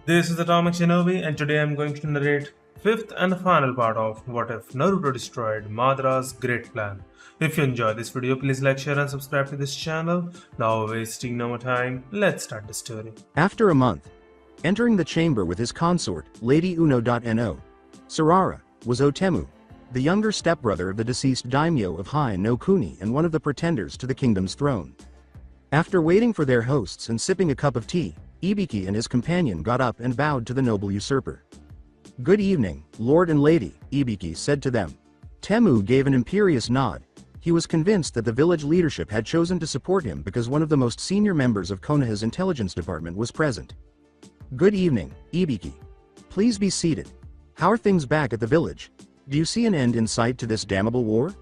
This is Atomic Shinobi, and today I'm going to narrate fifth and final part of What If Naruto Destroyed Madara's Great Plan. If you enjoy this video, please like, share, and subscribe to this channel. Now, wasting no more time, let's start the story. After a month, entering the chamber with his consort, Lady Uno.no, Sarara, was Otemu, the younger stepbrother of the deceased daimyo of Hai no Kuni and one of the pretenders to the kingdom's throne. After waiting for their hosts and sipping a cup of tea, Ibiki and his companion got up and bowed to the noble usurper. "Good evening, Lord and Lady," Ibiki said to them. Temu gave an imperious nod. He was convinced that the village leadership had chosen to support him because one of the most senior members of Konoha's intelligence department was present. "Good evening, Ibiki. Please be seated. How are things back at the village? Do you see an end in sight to this damnable war?"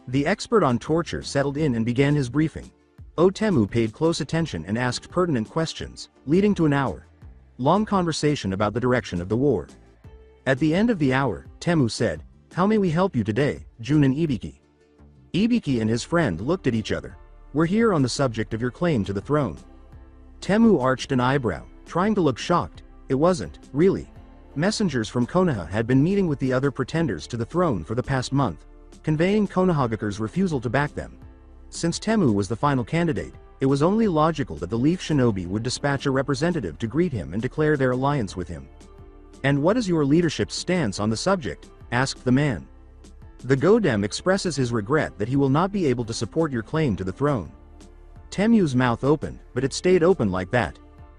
The expert on torture settled in and began his briefing. Otemu paid close attention and asked pertinent questions, leading to an hour-long conversation about the direction of the war. At the end of the hour, Temu said, "How may we help you today, Jun and Ibiki?" Ibiki and his friend looked at each other. "We're here on the subject of your claim to the throne." Temu arched an eyebrow, trying to look shocked. It wasn't, really. Messengers from Konoha had been meeting with the other pretenders to the throne for the past month, conveying Konohagakure's refusal to back them. Since Temu was the final candidate, it was only logical that the Leaf Shinobi would dispatch a representative to greet him and declare their alliance with him. "And what is your leadership's stance on the subject?" asked the man. "The Godem expresses his regret that he will not be able to support your claim to the throne." Temu's mouth opened, but it stayed open like that.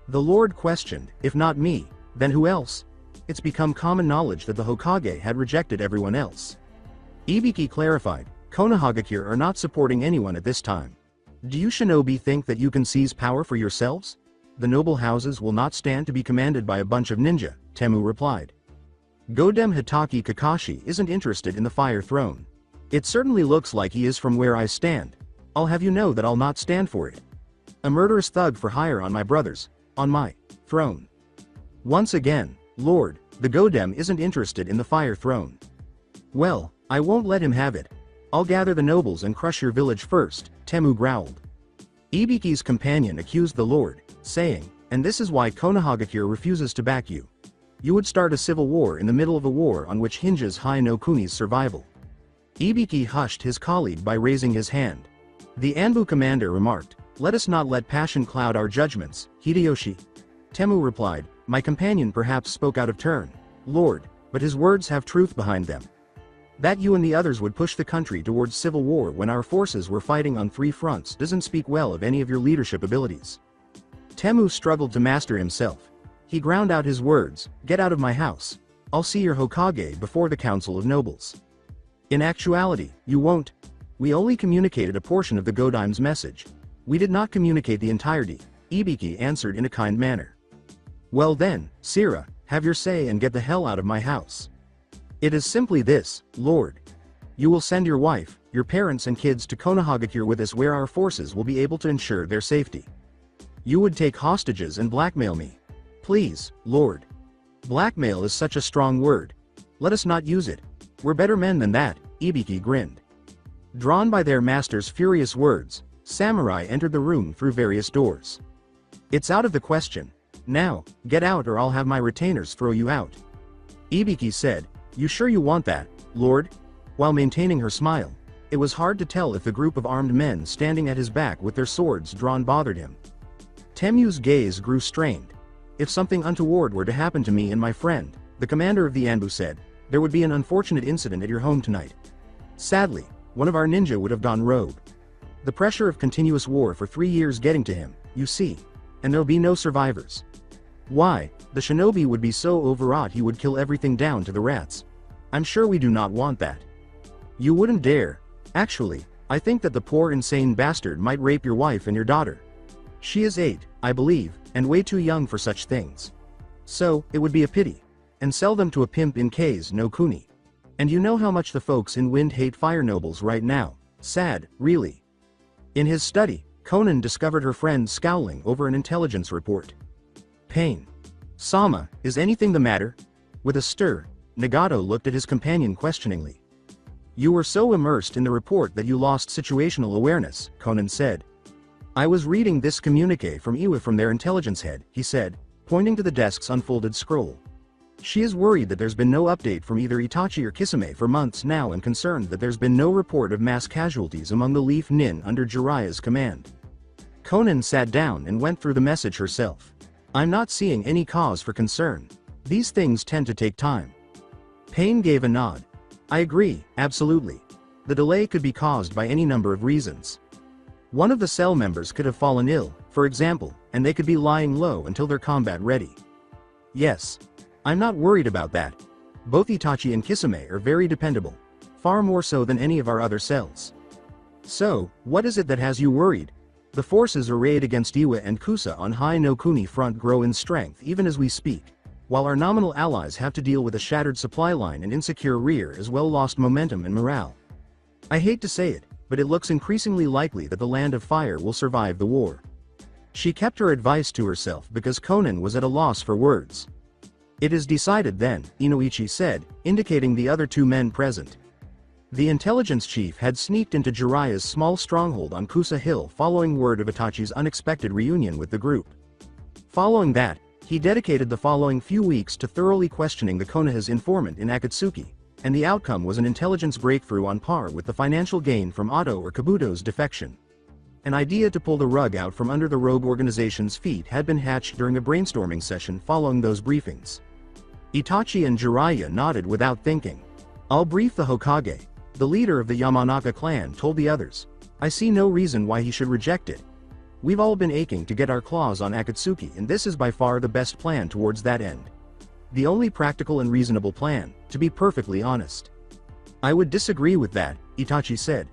The Lord questioned, "If not me, then who else?" It's become common knowledge that the Hokage had rejected everyone else. Ibiki clarified, "Konohagakure are not supporting anyone at this time. Do you shinobi think that you can seize power for yourselves? The noble houses will not stand to be commanded by a bunch of ninja," Temu replied. "Godem Hitaki Kakashi isn't interested in the fire throne. It certainly looks like he is from where I stand. I'll have you know that I'll not stand for it. A murderous thug for hire on my brothers, on my throne. Once again, Lord, the Godem isn't interested in the fire throne. Well, I won't let him have it. I'll gather the nobles and crush your village first," Temu growled. Ibiki's companion accused the Lord, saying, "And this is why Konohagakure refuses to back you. You would start a civil war in the middle of a war on which hinges Hai no Kuni's survival." Ibiki hushed his colleague by raising his hand. The Anbu commander remarked, "Let us not let passion cloud our judgments, Hideyoshi." Temu replied, "My companion perhaps spoke out of turn, Lord, but his words have truth behind them. That you and the others would push the country towards civil war when our forces were fighting on three fronts doesn't speak well of any of your leadership abilities." Temu struggled to master himself. He ground out his words, "Get out of my house. I'll see your Hokage before the Council of Nobles." "In actuality, you won't. We only communicated a portion of the Godaime's message. We did not communicate the entirety," Ibiki answered in a kind manner. "Well then, Sira, have your say and get the hell out of my house. It is simply this, Lord. You will send your wife, your parents and kids to Konohagakure with us where our forces will be able to ensure their safety. You would take hostages and blackmail me. Please, Lord. Blackmail is such a strong word. Let us not use it. We're better men than that," Ibiki grinned. Drawn by their master's furious words, samurai entered the room through various doors. "It's out of the question. Now, get out or I'll have my retainers throw you out." Ibiki said, "You sure you want that, Lord?" While maintaining her smile, it was hard to tell if the group of armed men standing at his back with their swords drawn bothered him. Temu's gaze grew strained. "If something untoward were to happen to me and my friend," the commander of the Anbu said, "there would be an unfortunate incident at your home tonight. Sadly, one of our ninja would have gone rogue. The pressure of continuous war for 3 years getting to him, you see, and there'll be no survivors. Why, the shinobi would be so overwrought he would kill everything down to the rats. I'm sure we do not want that. You wouldn't dare. Actually, I think that the poor insane bastard might rape your wife and your daughter. She is 8, I believe, and way too young for such things. So, it would be a pity. And sell them to a pimp in K's no Kuni. And you know how much the folks in Wind hate fire nobles right now. Sad, really." In his study, Conan discovered her friend scowling over an intelligence report. "Pain. Sama, is anything the matter?" With a stir, Nagato looked at his companion questioningly. "You were so immersed in the report that you lost situational awareness," Conan said. "I was reading this communique from Iwa from their intelligence head," he said. pointing to the desk's unfolded scroll. She is worried that there's been no update from either Itachi or Kisame for months now and concerned that there's been no report of mass casualties among the Leaf Nin under Jiraiya's command. Konan sat down and went through the message herself. I'm not seeing any cause for concern. These things tend to take time. Pain gave a nod. I agree, absolutely. The delay could be caused by any number of reasons. One of the cell members could have fallen ill, for example, and they could be lying low until they're combat ready. Yes. I'm not worried about that. Both Itachi and Kisame are very dependable. Far more so than any of our other cells. So, what is it that has you worried? The forces arrayed against Iwa and Kusa on High no Kuni front grow in strength even as we speak, while our nominal allies have to deal with a shattered supply line and insecure rear as well lost momentum and morale. I hate to say it, but it looks increasingly likely that the Land of Fire will survive the war. She kept her advice to herself because Konan was at a loss for words. It is decided then, Inoichi said, indicating the other two men present. The intelligence chief had sneaked into Jiraiya's small stronghold on Kusa Hill following word of Itachi's unexpected reunion with the group. Following that, he dedicated the following few weeks to thoroughly questioning the Konoha's informant in Akatsuki, and the outcome was an intelligence breakthrough on par with the financial gain from Otto or Kabuto's defection. An idea to pull the rug out from under the rogue organization's feet had been hatched during a brainstorming session following those briefings. Itachi and Jiraiya nodded without thinking. I'll brief the Hokage. The leader of the Yamanaka clan told the others. I see no reason why he should reject it. We've all been aching to get our claws on Akatsuki and this is by far the best plan towards that end. The only practical and reasonable plan, to be perfectly honest. I would disagree with that, Itachi said.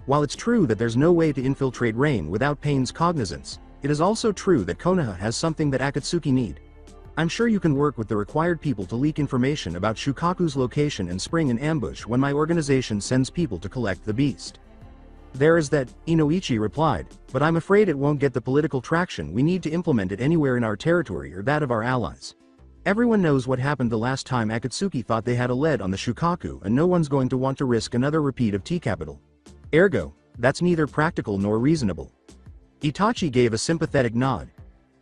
While it's true that there's no way to infiltrate Rain without Pain's cognizance, it is also true that Konoha has something that Akatsuki need. I'm sure you can work with the required people to leak information about Shukaku's location and spring an ambush when my organization sends people to collect the beast. There is that, Inoichi replied, but I'm afraid it won't get the political traction we need to implement it anywhere in our territory or that of our allies. Everyone knows what happened the last time Akatsuki thought they had a lead on the Shukaku and no one's going to want to risk another repeat of T-Capital. Ergo, that's neither practical nor reasonable. Itachi gave a sympathetic nod.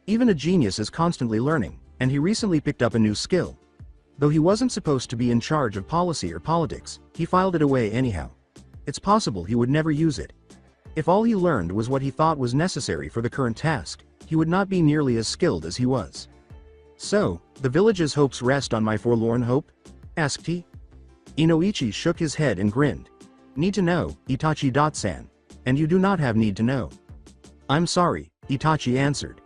Even a genius is constantly learning, and he recently picked up a new skill. Though he wasn't supposed to be in charge of policy or politics, he filed it away anyhow. It's possible he would never use it. If all he learned was what he thought was necessary for the current task, he would not be nearly as skilled as he was. So, the village's hopes rest on my forlorn hope? Asked he. Inoichi shook his head and grinned. Need to know, Itachi-san. And you do not have need to know. I'm sorry, Itachi answered.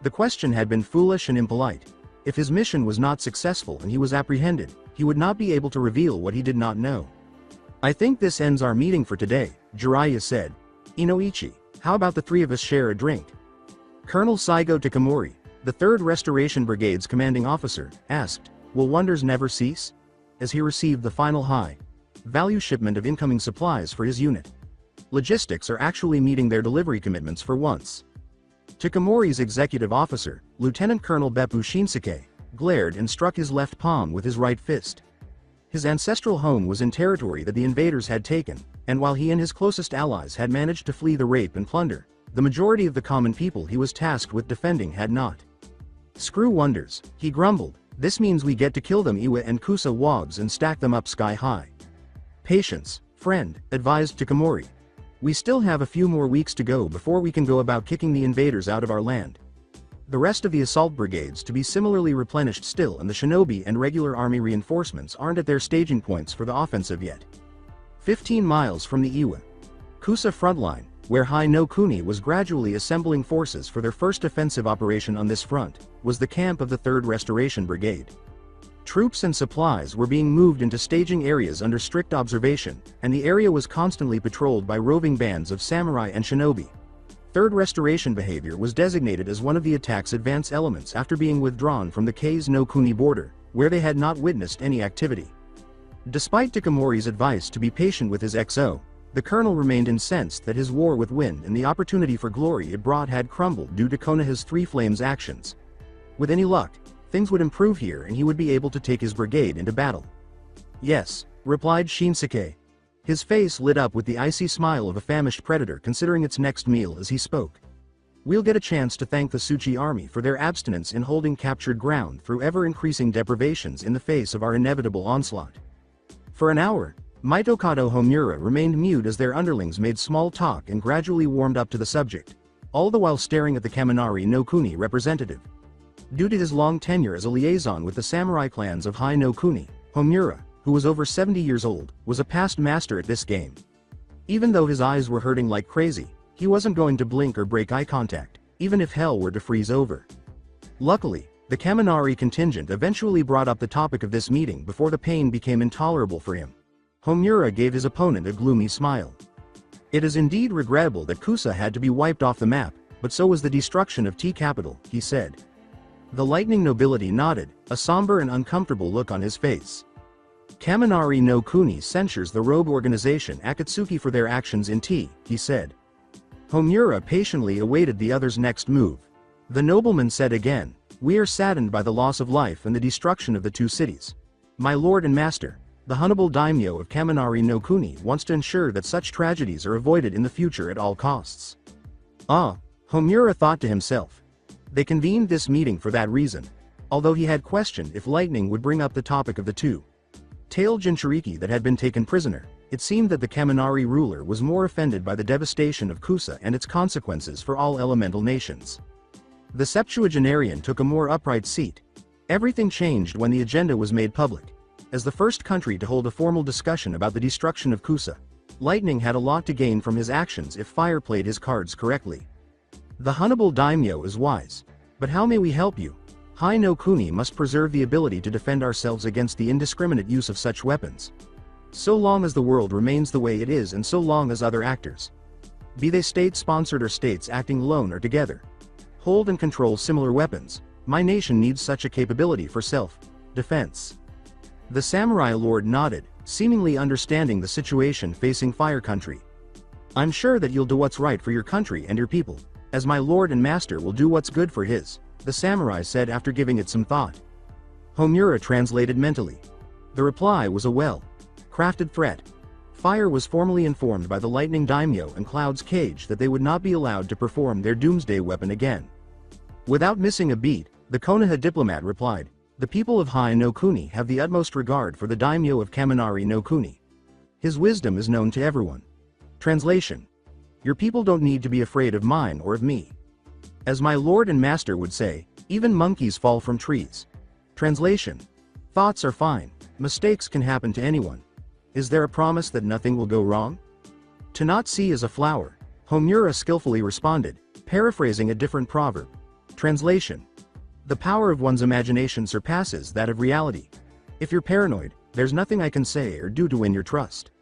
The question had been foolish and impolite. If his mission was not successful and he was apprehended, he would not be able to reveal what he did not know. I think this ends our meeting for today, Jiraiya said. Inoichi, how about the three of us share a drink? Colonel Saigo Takamori, the 3rd Restoration Brigade's commanding officer, asked, will wonders never cease? As he received the final high-value shipment of incoming supplies for his unit. Logistics are actually meeting their delivery commitments for once. Takamori's executive officer, Lieutenant Colonel Beppu Shinsuke, glared and struck his left palm with his right fist. His ancestral home was in territory that the invaders had taken, and while he and his closest allies had managed to flee the rape and plunder, the majority of the common people he was tasked with defending had not. Screw wonders, he grumbled, this means we get to kill them Iwa and Kusa wogs and stack them up sky high. Patience, friend, advised Takamori. We still have a few more weeks to go before we can go about kicking the invaders out of our land. The rest of the assault brigades to be similarly replenished still and the shinobi and regular army reinforcements aren't at their staging points for the offensive yet. 15 miles from the Iwa Kusa front line, where High no Kuni was gradually assembling forces for their first offensive operation on this front, was the camp of the 3rd Restoration Brigade. Troops and supplies were being moved into staging areas under strict observation, and the area was constantly patrolled by roving bands of samurai and shinobi. 3rd Restoration behavior was designated as one of the attack's advance elements after being withdrawn from the Kei's no Kuni border, where they had not witnessed any activity. Despite Takamori's advice to be patient with his XO, the colonel remained incensed that his war with Wind and the opportunity for glory it brought had crumbled due to Konoha's Three Flames actions. With any luck, things would improve here and he would be able to take his brigade into battle. Yes, replied Shinsuke. His face lit up with the icy smile of a famished predator considering its next meal as he spoke. We'll get a chance to thank the Tsuchi army for their abstinence in holding captured ground through ever-increasing deprivations in the face of our inevitable onslaught. For an hour, Mitokado Homura remained mute as their underlings made small talk and gradually warmed up to the subject, all the while staring at the Kaminari no Kuni representative. Due to his long tenure as a liaison with the samurai clans of Hai no Kuni, Homura, who was over 70 years old, was a past master at this game. Even though his eyes were hurting like crazy, he wasn't going to blink or break eye contact, even if hell were to freeze over. Luckily, the Kaminari contingent eventually brought up the topic of this meeting before the pain became intolerable for him. Homura gave his opponent a gloomy smile. It is indeed regrettable that Kusa had to be wiped off the map, but so was the destruction of T Capital, he said. The lightning nobility nodded, a somber and uncomfortable look on his face. Kaminari no Kuni censures the rogue organization Akatsuki for their actions in T, he said. Homura patiently awaited the other's next move. The nobleman said again, "We are saddened by the loss of life and the destruction of the two cities. My lord and master, the honorable daimyo of Kaminari no Kuni wants to ensure that such tragedies are avoided in the future at all costs." Ah, Homura thought to himself. They convened this meeting for that reason, although he had questioned if lightning would bring up the topic of the two-tailed Jinchuriki that had been taken prisoner. It seemed that the Kaminari ruler was more offended by the devastation of Kusa and its consequences for all elemental nations. The septuagenarian took a more upright seat. Everything changed when the agenda was made public. As the first country to hold a formal discussion about the destruction of Kusa, Lightning had a lot to gain from his actions if Fire played his cards correctly. The honorable daimyo is wise. But how may we help you? Hai no Kuni must preserve the ability to defend ourselves against the indiscriminate use of such weapons. So long as the world remains the way it is and so long as other actors, be they state-sponsored or states acting alone or together, hold and control similar weapons, my nation needs such a capability for self-defense. The samurai lord nodded, seemingly understanding the situation facing Fire Country. I'm sure that you'll do what's right for your country and your people, as my lord and master will do what's good for his, the samurai said after giving it some thought. Homura translated mentally. The reply was a well-crafted threat. Fire was formally informed by the Lightning Daimyo and Cloud's Cage that they would not be allowed to perform their doomsday weapon again. Without missing a beat, the Konoha diplomat replied, "The people of Hai no Kuni have the utmost regard for the daimyo of Kaminari no Kuni. His wisdom is known to everyone." Translation: Your people don't need to be afraid of mine or of me. As my lord and master would say, even monkeys fall from trees. Translation: Thoughts are fine. Mistakes can happen to anyone. Is there a promise that nothing will go wrong? To not see is a flower, Homura skillfully responded, paraphrasing a different proverb. Translation: The power of one's imagination surpasses that of reality. If you're paranoid, there's nothing I can say or do to win your trust.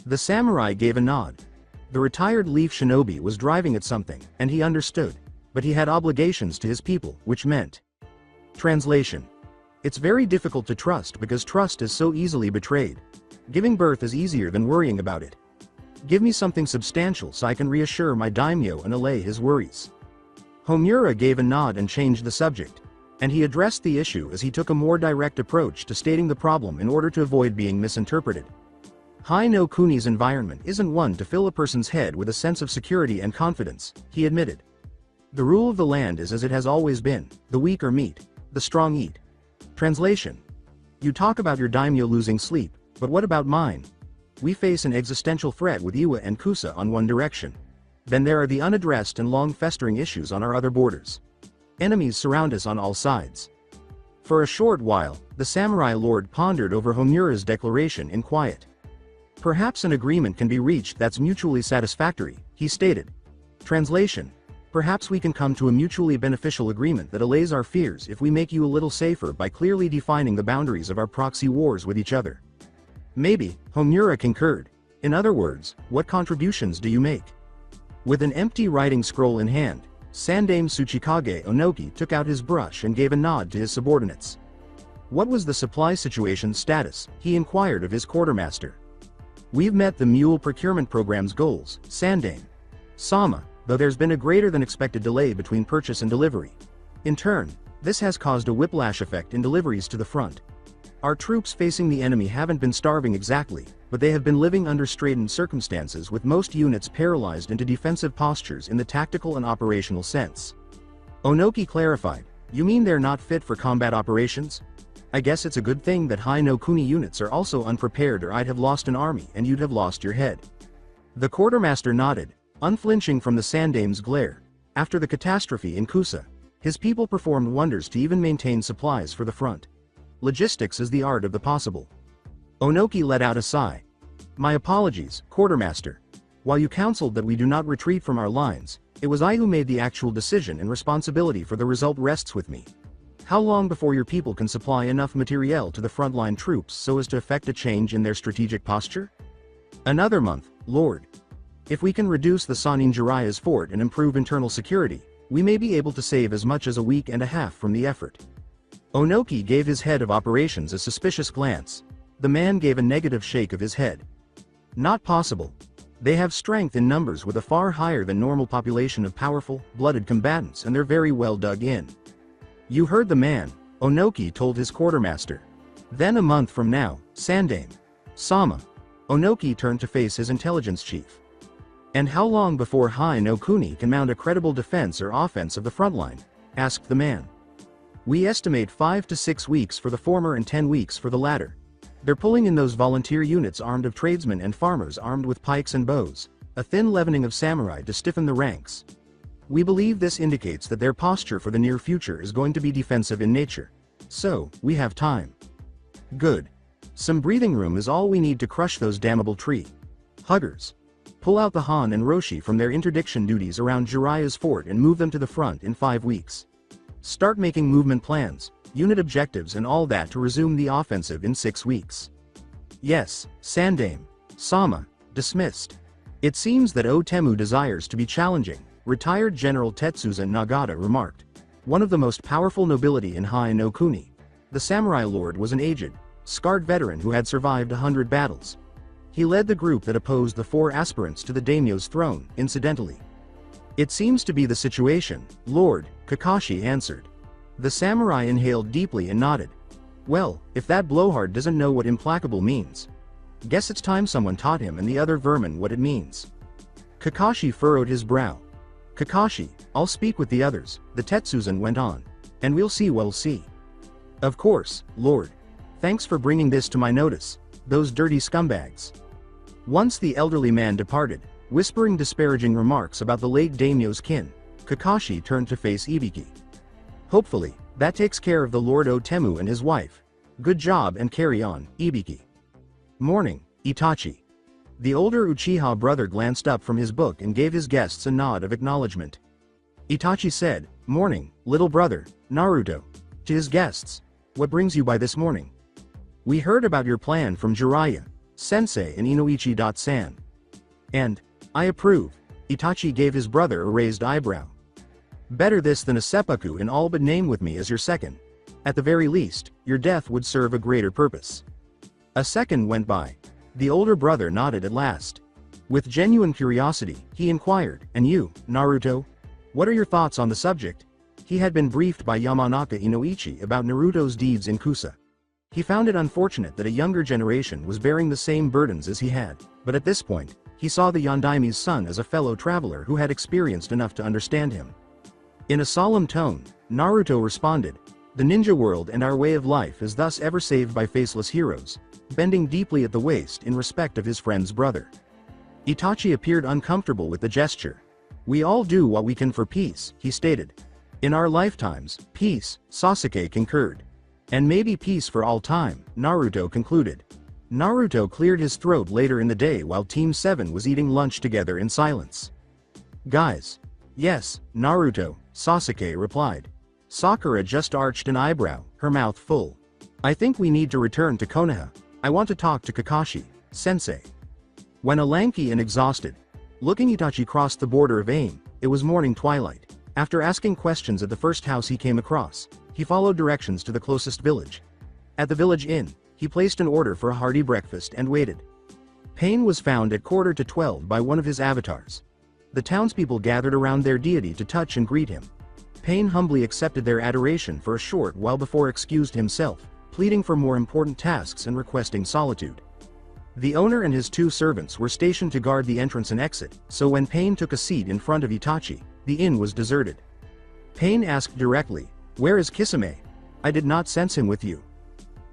The samurai gave a nod. The retired leaf shinobi was driving at something, and he understood, but he had obligations to his people, which meant. Translation: It's very difficult to trust because trust is so easily betrayed. Giving birth is easier than worrying about it. Give me something substantial so I can reassure my daimyo and allay his worries. Homura gave a nod and changed the subject, and he addressed the issue as he took a more direct approach to stating the problem in order to avoid being misinterpreted. Hai no Kuni's environment isn't one to fill a person's head with a sense of security and confidence, he admitted. The rule of the land is as it has always been: the weak are meat, the strong eat. Translation: You talk about your daimyo losing sleep, but what about mine? We face an existential threat with Iwa and Kusa on one direction. Then there are the unaddressed and long-festering issues on our other borders. Enemies surround us on all sides. For a short while, the samurai lord pondered over Homura's declaration in quiet. Perhaps an agreement can be reached that's mutually satisfactory, he stated. Translation: Perhaps we can come to a mutually beneficial agreement that allays our fears if we make you a little safer by clearly defining the boundaries of our proxy wars with each other. Maybe, Homura concurred. In other words, what contributions do you make? With an empty writing scroll in hand, Sandame Tsuchikage Onoki took out his brush and gave a nod to his subordinates. What was the supply situation status, he inquired of his quartermaster. We've met the mule procurement program's goals, Sandame Sama, though there's been a greater than expected delay between purchase and delivery. In turn, this has caused a whiplash effect in deliveries to the front. Our troops facing the enemy haven't been starving exactly, but they have been living under straitened circumstances with most units paralyzed into defensive postures in the tactical and operational sense. Onoki clarified, "You mean they're not fit for combat operations? I guess it's a good thing that High no Kuni units are also unprepared, or I'd have lost an army and you'd have lost your head." The quartermaster nodded, unflinching from the Sandame's glare. After the catastrophe in Kusa, his people performed wonders to even maintain supplies for the front. Logistics is the art of the possible. Onoki let out a sigh. "My apologies, quartermaster. While you counseled that we do not retreat from our lines, it was I who made the actual decision, and responsibility for the result rests with me. How long before your people can supply enough materiel to the frontline troops so as to effect a change in their strategic posture?" "Another month, Lord. If we can reduce the Sanin Jiraya's fort and improve internal security, we may be able to save as much as a week and a half from the effort." Onoki gave his head of operations a suspicious glance. The man gave a negative shake of his head. "Not possible. They have strength in numbers with a far higher than normal population of powerful, blooded combatants, and they're very well dug in." "You heard the man," Onoki told his quartermaster. "Then a month from now, Sandame. Sama." Onoki turned to face his intelligence chief. "And how long before High no Kuni can mount a credible defense or offense of the front line?" asked the man. "We estimate 5 to 6 weeks for the former and 10 weeks for the latter. They're pulling in those volunteer units armed of tradesmen and farmers armed with pikes and bows, a thin leavening of samurai to stiffen the ranks. We believe this indicates that their posture for the near future is going to be defensive in nature. So, we have time." "Good. Some breathing room is all we need to crush those damnable tree huggers. Pull out the Han and Roshi from their interdiction duties around Jiraya's fort and move them to the front in 5 weeks. Start making movement plans, unit objectives and all that to resume the offensive in 6 weeks." "Yes, Sandame. Sama." Dismissed. "It seems that Otemu desires to be challenging," retired General Tetsuza Nagata remarked. One of the most powerful nobility in High no Kuni. The samurai lord was an aged, scarred veteran who had survived 100 battles. He led the group that opposed the 4 aspirants to the daimyo's throne, incidentally. "It seems to be the situation, Lord," Kakashi answered. The samurai inhaled deeply and nodded. "Well, if that blowhard doesn't know what implacable means, guess it's time someone taught him and the other vermin what it means." Kakashi furrowed his brow. "Kakashi, I'll speak with the others," the Tetsuzan went on. "And we'll see what'll see." "Of course, Lord. Thanks for bringing this to my notice, those dirty scumbags." Once the elderly man departed, whispering disparaging remarks about the late daimyo's kin, Kakashi turned to face Ibiki. "Hopefully, that takes care of the Lord Otemu and his wife. Good job and carry on, Ibiki." "Morning, Itachi." The older Uchiha brother glanced up from his book and gave his guests a nod of acknowledgement. Itachi said, "Morning, little brother, Naruto." To his guests, "What brings you by this morning?" "We heard about your plan from Jiraiya, Sensei and Inoichi-san. And, I approve." Itachi gave his brother a raised eyebrow. "Better this than a seppuku in all but name with me as your second. At the very least, your death would serve a greater purpose." A second went by. The older brother nodded at last. With genuine curiosity, he inquired, "And you, Naruto? What are your thoughts on the subject?" He had been briefed by Yamanaka Inoichi about Naruto's deeds in Kusa. He found it unfortunate that a younger generation was bearing the same burdens as he had, but at this point, he saw the Yondaime's son as a fellow traveler who had experienced enough to understand him. In a solemn tone, Naruto responded, "The ninja world and our way of life is thus ever saved by faceless heroes," bending deeply at the waist in respect of his friend's brother. Itachi appeared uncomfortable with the gesture. "We all do what we can for peace," he stated. "In our lifetimes, peace," Sasuke concurred. "And maybe peace for all time," Naruto concluded. Naruto cleared his throat later in the day while Team 7 was eating lunch together in silence. "Guys." "Yes, Naruto," Sasuke replied. Sakura just arched an eyebrow, her mouth full. "I think we need to return to Konoha. I want to talk to Kakashi, sensei." When a lanky and exhausted looking Itachi crossed the border of AIM, it was morning twilight. After asking questions at the first house he came across, he followed directions to the closest village. At the village inn, he placed an order for a hearty breakfast and waited. Pain was found at 11:45 by one of his avatars. The townspeople gathered around their deity to touch and greet him. Pain humbly accepted their adoration for a short while before excused himself, pleading for more important tasks and requesting solitude. The owner and his 2 servants were stationed to guard the entrance and exit, so when Pain took a seat in front of Itachi, the inn was deserted. Pain asked directly, "Where is Kisame? I did not sense him with you."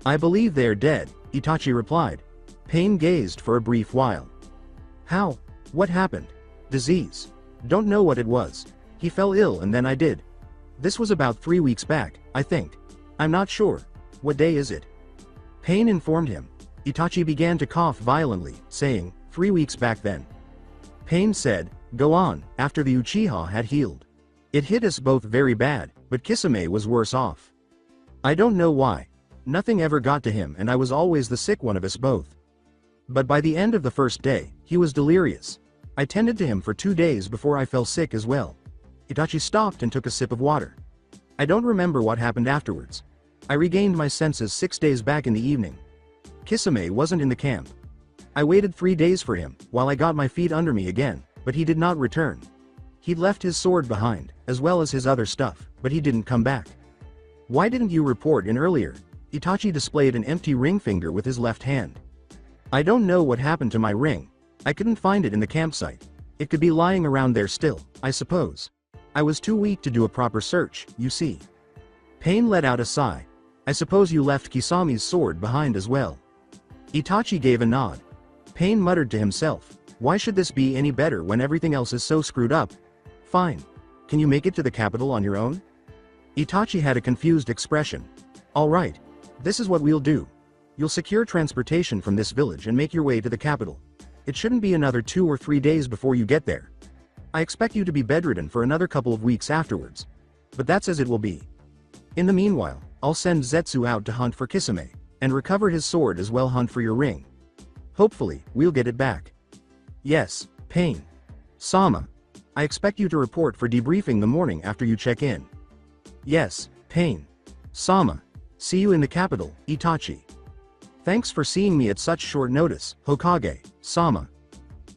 "I believe they are dead," Itachi replied. Pain gazed for a brief while. "How? What happened?" "Disease. Don't know what it was. He fell ill and then I did. This was about 3 weeks back, I think. I'm not sure. What day is it?" Pain informed him. Itachi began to cough violently, saying, "3 weeks back then." Pain said, "Go on." After the Uchiha had healed. "It hit us both very bad, but Kisame was worse off. I don't know why. Nothing ever got to him and I was always the sick one of us both. But by the end of the first day, he was delirious. I tended to him for 2 days before I fell sick as well." Itachi stopped and took a sip of water. "I don't remember what happened afterwards. I regained my senses 6 days back in the evening. Kisame wasn't in the camp. I waited 3 days for him, while I got my feet under me again, but he did not return. He'd left his sword behind, as well as his other stuff, but he didn't come back." "Why didn't you report in earlier?" Itachi displayed an empty ring finger with his left hand. "I don't know what happened to my ring. I couldn't find it in the campsite. It could be lying around there still, I suppose. I was too weak to do a proper search, you see." Pain let out a sigh. "I suppose you left Kisame's sword behind as well." Itachi gave a nod. Pain muttered to himself, "Why should this be any better when everything else is so screwed up? Fine. Can you make it to the capital on your own?" Itachi had a confused expression. "All right. This is what we'll do. You'll secure transportation from this village and make your way to the capital. It shouldn't be another 2 or 3 days before you get there. I expect you to be bedridden for another couple of weeks afterwards. But that's as it will be. In the meanwhile, I'll send Zetsu out to hunt for Kisame, and recover his sword as well hunt for your ring. Hopefully, we'll get it back." "Yes, Pain. Sama. I expect you to report for debriefing the morning after you check in." "Yes, Pain. Sama. See you in the capital, Itachi." "Thanks for seeing me at such short notice, Hokage, Sama.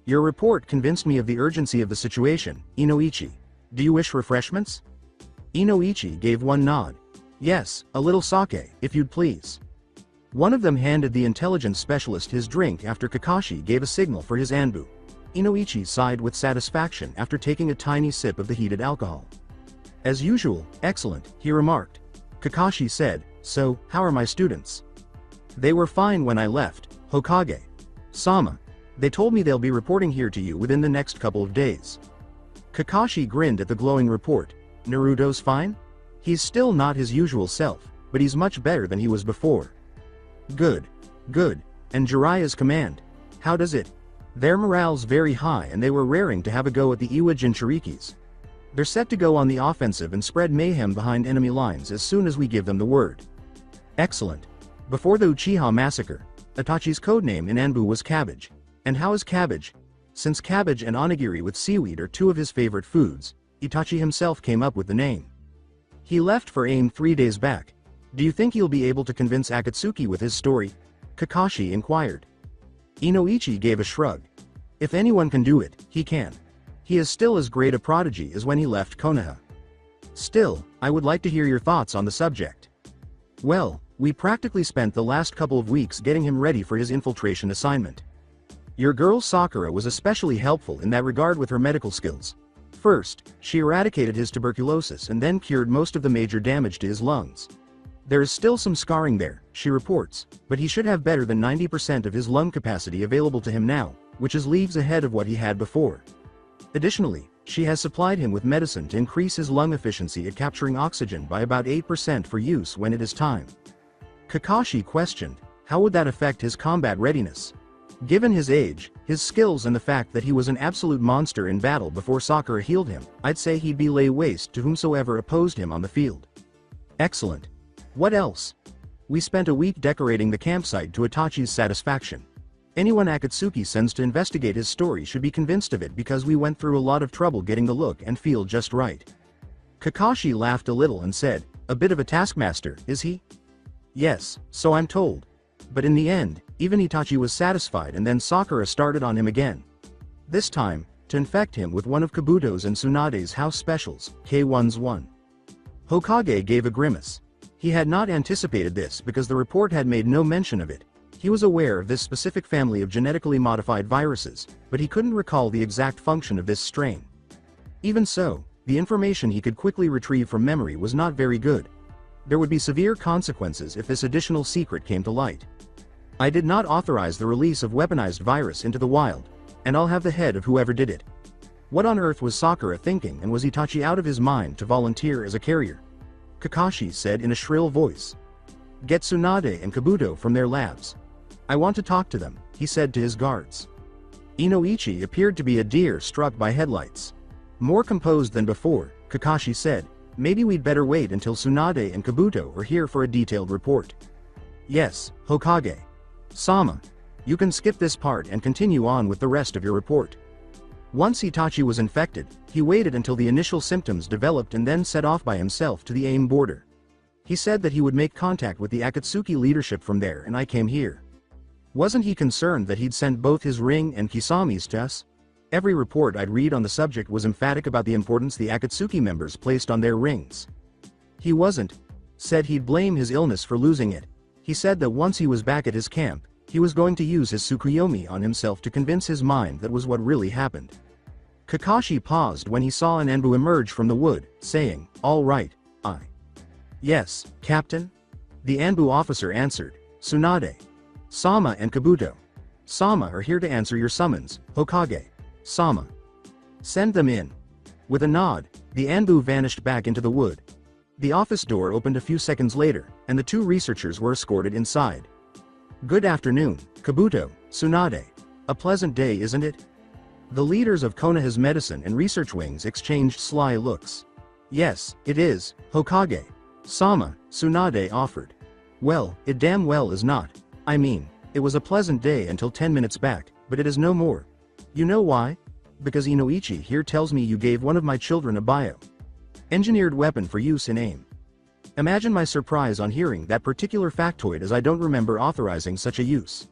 Your report convinced me of the urgency of the situation, Inoichi. Do you wish refreshments?" Inoichi gave one nod. "Yes, a little sake, if you'd please." One of them handed the intelligence specialist his drink after Kakashi gave a signal for his anbu. Inoichi sighed with satisfaction after taking a tiny sip of the heated alcohol. "As usual, excellent," he remarked. Kakashi said, "So, how are my students?" "They were fine when I left, Hokage. Sama. They told me they'll be reporting here to you within the next couple of days." Kakashi grinned at the glowing report. "Naruto's fine? He's still not his usual self, but he's much better than he was before." "Good. Good. And Jiraiya's command? How does it?" "Their morale's very high and they were raring to have a go at the Iwa Jinchurikis. They're set to go on the offensive and spread mayhem behind enemy lines as soon as we give them the word." "Excellent. Before the Uchiha massacre, Itachi's codename in Anbu was Cabbage. And how is Cabbage? Since cabbage and onigiri with seaweed are 2 of his favorite foods, Itachi himself came up with the name. He left for AIM 3 days back. Do you think he'll be able to convince Akatsuki with his story?" Kakashi inquired. Inoichi gave a shrug. "If anyone can do it, he can. He is still as great a prodigy as when he left Konoha. Still, I would like to hear your thoughts on the subject." "Well, we practically spent the last couple of weeks getting him ready for his infiltration assignment. Your girl Sakura was especially helpful in that regard with her medical skills. First, she eradicated his tuberculosis and then cured most of the major damage to his lungs. There is still some scarring there, she reports, but he should have better than 90% of his lung capacity available to him now, which is leagues ahead of what he had before. Additionally, she has supplied him with medicine to increase his lung efficiency at capturing oxygen by about 8% for use when it is time." Kakashi questioned, "How would that affect his combat readiness?" "Given his age, his skills and the fact that he was an absolute monster in battle before Sakura healed him, I'd say he'd be lay waste to whomsoever opposed him on the field." "Excellent. What else?" "We spent a week decorating the campsite to Itachi's satisfaction. Anyone Akatsuki sends to investigate his story should be convinced of it because we went through a lot of trouble getting the look and feel just right." Kakashi laughed a little and said, "A bit of a taskmaster, is he?" "Yes, so I'm told. But in the end, even Itachi was satisfied and then Sakura started on him again. This time, to infect him with one of Kabuto's and Tsunade's house specials, K1's one." Hokage gave a grimace. He had not anticipated this because the report had made no mention of it. He was aware of this specific family of genetically modified viruses, but he couldn't recall the exact function of this strain. Even so, the information he could quickly retrieve from memory was not very good. There would be severe consequences if this additional secret came to light. I did not authorize the release of weaponized virus into the wild, and I'll have the head of whoever did it. What on earth was Sakura thinking, and was Itachi out of his mind to volunteer as a carrier? Kakashi said in a shrill voice. Get Tsunade and Kabuto from their labs. I want to talk to them, he said to his guards. Inoichi appeared to be a deer struck by headlights. More composed than before, Kakashi said, maybe we'd better wait until Tsunade and Kabuto are here for a detailed report. Yes, Hokage. Sama. You can skip this part and continue on with the rest of your report. Once Itachi was infected, he waited until the initial symptoms developed and then set off by himself to the AIM border. He said that he would make contact with the Akatsuki leadership from there, and I came here. Wasn't he concerned that he'd sent both his ring and Kisami's to us? Every report I'd read on the subject was emphatic about the importance the Akatsuki members placed on their rings. He wasn't. Said he'd blame his illness for losing it. He said that once he was back at his camp, he was going to use his Tsukuyomi on himself to convince his mind that was what really happened. Kakashi paused when he saw an Anbu emerge from the wood, saying, all right, I. Yes, Captain? The Anbu officer answered, Tsunade. Sama and Kabuto. Sama are here to answer your summons, Hokage. Sama. Send them in. With a nod, the Anbu vanished back into the wood. The office door opened a few seconds later, and the two researchers were escorted inside. Good afternoon, Kabuto, Tsunade. A pleasant day, isn't it? The leaders of Konoha's medicine and research wings exchanged sly looks. Yes, it is, Hokage. Sama, Tsunade offered. Well, it damn well is not. I mean, it was a pleasant day until 10 minutes back, but it is no more. You know why? Because Inoichi here tells me you gave one of my children a bio-engineered weapon for use in AIM. Imagine my surprise on hearing that particular factoid, as I don't remember authorizing such a use.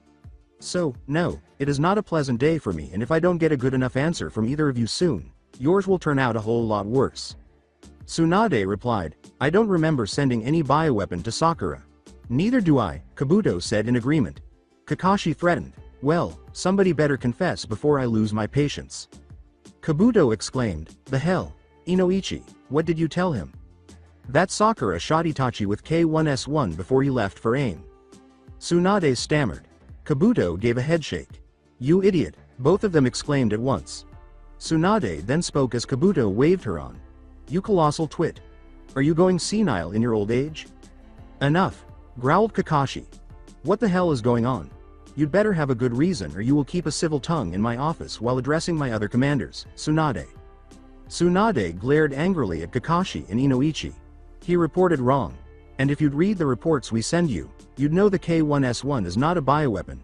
So, no, it is not a pleasant day for me, and if I don't get a good enough answer from either of you soon, yours will turn out a whole lot worse. Tsunade replied, I don't remember sending any bioweapon to Sakura. Neither do I, Kabuto said in agreement. Kakashi threatened, well, somebody better confess before I lose my patience. Kabuto exclaimed, the hell? Inoichi, what did you tell him? That Sakura shot Itachi with K1S1 before he left for AIM. Tsunade stammered. Kabuto gave a headshake. You idiot, both of them exclaimed at once. Tsunade then spoke as Kabuto waved her on. You colossal twit. Are you going senile in your old age? Enough, growled Kakashi. What the hell is going on? You'd better have a good reason, or you will keep a civil tongue in my office while addressing my other commanders, Tsunade. Tsunade glared angrily at Kakashi and Inoichi. He reported wrong. And if you'd read the reports we send you, you'd know the K1S1 is not a bioweapon.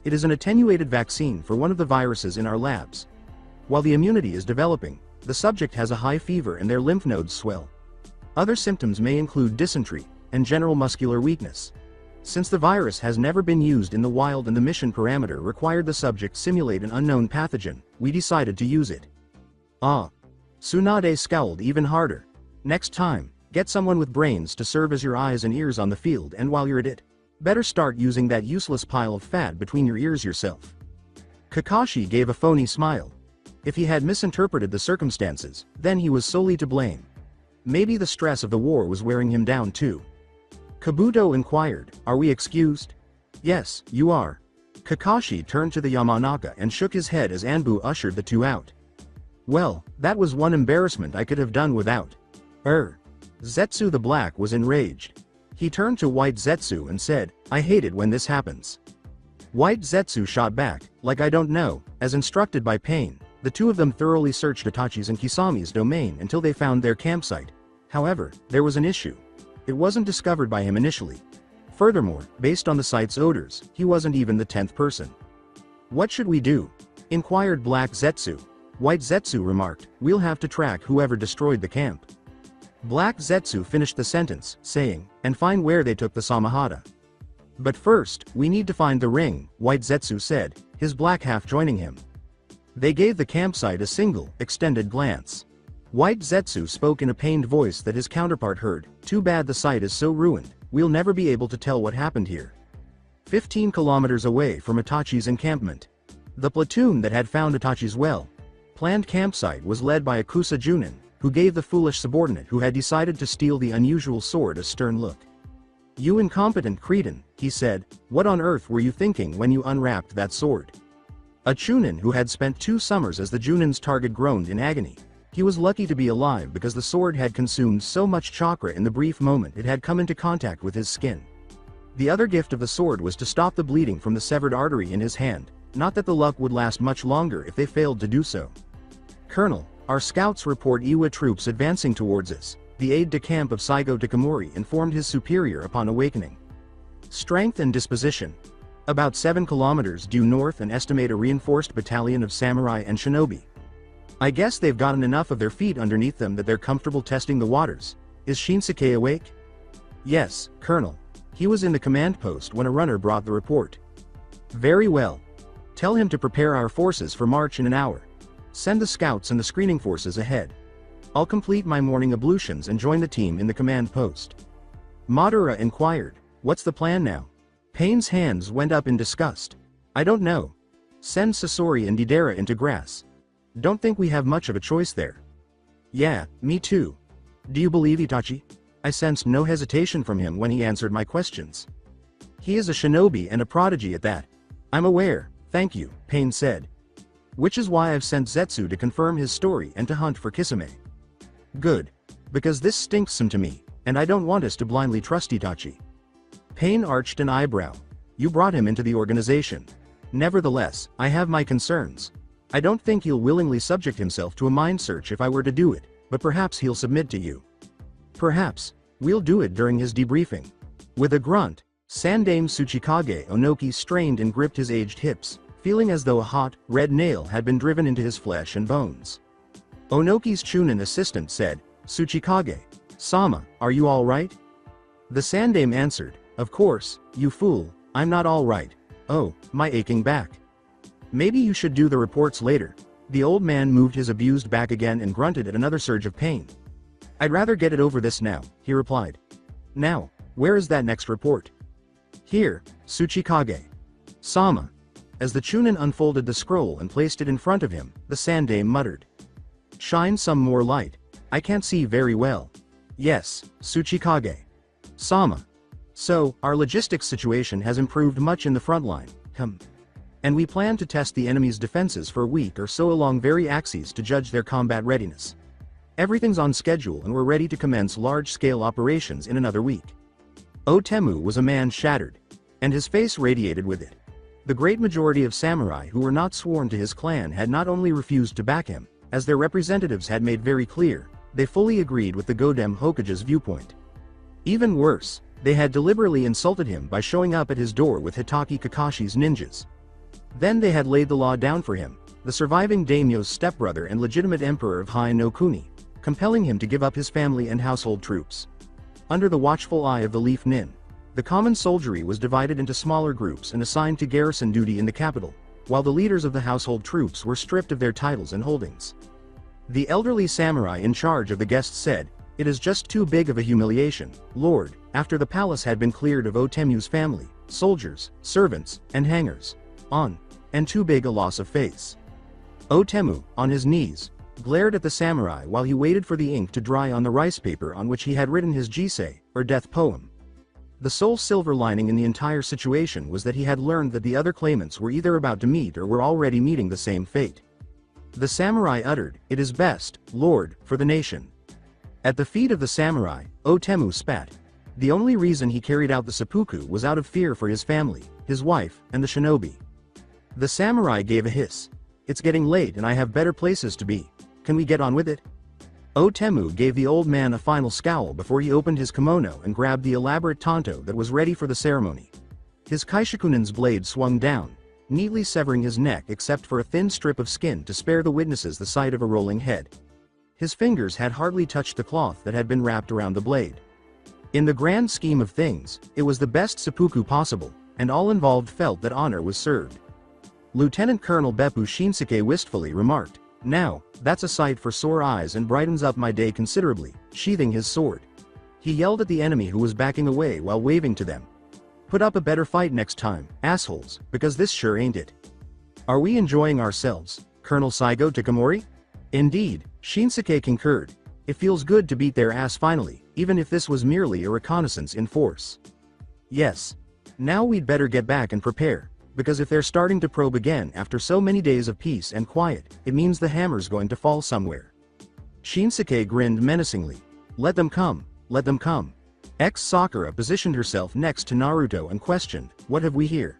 It is an attenuated vaccine for one of the viruses in our labs. While the immunity is developing, the subject has a high fever and their lymph nodes swell. Other symptoms may include dysentery and general muscular weakness. Since the virus has never been used in the wild and the mission parameter required the subject simulate an unknown pathogen, we decided to use it. Ah. Tsunade scowled even harder. Next time, get someone with brains to serve as your eyes and ears on the field, and while you're at it, better start using that useless pile of fat between your ears yourself. Kakashi gave a phony smile. If he had misinterpreted the circumstances, then he was solely to blame. Maybe the stress of the war was wearing him down too. Kabuto inquired, are we excused? Yes, you are. Kakashi turned to the Yamanaka and shook his head as Anbu ushered the two out. Well, that was one embarrassment I could have done without. Zetsu the Black was enraged. He turned to White Zetsu and said, I hate it when this happens. White Zetsu shot back, like I don't know, as instructed by Pain. The two of them thoroughly searched Itachi's and Kisami's domain until they found their campsite. However, there was an issue. It wasn't discovered by him initially. Furthermore, based on the site's odors, he wasn't even the 10th person. What should we do? Inquired Black Zetsu. White Zetsu remarked, we'll have to track whoever destroyed the camp. Black Zetsu finished the sentence, saying, and find where they took the Samahata. But first, we need to find the ring, White Zetsu said, his black half joining him. They gave the campsite a single, extended glance. White Zetsu spoke in a pained voice that his counterpart heard. Too bad the site is so ruined, we'll never be able to tell what happened here. 15 kilometers away from Itachi's encampment. The platoon that had found Itachi's well-planned campsite was led by Akusa Junin, who gave the foolish subordinate who had decided to steal the unusual sword a stern look. "You incompetent cretin," he said, "what on earth were you thinking when you unwrapped that sword?" A Chunin who had spent 2 summers as the Junin's target groaned in agony. He was lucky to be alive because the sword had consumed so much chakra in the brief moment it had come into contact with his skin. The other gift of the sword was to stop the bleeding from the severed artery in his hand, not that the luck would last much longer if they failed to do so. "Colonel, our scouts report Iwa troops advancing towards us," the aide-de-camp of Saigo Takamori informed his superior upon awakening. Strength and disposition. About 7 kilometers due north and estimate a reinforced battalion of samurai and shinobi. I guess they've gotten enough of their feet underneath them that they're comfortable testing the waters. Is Shinsuke awake? Yes, Colonel. He was in the command post when a runner brought the report. Very well. Tell him to prepare our forces for march in an hour. Send the scouts and the screening forces ahead. I'll complete my morning ablutions and join the team in the command post. Madara inquired, "What's the plan now?" Pain's hands went up in disgust. "I don't know. Send Sasori and Deidara into grass. Don't think we have much of a choice there." "Yeah, me too. Do you believe Itachi?" I sensed no hesitation from him when he answered my questions. "He is a shinobi and a prodigy at that." "I'm aware, thank you," Pain said. "Which is why I've sent Zetsu to confirm his story and to hunt for Kisame." "Good. Because this stinks some to me, and I don't want us to blindly trust Itachi." Pain arched an eyebrow. "You brought him into the organization. Nevertheless, I have my concerns. I don't think he'll willingly subject himself to a mind search if I were to do it, but perhaps he'll submit to you." "Perhaps. We'll do it during his debriefing." With a grunt, Sandame Tsuchikage Onoki strained and gripped his aged hips, feeling as though a hot, red nail had been driven into his flesh and bones. Onoki's Chunin assistant said, "Tsuchikage Sama, are you all right?" The Sandame answered, "Of course, you fool, I'm not all right. Oh, my aching back." "Maybe you should do the reports later." The old man moved his abused back again and grunted at another surge of pain. "I'd rather get it over this now," he replied. "Now, where is that next report?" "Here, Tsuchikage Sama." As the Chunin unfolded the scroll and placed it in front of him, the Sandame muttered, "Shine some more light. I can't see very well." "Yes, Tsuchikage Sama. So, our logistics situation has improved much in the front line. And we plan to test the enemy's defenses for a week or so along very axes to judge their combat readiness. Everything's on schedule and we're ready to commence large-scale operations in another week." Otemu was a man shattered, and his face radiated with it. The great majority of samurai who were not sworn to his clan had not only refused to back him, as their representatives had made very clear, they fully agreed with the Godem Hokage's viewpoint. Even worse, they had deliberately insulted him by showing up at his door with Hitaki Kakashi's ninjas. Then they had laid the law down for him, the surviving daimyo's stepbrother and legitimate emperor of Hai no Kuni, compelling him to give up his family and household troops. Under the watchful eye of the Leaf Nin, the common soldiery was divided into smaller groups and assigned to garrison duty in the capital, while the leaders of the household troops were stripped of their titles and holdings. The elderly samurai in charge of the guests said, "It is just too big of a humiliation, Lord," after the palace had been cleared of Otemu's family, soldiers, servants, and hangers on, and too big a loss of face. Otemu, on his knees, glared at the samurai while he waited for the ink to dry on the rice paper on which he had written his jisei, or death poem. The sole silver lining in the entire situation was that he had learned that the other claimants were either about to meet or were already meeting the same fate. The samurai uttered, "It is best, Lord, for the nation." At the feet of the samurai, Otemu spat. The only reason he carried out the seppuku was out of fear for his family, his wife, and the shinobi. The samurai gave a hiss. "It's getting late and I have better places to be. Can we get on with it?" Otemu gave the old man a final scowl before he opened his kimono and grabbed the elaborate tanto that was ready for the ceremony. His kaishakunin's blade swung down, neatly severing his neck except for a thin strip of skin to spare the witnesses the sight of a rolling head. His fingers had hardly touched the cloth that had been wrapped around the blade. In the grand scheme of things, it was the best seppuku possible, and all involved felt that honor was served. Lieutenant Colonel Beppu Shinsuke wistfully remarked, Now, that's a sight for sore eyes and brightens up my day considerably, sheathing his sword. He yelled at the enemy who was backing away while waving to them. Put up a better fight next time, assholes, because this sure ain't it. Are we enjoying ourselves, Colonel Saigo Takamori? Indeed, Shinsuke concurred. It feels good to beat their ass finally, even if this was merely a reconnaissance in force. Yes. Now we'd better get back and prepare, because if they're starting to probe again after so many days of peace and quiet, it means the hammer's going to fall somewhere. Shinsuke grinned menacingly. Let them come, let them come. Sakura positioned herself next to Naruto and questioned, what have we here?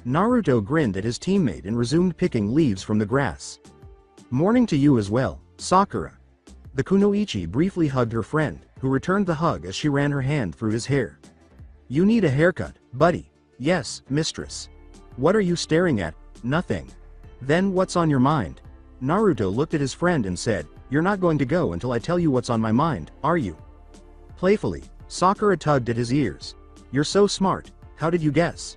Naruto grinned at his teammate and resumed picking leaves from the grass. Morning to you as well, Sakura. The kunoichi briefly hugged her friend, who returned the hug as she ran her hand through his hair. You need a haircut, buddy. Yes, mistress. What are you staring at? Nothing. Then what's on your mind? Naruto looked at his friend and said, you're not going to go until I tell you what's on my mind, are you? Playfully, Sakura tugged at his ears. You're so smart, how did you guess?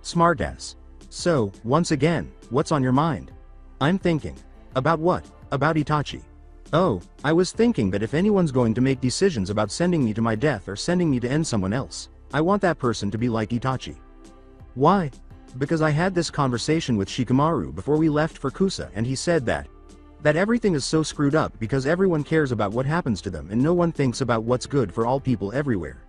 Smartass. So, once again, what's on your mind? I'm thinking. About what? About Itachi. Oh, I was thinking that if anyone's going to make decisions about sending me to my death or sending me to end someone else, I want that person to be like Itachi. Why? Because I had this conversation with Shikamaru before we left for Kusa and he said that everything is so screwed up because everyone cares about what happens to them and no one thinks about what's good for all people everywhere.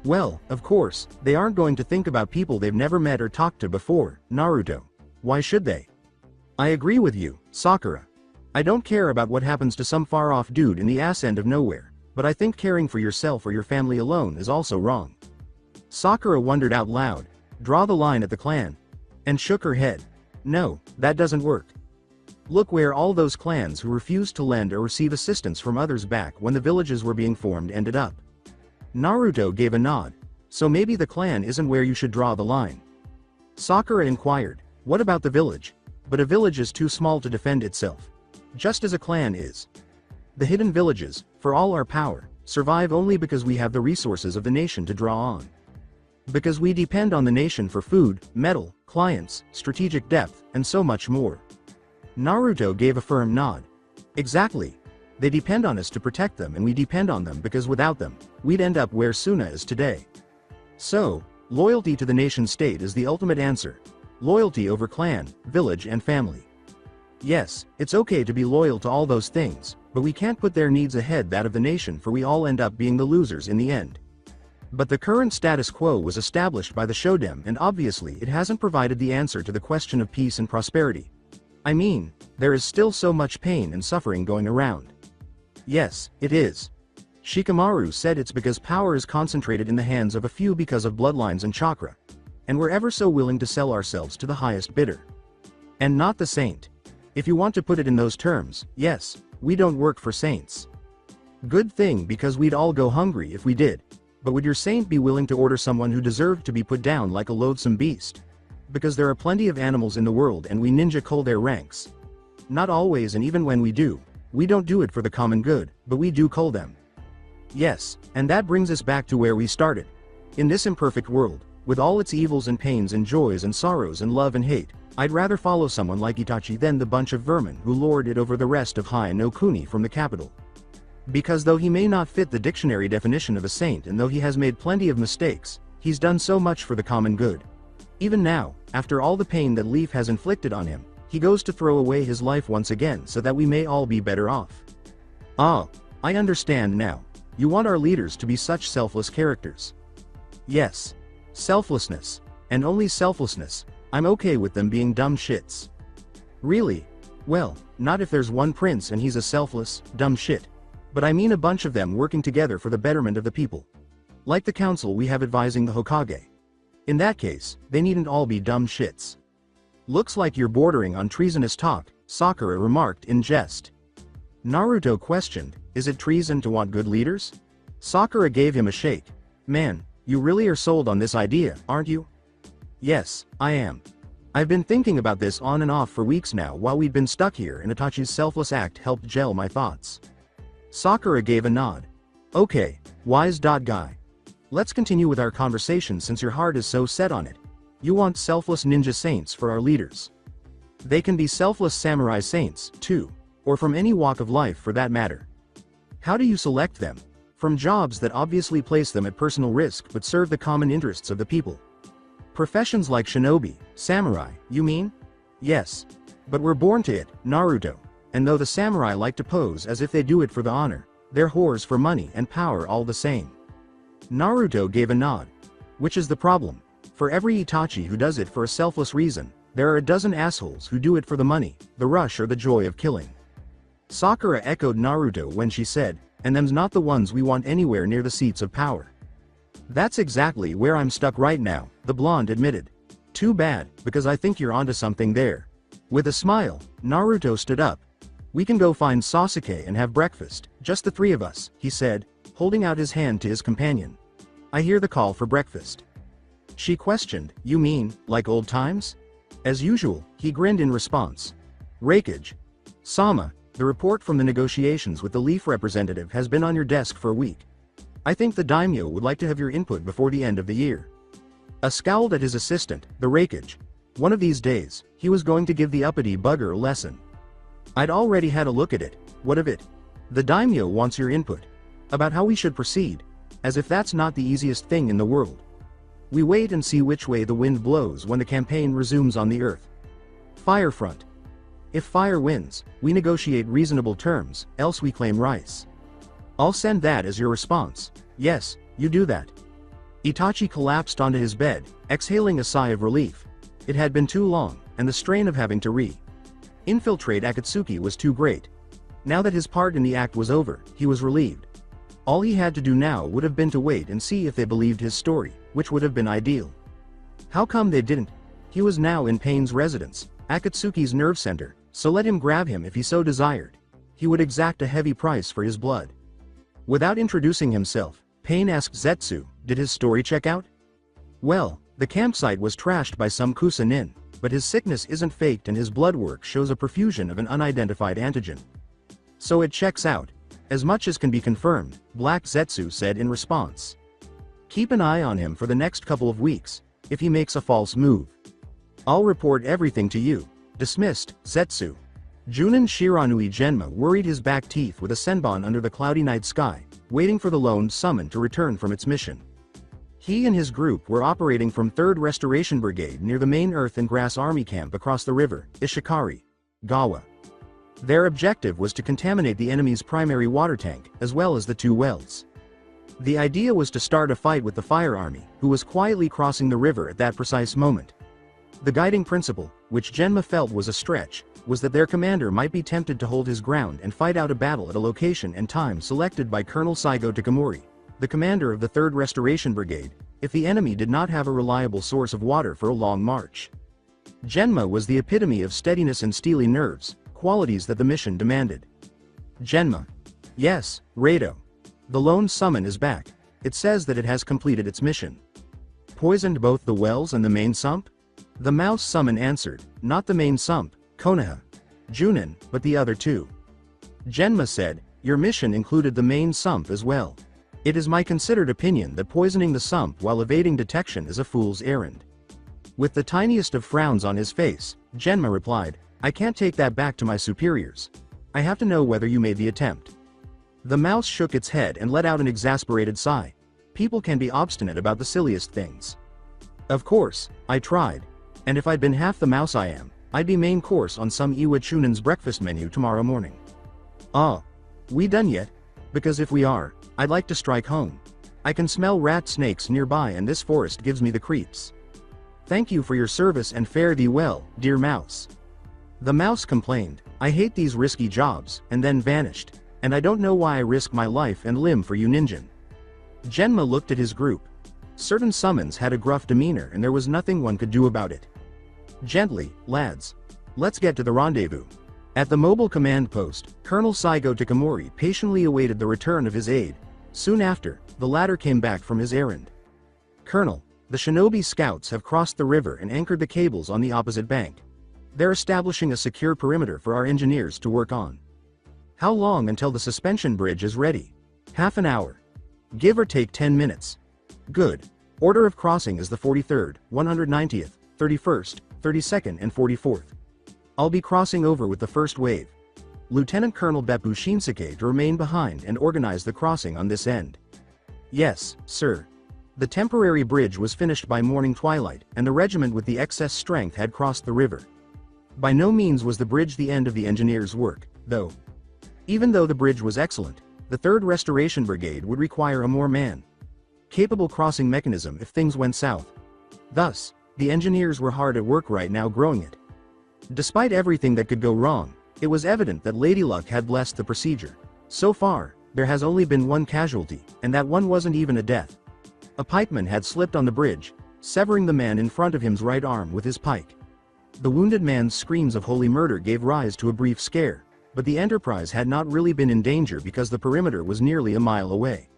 Well, of course, they aren't going to think about people they've never met or talked to before, Naruto. Why should they? I agree with you, Sakura. I don't care about what happens to some far-off dude in the ass end of nowhere, but I think caring for yourself or your family alone is also wrong. Sakura wondered out loud, draw the line at the clan, and shook her head. No, that doesn't work. Look where all those clans who refused to lend or receive assistance from others back when the villages were being formed ended up. Naruto gave a nod. So maybe the clan isn't where you should draw the line. Sakura inquired, what about the village? But a village is too small to defend itself. Just as a clan is. The hidden villages, for all our power, survive only because we have the resources of the nation to draw on. Because we depend on the nation for food, metal, clients, strategic depth, and so much more. Naruto gave a firm nod. Exactly. They depend on us to protect them and we depend on them because without them, we'd end up where Suna is today. So, loyalty to the nation state is the ultimate answer. Loyalty over clan, village and family. Yes, it's okay to be loyal to all those things, but we can't put their needs ahead that of the nation for we all end up being the losers in the end. But the current status quo was established by the Shoden and obviously it hasn't provided the answer to the question of peace and prosperity. I mean, there is still so much pain and suffering going around. Yes, it is. Shikamaru said it's because power is concentrated in the hands of a few because of bloodlines and chakra. And we're ever so willing to sell ourselves to the highest bidder. And not the saint. If you want to put it in those terms, yes, we don't work for saints. Good thing because we'd all go hungry if we did. But would your saint be willing to order someone who deserved to be put down like a loathsome beast? Because there are plenty of animals in the world and we ninja cull their ranks. Not always, and even when we do, we don't do it for the common good, but we do cull them. Yes, and that brings us back to where we started. In this imperfect world, with all its evils and pains and joys and sorrows and love and hate, I'd rather follow someone like Itachi than the bunch of vermin who lord it over the rest of High no Kuni from the capital. Because though he may not fit the dictionary definition of a saint and though he has made plenty of mistakes, he's done so much for the common good. Even now, after all the pain that Leaf has inflicted on him, he goes to throw away his life once again so that we may all be better off. Ah, I understand now. You want our leaders to be such selfless characters. Yes. Selflessness. And only selflessness. I'm okay with them being dumb shits. Really? Well, not if there's one prince and he's a selfless, dumb shit. But I mean a bunch of them working together for the betterment of the people. Like the council we have advising the Hokage. In that case, they needn't all be dumb shits. Looks like you're bordering on treasonous talk, Sakura remarked in jest. Naruto questioned, is it treason to want good leaders? Sakura gave him a shake. Man, you really are sold on this idea, aren't you? Yes, I am. I've been thinking about this on and off for weeks now while we'd been stuck here and Itachi's selfless act helped gel my thoughts. Sakura gave a nod. Okay, wise guy. Let's continue with our conversation since your heart is so set on it. You want selfless ninja saints for our leaders. They can be selfless samurai saints, too, or from any walk of life for that matter. How do you select them? From jobs that obviously place them at personal risk but serve the common interests of the people. Professions like shinobi, samurai, you mean? Yes. But we're born to it, Naruto. And though the samurai like to pose as if they do it for the honor, they're whores for money and power all the same. Naruto gave a nod. Which is the problem? For every Itachi who does it for a selfless reason, there are a dozen assholes who do it for the money, the rush or the joy of killing. Sakura echoed Naruto when she said, and them's not the ones we want anywhere near the seats of power. That's exactly where I'm stuck right now, the blonde admitted. Too bad, because I think you're onto something there. With a smile, Naruto stood up. We can go find Sasuke and have breakfast, just the three of us, he said, holding out his hand to his companion. I hear the call for breakfast. She questioned, you mean, like old times? As usual, he grinned in response. Rakage. Sama, the report from the negotiations with the Leaf representative has been on your desk for a week. I think the daimyo would like to have your input before the end of the year. Scowled at his assistant, the Rakage. One of these days, he was going to give the uppity bugger a lesson. I'd already had a look at it. What of it? The daimyo wants your input. About how we should proceed. As if that's not the easiest thing in the world. We wait and see which way the wind blows when the campaign resumes on the earth. Fire front. If fire wins, we negotiate reasonable terms, else we claim rice. I'll send that as your response. Yes, you do that. Itachi collapsed onto his bed, exhaling a sigh of relief. It had been too long, and the strain of having to infiltrate Akatsuki was too great. Now that his part in the act was over, he was relieved. All he had to do now would have been to wait and see if they believed his story, which would have been ideal. How come they didn't? He was now in Pain's residence, Akatsuki's nerve center, so let him grab him if he so desired. He would exact a heavy price for his blood. Without introducing himself, Pain asked Zetsu, did his story check out? Well, the campsite was trashed by some Kusanin, but his sickness isn't faked and his blood work shows a perfusion of an unidentified antigen. So it checks out. As much as can be confirmed, Black Zetsu said in response. Keep an eye on him for the next couple of weeks, if he makes a false move. I'll report everything to you. Dismissed, Zetsu. Junin Shiranui Genma worried his back teeth with a senbon under the cloudy night sky, waiting for the lone summon to return from its mission. He and his group were operating from 3rd Restoration Brigade near the main Earth and Grass Army camp across the river, Ishikari, Gawa. Their objective was to contaminate the enemy's primary water tank, as well as the 2 wells. The idea was to start a fight with the Fire Army, who was quietly crossing the river at that precise moment. The guiding principle, which Genma felt was a stretch, was that their commander might be tempted to hold his ground and fight out a battle at a location and time selected by Colonel Saigo Takamori, the commander of the 3rd Restoration Brigade, if the enemy did not have a reliable source of water for a long march. Genma was the epitome of steadiness and steely nerves, qualities that the mission demanded. Genma. Yes, Rado. The lone summon is back. It says that it has completed its mission. Poisoned both the wells and the main sump? The mouse summon answered, not the main sump, Konoha. Junin, but the other 2. Genma said, your mission included the main sump as well. It is my considered opinion that poisoning the sump while evading detection is a fool's errand. With the tiniest of frowns on his face, Genma replied, I can't take that back to my superiors. I have to know whether you made the attempt. The mouse shook its head and let out an exasperated sigh. People can be obstinate about the silliest things. Of course, I tried. And if I'd been half the mouse I am, I'd be main course on some Iwa Chunin's breakfast menu tomorrow morning. Ah. We done yet? Because if we are, I'd like to strike home. I can smell rat snakes nearby and this forest gives me the creeps. Thank you for your service and fare thee well, dear mouse. The mouse complained, I hate these risky jobs, and then vanished. And I don't know why I risk my life and limb for you ninjin. Genma looked at his group. Certain summons had a gruff demeanor and there was nothing one could do about it. Gently, lads. Let's get to the rendezvous. At the mobile command post, Colonel Saigo Takamori patiently awaited the return of his aide. Soon after, the latter came back from his errand. Colonel, the shinobi scouts have crossed the river and anchored the cables on the opposite bank. They're establishing a secure perimeter for our engineers to work on. How long until the suspension bridge is ready? Half an hour. Give or take 10 minutes. Good. Order of crossing is the 43rd, 190th, 31st, 32nd and 44th. I'll be crossing over with the first wave. Lieutenant Colonel Beppu Shinsuke to remain behind and organize the crossing on this end. Yes, sir. The temporary bridge was finished by morning twilight, and the regiment with the excess strength had crossed the river. By no means was the bridge the end of the engineers' work, though. Even though the bridge was excellent, the 3rd Restoration Brigade would require a more man-capable crossing mechanism if things went south. Thus, the engineers were hard at work right now growing it. Despite everything that could go wrong, it was evident that Lady Luck had blessed the procedure. So far, there has only been one casualty, and that one wasn't even a death. A pikeman had slipped on the bridge, severing the man in front of him's right arm with his pike. The wounded man's screams of holy murder gave rise to a brief scare, but the Enterprise had not really been in danger because the perimeter was nearly a mile away.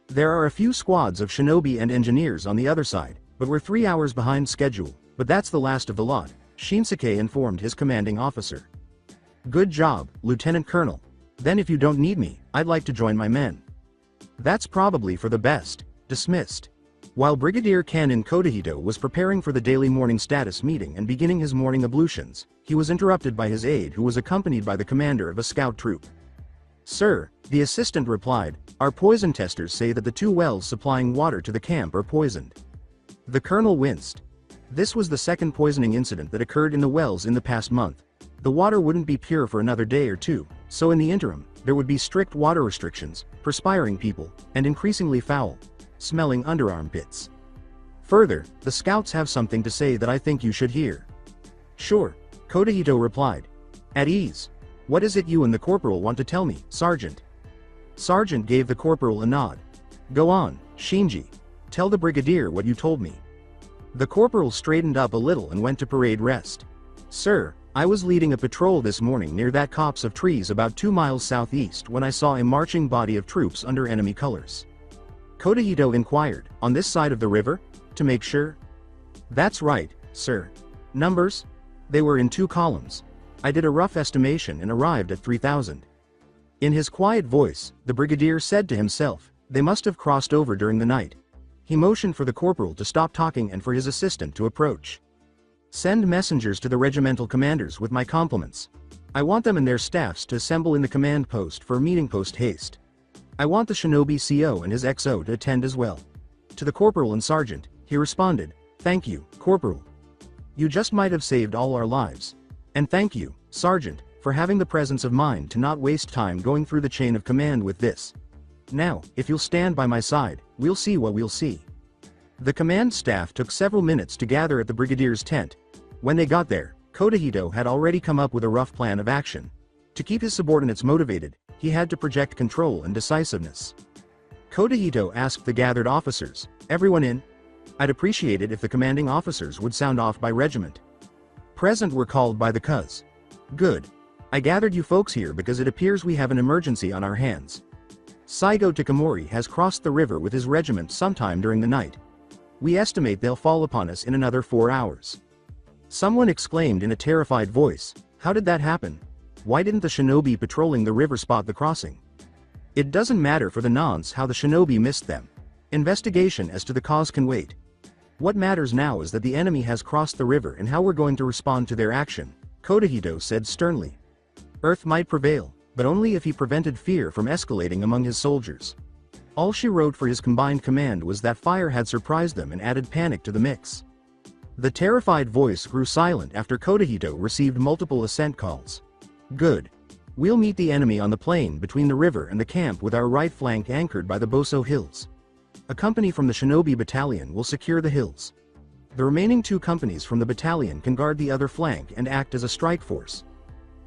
There are a few squads of shinobi and engineers on the other side, but we're 3 hours behind schedule, but that's the last of the lot, Shinsuke informed his commanding officer. Good job, Lieutenant Colonel. Then if you don't need me, I'd like to join my men. That's probably for the best. Dismissed. While Brigadier Canon Kodahito was preparing for the daily morning status meeting and beginning his morning ablutions, he was interrupted by his aide who was accompanied by the commander of a scout troop. Sir, the assistant replied, our poison testers say that the 2 wells supplying water to the camp are poisoned. The colonel winced. This was the 2nd poisoning incident that occurred in the wells in the past month. The water wouldn't be pure for another day or 2, so in the interim, there would be strict water restrictions, perspiring people, and increasingly foul-smelling underarm pits. Further, the scouts have something to say that I think you should hear. Sure, Kodahito replied. At ease. What is it you and the corporal want to tell me, Sergeant? Sergeant gave the corporal a nod. Go on, Shinji. Tell the brigadier what you told me. The corporal straightened up a little and went to parade rest. Sir, I was leading a patrol this morning near that copse of trees about 2 miles southeast when I saw a marching body of troops under enemy colors. Kodahito inquired, on this side of the river? To make sure? That's right, sir. Numbers? They were in 2 columns. I did a rough estimation and arrived at 3,000. In his quiet voice, the brigadier said to himself, they must have crossed over during the night. He motioned for the corporal to stop talking and for his assistant to approach. Send messengers to the regimental commanders with my compliments. I want them and their staffs to assemble in the command post for a meeting post haste. I want the shinobi CO and his XO to attend as well. To the corporal and sergeant, he responded, thank you, corporal. You just might have saved all our lives. And thank you, sergeant, for having the presence of mind to not waste time going through the chain of command with this. Now, if you'll stand by my side, we'll see what we'll see. The command staff took several minutes to gather at the brigadier's tent. When they got there, Kodahito had already come up with a rough plan of action. To keep his subordinates motivated, he had to project control and decisiveness. Kodahito asked the gathered officers, everyone in? I'd appreciate it if the commanding officers would sound off by regiment. Present were called by the cuz. Good. I gathered you folks here because it appears we have an emergency on our hands. Saigo Takamori has crossed the river with his regiment sometime during the night. We estimate they'll fall upon us in another 4 hours. Someone exclaimed in a terrified voice, how did that happen? Why didn't the shinobi patrolling the river spot the crossing? It doesn't matter for the nonce how the shinobi missed them. Investigation as to the cause can wait. What matters now is that the enemy has crossed the river and how we're going to respond to their action, Kodahito said sternly. Earth might prevail, but only if he prevented fear from escalating among his soldiers. All she wrote for his combined command was that fire had surprised them and added panic to the mix. The terrified voice grew silent after Kodahito received multiple ascent calls. Good. We'll meet the enemy on the plain between the river and the camp with our right flank anchored by the Boso Hills. A company from the Shinobi Battalion will secure the hills. The remaining 2 companies from the battalion can guard the other flank and act as a strike force.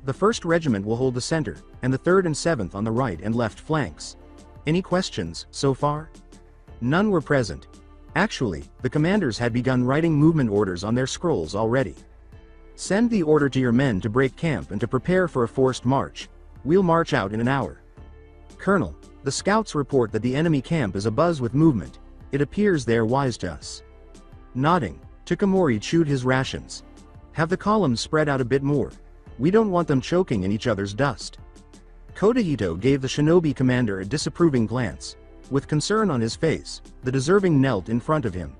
The 1st Regiment will hold the center, and the 3rd and 7th on the right and left flanks. Any questions, so far? None were present. Actually, the commanders had begun writing movement orders on their scrolls already. Send the order to your men to break camp and to prepare for a forced march. We'll march out in an hour. Colonel, the scouts report that the enemy camp is abuzz with movement. It appears they are wise to us. Nodding, Takamori chewed his rations. Have the columns spread out a bit more. We don't want them choking in each other's dust. Kodahito gave the shinobi commander a disapproving glance. With concern on his face, the deserving knelt in front of him.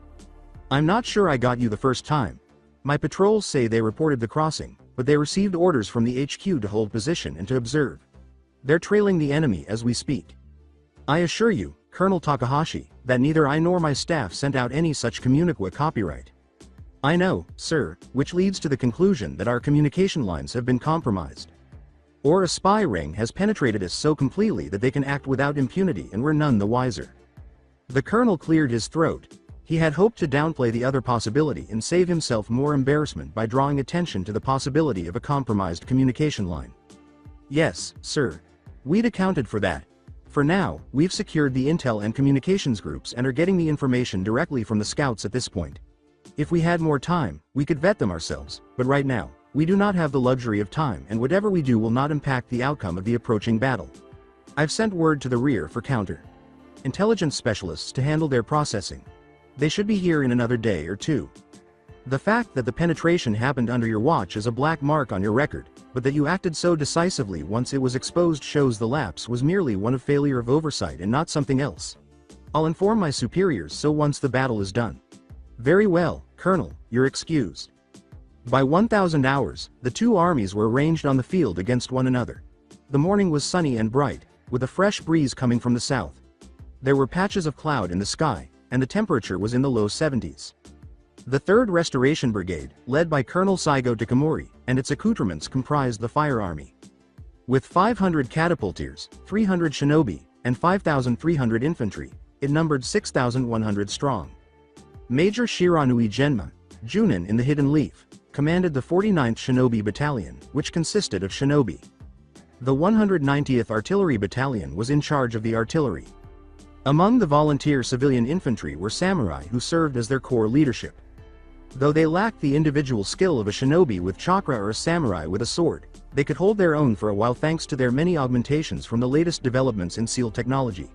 I'm not sure I got you the first time. My patrols say they reported the crossing, but they received orders from the HQ to hold position and to observe. They're trailing the enemy as we speak. I assure you, Colonel Takahashi, that neither I nor my staff sent out any such communique copyright. I know, sir, which leads to the conclusion that our communication lines have been compromised. Or a spy ring has penetrated us so completely that they can act without impunity and we're none the wiser. The colonel cleared his throat. He had hoped to downplay the other possibility and save himself more embarrassment by drawing attention to the possibility of a compromised communication line. Yes, sir. We'd accounted for that. For now, we've secured the intel and communications groups and are getting the information directly from the scouts at this point. If we had more time, we could vet them ourselves, but right now, we do not have the luxury of time and whatever we do will not impact the outcome of the approaching battle. I've sent word to the rear for counter intelligence specialists to handle their processing. They should be here in another day or two. The fact that the penetration happened under your watch is a black mark on your record, but that you acted so decisively once it was exposed shows the lapse was merely one of failure of oversight and not something else. I'll inform my superiors so once the battle is done. Very well, Colonel, you're excused. By 1000 hours, the two armies were arranged on the field against one another. The morning was sunny and bright, with a fresh breeze coming from the south. There were patches of cloud in the sky, and the temperature was in the low 70s. The 3rd Restoration Brigade, led by Colonel Saigo Takamori, and its accoutrements comprised the Fire Army. With 500 catapultiers, 300 shinobi, and 5,300 infantry, it numbered 6,100 strong. Major Shiranui Genma, Junin in the Hidden Leaf, commanded the 49th Shinobi Battalion, which consisted of shinobi. The 190th Artillery Battalion was in charge of the artillery. Among the volunteer civilian infantry were samurai who served as their corps leadership. Though they lacked the individual skill of a shinobi with chakra or a samurai with a sword, they could hold their own for a while thanks to their many augmentations from the latest developments in SEAL technology.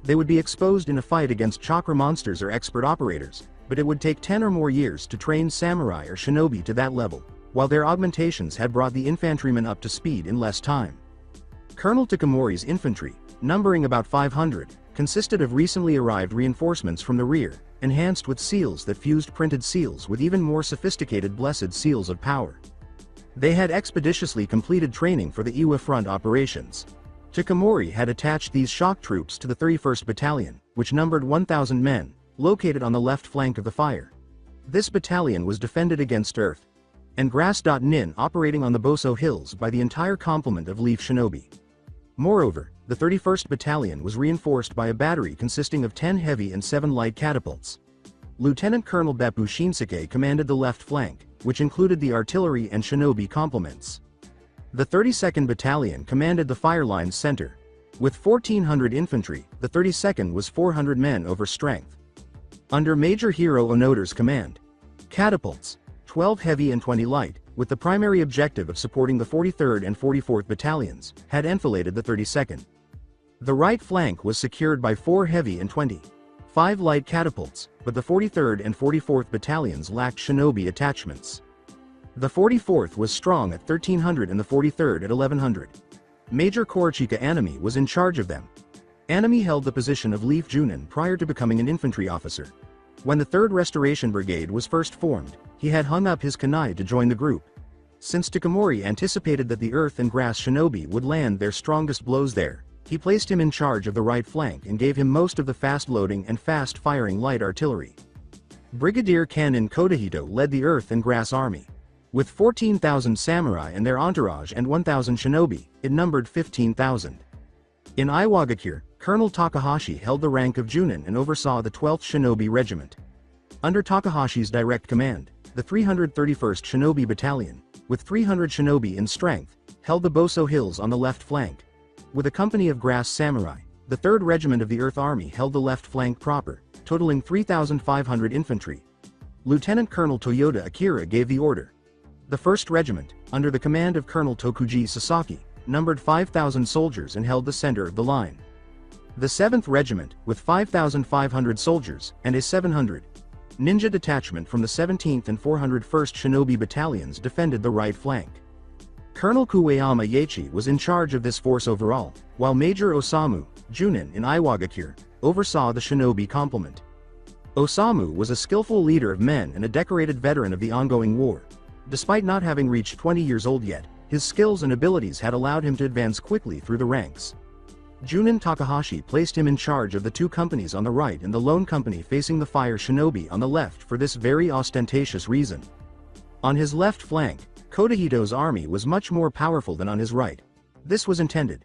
They would be exposed in a fight against chakra monsters or expert operators, but it would take 10 or more years to train samurai or shinobi to that level, while their augmentations had brought the infantrymen up to speed in less time. Colonel Takamori's infantry, numbering about 500, consisted of recently arrived reinforcements from the rear, enhanced with seals that fused printed seals with even more sophisticated blessed seals of power. They had expeditiously completed training for the Iwa front operations. Takamori had attached these shock troops to the 31st Battalion, which numbered 1,000 men, located on the left flank of the fire. This battalion was defended against earth and grass.nin operating on the Boso Hills by the entire complement of Leaf Shinobi. Moreover, the 31st Battalion was reinforced by a battery consisting of 10 heavy and 7 light catapults. Lieutenant Colonel Beppu Shinsuke commanded the left flank, which included the artillery and shinobi complements. The 32nd Battalion commanded the fire line's center. With 1,400 infantry, the 32nd was 400 men over strength. Under Major Hiro Onoda's command, catapults, 12 heavy and 20 light, with the primary objective of supporting the 43rd and 44th Battalions, had enfiladed the 32nd. The right flank was secured by 4 heavy and 5 light catapults, but the 43rd and 44th Battalions lacked shinobi attachments. The 44th was strong at 1,300 and the 43rd at 1,100. Major Korochika Anami was in charge of them. Anami held the position of Leaf Junin prior to becoming an infantry officer. When the 3rd Restoration Brigade was first formed, he had hung up his kunai to join the group. Since Takamori anticipated that the earth and grass shinobi would land their strongest blows there, he placed him in charge of the right flank and gave him most of the fast-loading and fast-firing light artillery. Brigadier Kanin Kodahito led the earth and grass army. With 14,000 samurai and their entourage and 1,000 shinobi, it numbered 15,000. In Iwagakure, Colonel Takahashi held the rank of Junin and oversaw the 12th Shinobi Regiment. Under Takahashi's direct command, the 331st Shinobi Battalion, with 300 shinobi in strength, held the Boso Hills on the left flank. With a company of grass samurai, the 3rd Regiment of the Earth Army held the left flank proper, totaling 3,500 infantry. Lieutenant Colonel Toyota Akira gave the order. The 1st Regiment, under the command of Colonel Tokuji Sasaki, numbered 5,000 soldiers and held the center of the line. The 7th Regiment, with 5,500 soldiers, and a 700 ninja detachment from the 17th and 401st Shinobi Battalions defended the right flank. Colonel Kuwayama Yachi was in charge of this force overall, while Major Osamu, Junin in Iwagakure, oversaw the shinobi complement. Osamu was a skillful leader of men and a decorated veteran of the ongoing war. Despite not having reached 20 years old yet, his skills and abilities had allowed him to advance quickly through the ranks. Junin Takahashi placed him in charge of the two companies on the right and the lone company facing the fire shinobi on the left for this very ostentatious reason. On his left flank, Kodahito's army was much more powerful than on his right. This was intended.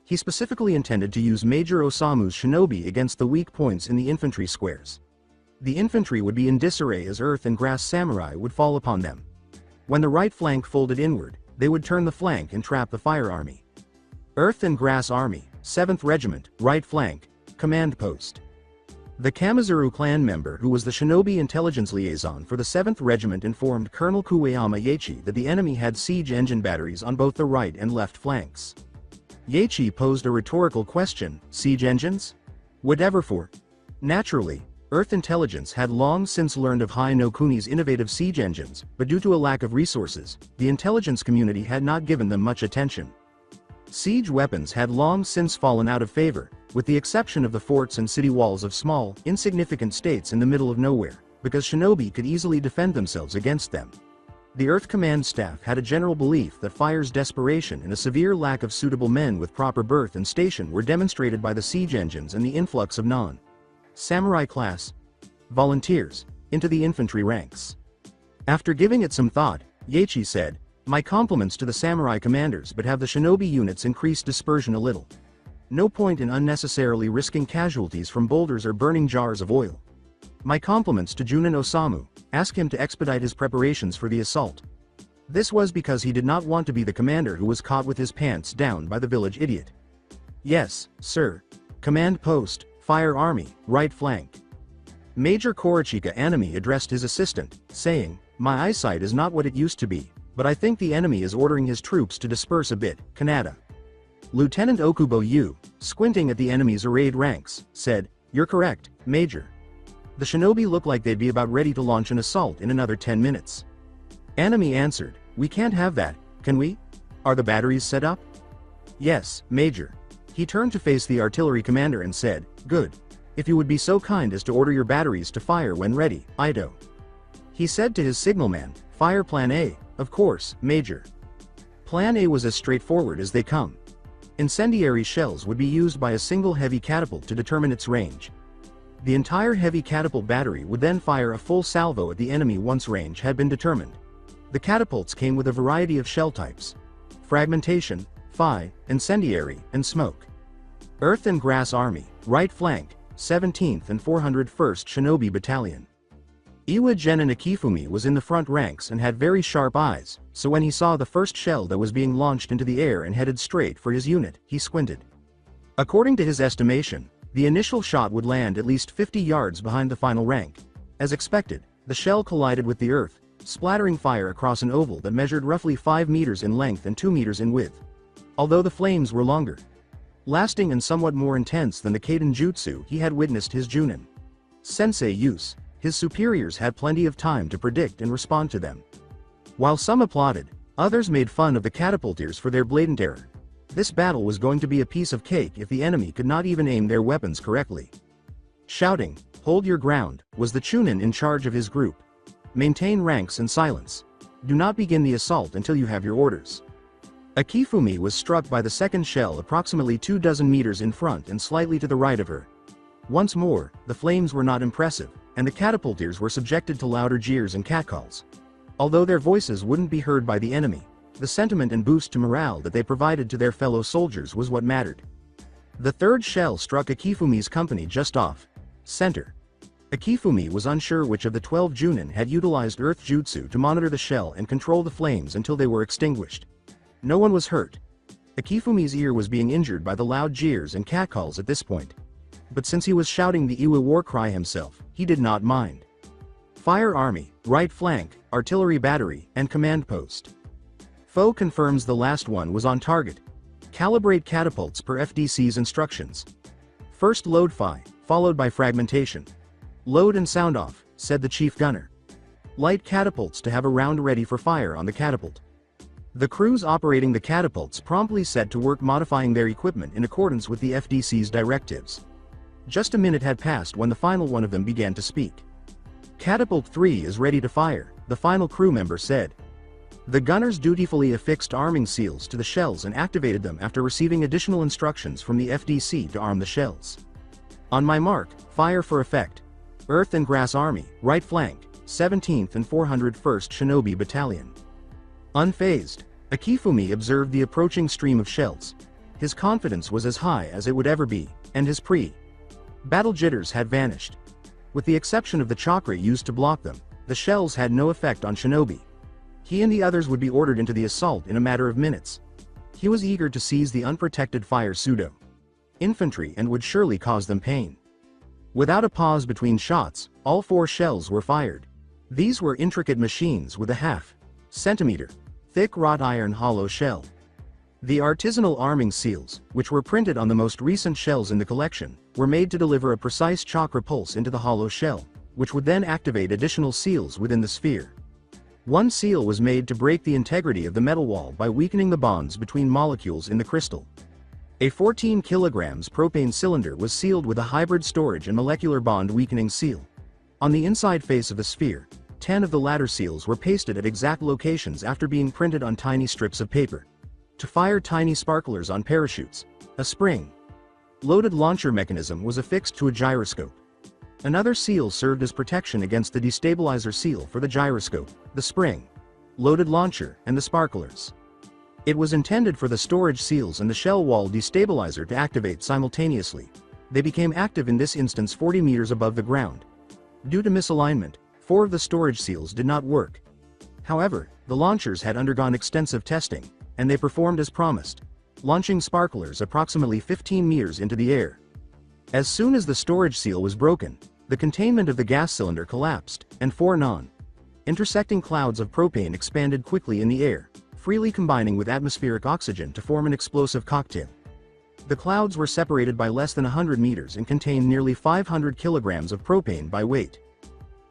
He specifically intended to use Major Osamu's shinobi against the weak points in the infantry squares. The infantry would be in disarray as earth and grass samurai would fall upon them. When the right flank folded inward, they would turn the flank and trap the fire army. Earth and Grass Army, 7th Regiment, right flank, command post. The Kamizuru clan member who was the shinobi intelligence liaison for the 7th Regiment informed Colonel Kuwayama Yachi that the enemy had siege engine batteries on both the right and left flanks. Yachi posed a rhetorical question: siege engines? Whatever for? Naturally, Earth Intelligence had long since learned of Hai no Kuni's innovative siege engines, but due to a lack of resources, the intelligence community had not given them much attention. Siege weapons had long since fallen out of favor, with the exception of the forts and city walls of small, insignificant states in the middle of nowhere, because shinobi could easily defend themselves against them. The Earth Command staff had a general belief that fire's desperation and a severe lack of suitable men with proper berth and station were demonstrated by the siege engines and the influx of non-samurai class volunteers into the infantry ranks. After giving it some thought, Yachi said, "My compliments to the samurai commanders, but have the shinobi units increased dispersion a little. No point in unnecessarily risking casualties from boulders or burning jars of oil. My compliments to Junin Osamu, ask him to expedite his preparations for the assault." This was because he did not want to be the commander who was caught with his pants down by the village idiot. "Yes, sir. Command post, fire army, right flank." Major Korichika Anami addressed his assistant, saying, "My eyesight is not what it used to be, but I think the enemy is ordering his troops to disperse a bit." Kanata. Lieutenant Okubo Yu, squinting at the enemy's arrayed ranks, said, "You're correct, Major. The shinobi look like they'd be about ready to launch an assault in another 10 minutes. Anami answered, "We can't have that, can we? Are the batteries set up?" "Yes, Major." He turned to face the artillery commander and said, "Good. If you would be so kind as to order your batteries to fire when ready, Ito." He said to his signalman, "Fire Plan A, of course, Major." Plan A was as straightforward as they come. Incendiary shells would be used by a single heavy catapult to determine its range. The entire heavy catapult battery would then fire a full salvo at the enemy once range had been determined. The catapults came with a variety of shell types: fragmentation, phi, incendiary, and smoke. Earth and Grass Army, right flank, 17th and 401st Shinobi Battalion. Iwa Genin Akifumi was in the front ranks and had very sharp eyes, so when he saw the first shell that was being launched into the air and headed straight for his unit, he squinted. According to his estimation, the initial shot would land at least 50 yards behind the final rank. As expected, the shell collided with the earth, splattering fire across an oval that measured roughly 5 meters in length and 2 meters in width. Although the flames were longer, lasting and somewhat more intense than the Kaiden Jutsu he had witnessed his Junin Sensei use, his superiors had plenty of time to predict and respond to them. While some applauded, others made fun of the catapultiers for their blatant error. This battle was going to be a piece of cake if the enemy could not even aim their weapons correctly. Shouting, "Hold your ground," was the Chunin in charge of his group. Maintain ranks and silence. Do not begin the assault until you have your orders. Akifumi was struck by the second shell approximately 24 meters in front and slightly to the right of her. Once more, the flames were not impressive, and the catapultiers were subjected to louder jeers and catcalls. Although their voices wouldn't be heard by the enemy, the sentiment and boost to morale that they provided to their fellow soldiers was what mattered. The third shell struck Akifumi's company just off center. Akifumi was unsure which of the 12 Junin had utilized Earth Jutsu to monitor the shell and control the flames until they were extinguished. No one was hurt. Akifumi's ear was being injured by the loud jeers and catcalls at this point. But since he was shouting the Iwa war cry himself, he did not mind. Fire Army, right flank, artillery battery, and command post. Foe confirms the last one was on target. Calibrate catapults per FDC's instructions. First load phi, followed by fragmentation. Load and sound off, said the chief gunner. Light catapults to have a round ready for fire on the catapult. The crews operating the catapults promptly set to work modifying their equipment in accordance with the FDC's directives. Just a minute had passed when the final one of them began to speak. "Catapult 3 is ready to fire," the final crew member said. The gunners dutifully affixed arming seals to the shells and activated them after receiving additional instructions from the FDC to arm the shells. On my mark, fire for effect. Earth and Grass Army, right flank, 17th and 401st Shinobi Battalion. Unfazed, Akifumi observed the approaching stream of shells. His confidence was as high as it would ever be, and his pre-battle jitters had vanished. With the exception of the chakra used to block them, the shells had no effect on Shinobi. He and the others would be ordered into the assault in a matter of minutes. He was eager to seize the unprotected fire pseudo-infantry and would surely cause them pain. Without a pause between shots, all 4 shells were fired. These were intricate machines with a half-centimeter thick wrought iron hollow shell. The artisanal arming seals, which were printed on the most recent shells in the collection, were made to deliver a precise chakra pulse into the hollow shell, which would then activate additional seals within the sphere. One seal was made to break the integrity of the metal wall by weakening the bonds between molecules in the crystal. A 14 kg propane cylinder was sealed with a hybrid storage and molecular bond weakening seal. On the inside face of the sphere, 10 of the latter seals were pasted at exact locations after being printed on tiny strips of paper. To fire tiny sparklers on parachutes, a spring-loaded launcher mechanism was affixed to a gyroscope. Another seal served as protection against the destabilizer seal for the gyroscope, the spring-loaded launcher, and the sparklers. It was intended for the storage seals and the shell wall destabilizer to activate simultaneously. They became active in this instance 40 meters above the ground. Due to misalignment, 4 of the storage seals did not work. However, the launchers had undergone extensive testing, and they performed as promised, launching sparklers approximately 15 meters into the air. As soon as the storage seal was broken, the containment of the gas cylinder collapsed, and 4 non-intersecting clouds of propane expanded quickly in the air, freely combining with atmospheric oxygen to form an explosive cocktail. The clouds were separated by less than 100 meters and contained nearly 500 kilograms of propane by weight.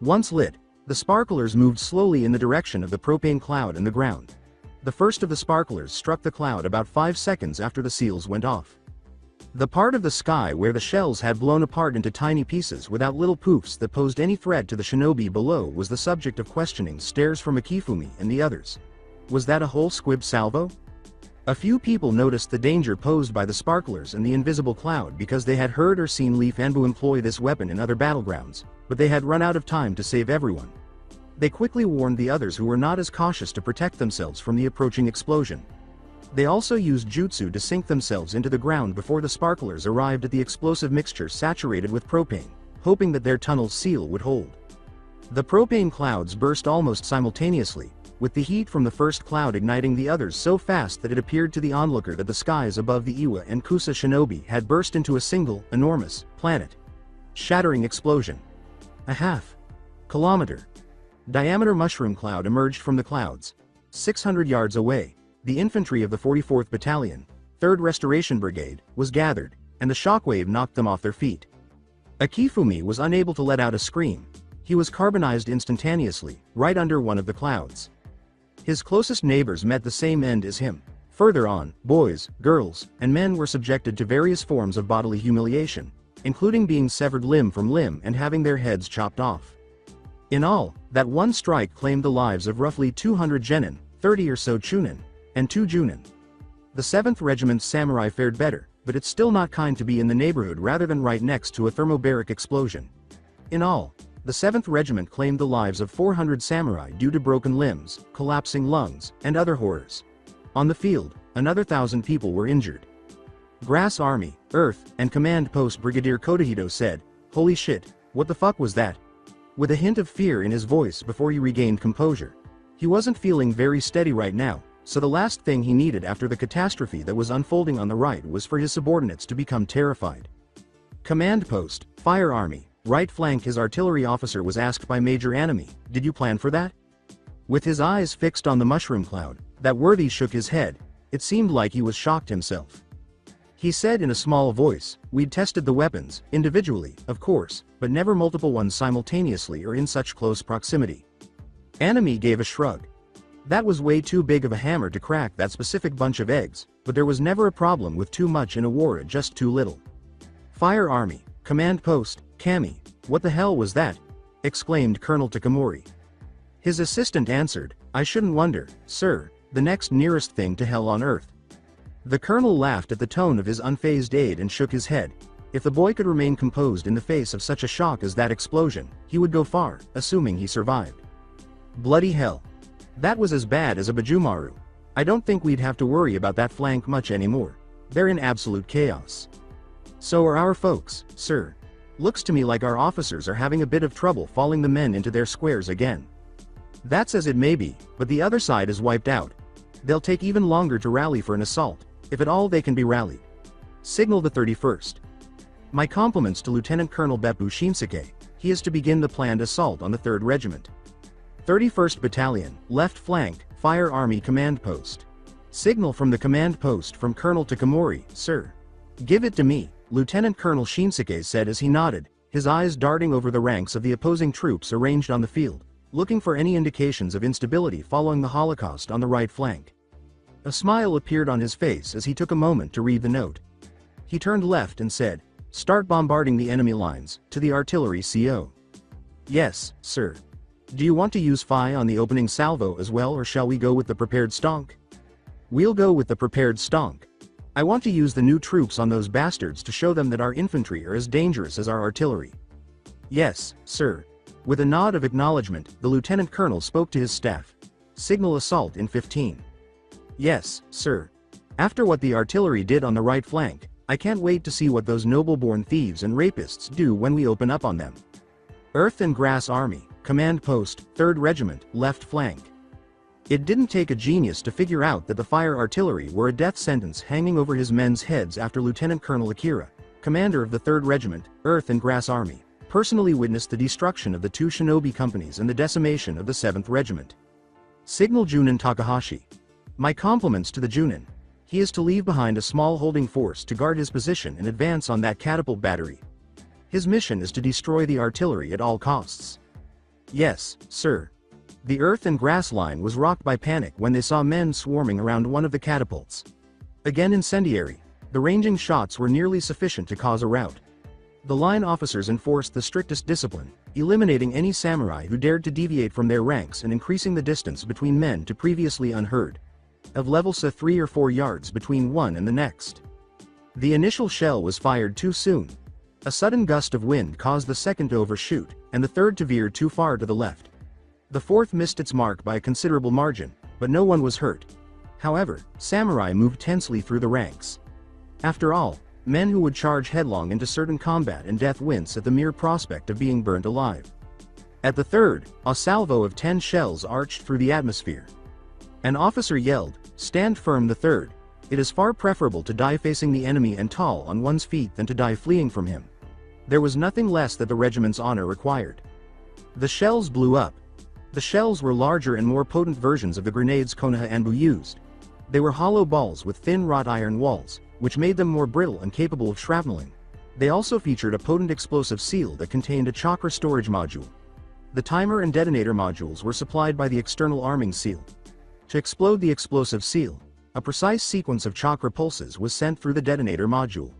Once lit, the sparklers moved slowly in the direction of the propane cloud and the ground. The first of the sparklers struck the cloud about 5 seconds after the seals went off. The part of the sky where the shells had blown apart into tiny pieces without little poofs that posed any threat to the shinobi below was the subject of questioning stares from Akifumi and the others. Was that a whole squib salvo? A few people noticed the danger posed by the sparklers and the invisible cloud because they had heard or seen Leaf Anbu employ this weapon in other battlegrounds, but they had run out of time to save everyone. They quickly warned the others who were not as cautious to protect themselves from the approaching explosion. They also used jutsu to sink themselves into the ground before the sparklers arrived at the explosive mixture saturated with propane, hoping that their tunnel's seal would hold. The propane clouds burst almost simultaneously, with the heat from the first cloud igniting the others so fast that it appeared to the onlooker that the skies above the Iwa and Kusa shinobi had burst into a single, enormous, planet-shattering explosion. A half-kilometer diameter mushroom cloud emerged from the clouds. 600 yards away, the infantry of the 44th Battalion, 3rd Restoration Brigade, was gathered, and the shockwave knocked them off their feet. Akifumi was unable to let out a scream. He was carbonized instantaneously, right under one of the clouds. His closest neighbors met the same end as him. Further on, boys, girls, and men were subjected to various forms of bodily humiliation, including being severed limb from limb and having their heads chopped off. In all, that one strike claimed the lives of roughly 200 genin, 30 or so chunin, and 2 junin. The 7th Regiment's samurai fared better, but it's still not kind to be in the neighborhood rather than right next to a thermobaric explosion. In all, the 7th Regiment claimed the lives of 400 samurai due to broken limbs, collapsing lungs, and other horrors. On the field, another 1,000 people were injured. Grass Army, Earth, and Command Post Brigadier Kotohito said, "Holy shit, what the fuck was that?" with a hint of fear in his voice before he regained composure. He wasn't feeling very steady right now, so the last thing he needed after the catastrophe that was unfolding on the right was for his subordinates to become terrified. Command Post, Fire Army, right flank. His artillery officer was asked by Major Anami, "Did you plan for that?" With his eyes fixed on the mushroom cloud, that worthy shook his head. It seemed like he was shocked himself. He said in a small voice, "We'd tested the weapons, individually, of course, but never multiple ones simultaneously or in such close proximity." Anami gave a shrug. That was way too big of a hammer to crack that specific bunch of eggs, but there was never a problem with too much in a war or just too little. Fire Army, Command Post, Kami, what the hell was that? Exclaimed Colonel Takamori. His assistant answered, I shouldn't wonder, sir, the next nearest thing to hell on earth. The colonel laughed at the tone of his unfazed aide and shook his head. If the boy could remain composed in the face of such a shock as that explosion, he would go far, assuming he survived. Bloody hell. That was as bad as a Bajumaru. I don't think we'd have to worry about that flank much anymore. They're in absolute chaos. So are our folks, sir. Looks to me like our officers are having a bit of trouble falling the men into their squares again. That's as it may be, but the other side is wiped out. They'll take even longer to rally for an assault, if at all they can be rallied. Signal the 31st. My compliments to Lieutenant Colonel Beppu Shinsuke. He is to begin the planned assault on the 3rd Regiment. 31st Battalion, left flank, Fire Army Command Post. Signal from the command post from Colonel Takamori, sir. Give it to me, Lieutenant Colonel Shinsuke said as he nodded, his eyes darting over the ranks of the opposing troops arranged on the field, looking for any indications of instability following the Holocaust on the right flank. A smile appeared on his face as he took a moment to read the note. He turned left and said, start bombarding the enemy lines, to the artillery CO. Yes, sir. Do you want to use fire on the opening salvo as well, or shall we go with the prepared stonk? We'll go with the prepared stonk. I want to use the new troops on those bastards to show them that our infantry are as dangerous as our artillery. Yes, sir. With a nod of acknowledgement, the lieutenant colonel spoke to his staff. Signal assault in 15. Yes, sir. After what the artillery did on the right flank, I can't wait to see what those noble-born thieves and rapists do when we open up on them. Earth and Grass Army, Command Post, 3rd Regiment, left flank. It didn't take a genius to figure out that the fire artillery were a death sentence hanging over his men's heads after Lieutenant Colonel Akira, commander of the 3rd Regiment, Earth and Grass Army, personally witnessed the destruction of the 2 shinobi companies and the decimation of the 7th Regiment. Signal Junin Takahashi. My compliments to the Junin. He is to leave behind a small holding force to guard his position and advance on that catapult battery. His mission is to destroy the artillery at all costs. Yes, sir. The Earth and Grass line was rocked by panic when they saw men swarming around one of the catapults. Again incendiary, the ranging shots were nearly sufficient to cause a rout. The line officers enforced the strictest discipline, eliminating any samurai who dared to deviate from their ranks and increasing the distance between men to previously unheard of levels to 3 or 4 yards between one and the next. The initial shell was fired too soon. A sudden gust of wind caused the second to overshoot, and the third to veer too far to the left. The fourth missed its mark by a considerable margin, but no one was hurt. However, samurai moved tensely through the ranks. After all, men who would charge headlong into certain combat and death wince at the mere prospect of being burnt alive. At the third, a salvo of 10 shells arched through the atmosphere. An officer yelled, "Stand firm, the third. It is far preferable to die facing the enemy and tall on one's feet than to die fleeing from him." There was nothing less that the regiment's honor required. The shells blew up. The shells were larger and more potent versions of the grenades Konoha Anbu used. They were hollow balls with thin wrought iron walls, which made them more brittle and capable of shrapneling. They also featured a potent explosive seal that contained a chakra storage module. The timer and detonator modules were supplied by the external arming seal. To explode the explosive seal, a precise sequence of chakra pulses was sent through the detonator module.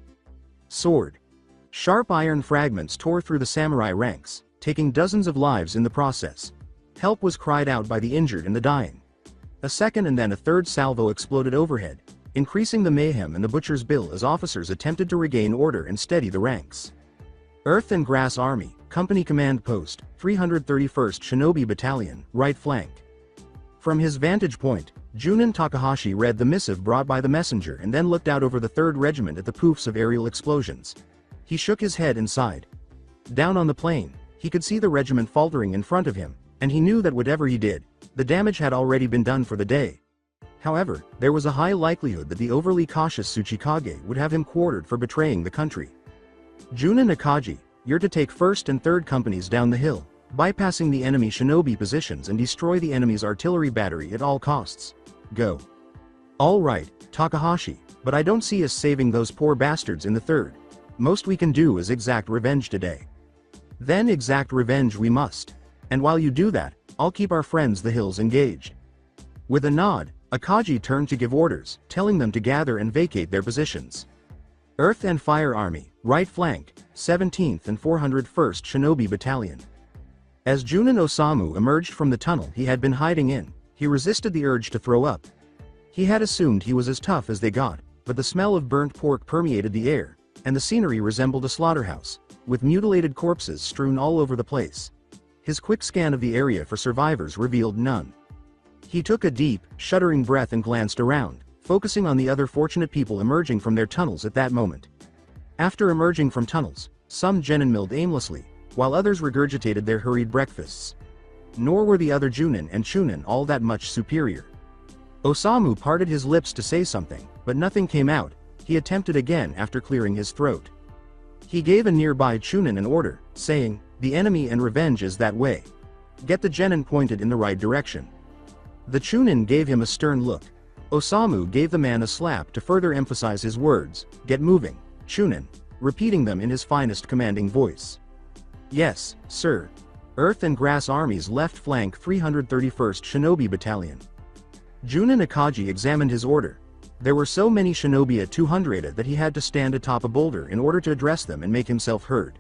Sword. Sharp iron fragments tore through the samurai ranks, taking dozens of lives in the process. Help was cried out by the injured and the dying. A second and then a third salvo exploded overhead, increasing the mayhem and the butcher's bill as officers attempted to regain order and steady the ranks. Earth and Grass Army, Company Command Post, 331st Shinobi Battalion, right flank. From his vantage point, Junin Takahashi read the missive brought by the messenger and then looked out over the 3rd Regiment at the poofs of aerial explosions. He shook his head and sighed. Down on the plain, he could see the regiment faltering in front of him, and he knew that whatever he did, the damage had already been done for the day. However, there was a high likelihood that the overly cautious Tsuchikage would have him quartered for betraying the country. Junin Akaji, you're to take 1st and 3rd companies down the hill, bypassing the enemy shinobi positions and destroy the enemy's artillery battery at all costs. Go. All right, Takahashi, but I don't see us saving those poor bastards in the 3rd. Most we can do is exact revenge today. Then exact revenge we must. And while you do that, I'll keep our friends the hills engaged. With a nod, Akaji turned to give orders, telling them to gather and vacate their positions. Earth and Fire Army, right flank, 17th and 401st Shinobi Battalion. As Junin Osamu emerged from the tunnel he had been hiding in, he resisted the urge to throw up. He had assumed he was as tough as they got, but the smell of burnt pork permeated the air, and the scenery resembled a slaughterhouse, with mutilated corpses strewn all over the place. His quick scan of the area for survivors revealed none. He took a deep, shuddering breath and glanced around, focusing on the other fortunate people emerging from their tunnels at that moment. After emerging from tunnels, some genin milled aimlessly, while others regurgitated their hurried breakfasts. Nor were the other Junin and Chunin all that much superior. Osamu parted his lips to say something, but nothing came out. He attempted again after clearing his throat. He gave a nearby Chunin an order, saying, "The enemy and revenge is that way. Get the genin pointed in the right direction." The Chunin gave him a stern look. Osamu gave the man a slap to further emphasize his words, "Get moving, Chunin," repeating them in his finest commanding voice. "Yes, sir." Earth and Grass Army's left flank 331st Shinobi Battalion. Junin Akaji examined his order. There were so many shinobi at 200 that he had to stand atop a boulder in order to address them and make himself heard.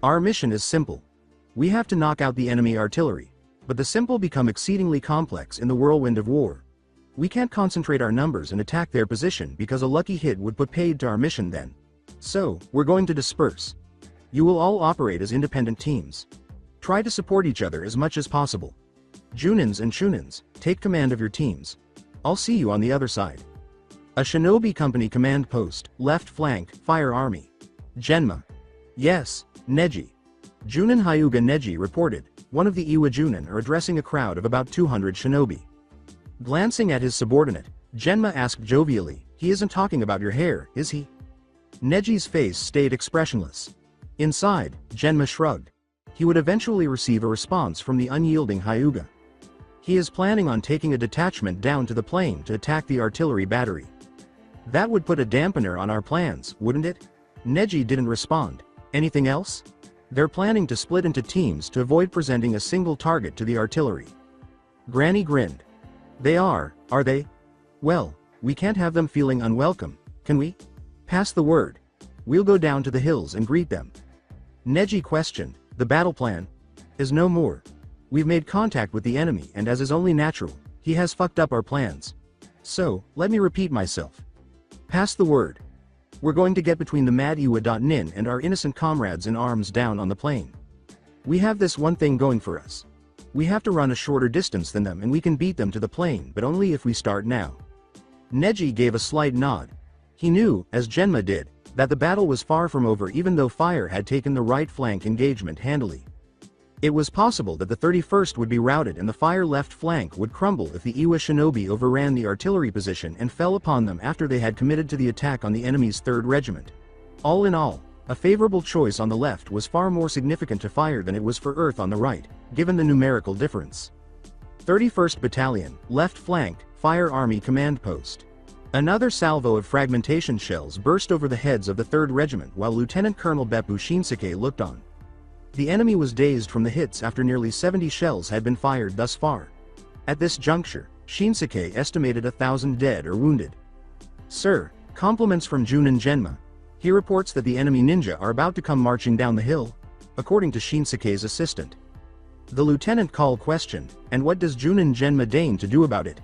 "Our mission is simple. We have to knock out the enemy artillery, but the simple become exceedingly complex in the whirlwind of war. We can't concentrate our numbers and attack their position because a lucky hit would put paid to our mission then. So, we're going to disperse. You will all operate as independent teams. Try to support each other as much as possible. Junins and Chunins, take command of your teams. I'll see you on the other side." A Shinobi Company command post, left flank, Fire Army. Genma. "Yes, Neji." Junin Hyuga Neji reported, one of the Iwa Junin are addressing a crowd of about 200 shinobi. Glancing at his subordinate, Genma asked jovially, "He isn't talking about your hair, is he?" Neji's face stayed expressionless. Inside, Genma shrugged. He would eventually receive a response from the unyielding Hyuga. He is planning on taking a detachment down to the plain to attack the artillery battery. That would put a dampener on our plans, wouldn't it? Neji didn't respond. Anything else? They're planning to split into teams to avoid presenting a single target to the artillery. Granny grinned. They are they? Well, we can't have them feeling unwelcome, can we? Pass the word. We'll go down to the hills and greet them. Neji questioned, "The battle plan is no more. We've made contact with the enemy and as is only natural, he has fucked up our plans. So, let me repeat myself. Pass the word. We're going to get between the mad Iwa.nin and our innocent comrades in arms down on the plain. We have this one thing going for us. We have to run a shorter distance than them and we can beat them to the plain but only if we start now." Neji gave a slight nod. He knew, as Genma did, that the battle was far from over even though Fire had taken the right flank engagement handily. It was possible that the 31st would be routed and the Fire left flank would crumble if the Iwa shinobi overran the artillery position and fell upon them after they had committed to the attack on the enemy's 3rd Regiment. All in all, a favorable choice on the left was far more significant to Fire than it was for Earth on the right, given the numerical difference. 31st Battalion, left flank, Fire Army Command Post. Another salvo of fragmentation shells burst over the heads of the 3rd Regiment while Lieutenant Colonel Beppu Shinsuke looked on. The enemy was dazed from the hits after nearly 70 shells had been fired thus far. At this juncture, Shinsuke estimated 1,000 dead or wounded. "Sir, compliments from Junin Genma. He reports that the enemy ninja are about to come marching down the hill," according to Shinsuke's assistant. The lieutenant questioned, "And what does Junin Genma deign to do about it?"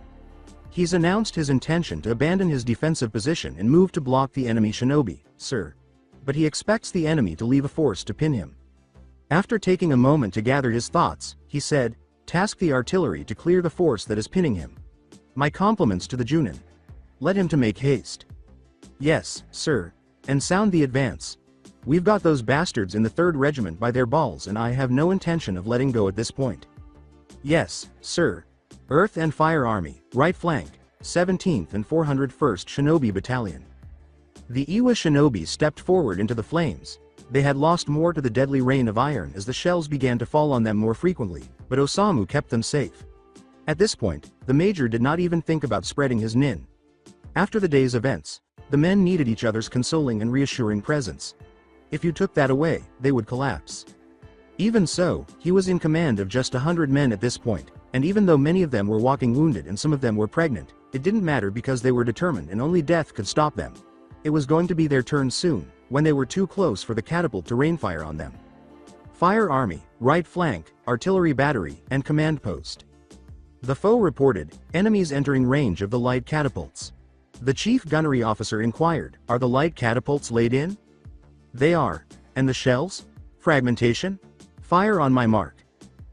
"He's announced his intention to abandon his defensive position and move to block the enemy shinobi, sir. But he expects the enemy to leave a force to pin him." After taking a moment to gather his thoughts, he said, "Task the artillery to clear the force that is pinning him. My compliments to the Junin. Let him to make haste." "Yes, sir. And sound the advance. We've got those bastards in the 3rd Regiment by their balls and I have no intention of letting go at this point." "Yes, sir." Earth and Fire Army, right flank, 17th and 401st Shinobi Battalion. The Iwa shinobi stepped forward into the flames. They had lost more to the deadly rain of iron as the shells began to fall on them more frequently, but Osamu kept them safe. At this point, the major did not even think about spreading his nin. After the day's events, the men needed each other's consoling and reassuring presence. If you took that away, they would collapse. Even so, he was in command of just 100 men at this point, and even though many of them were walking wounded and some of them were pregnant, it didn't matter because they were determined and only death could stop them. It was going to be their turn soon, when they were too close for the catapult to rainfire on them. Fire Army, right flank, artillery battery, and command post. The foe reported, enemies entering range of the light catapults. The chief gunnery officer inquired, are the light catapults laid in? They are. And the shells? Fragmentation? Fire on my mark.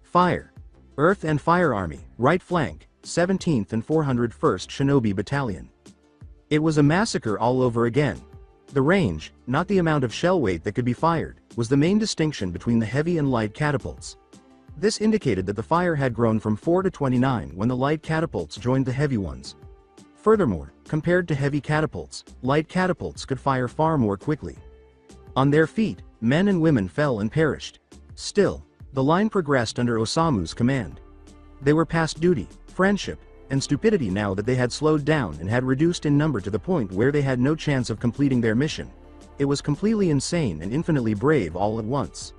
Fire. Earth and Fire Army, right flank, 17th and 401st Shinobi Battalion. It was a massacre all over again. The range, not the amount of shell weight that could be fired, was the main distinction between the heavy and light catapults. This indicated that the fire had grown from 4 to 29 when the light catapults joined the heavy ones. Furthermore, compared to heavy catapults, light catapults could fire far more quickly. On their feet, men and women fell and perished. Still, the line progressed under Osamu's command. They were past duty, friendship, and stupidity now that they had slowed down and had reduced in number to the point where they had no chance of completing their mission. It was completely insane and infinitely brave all at once.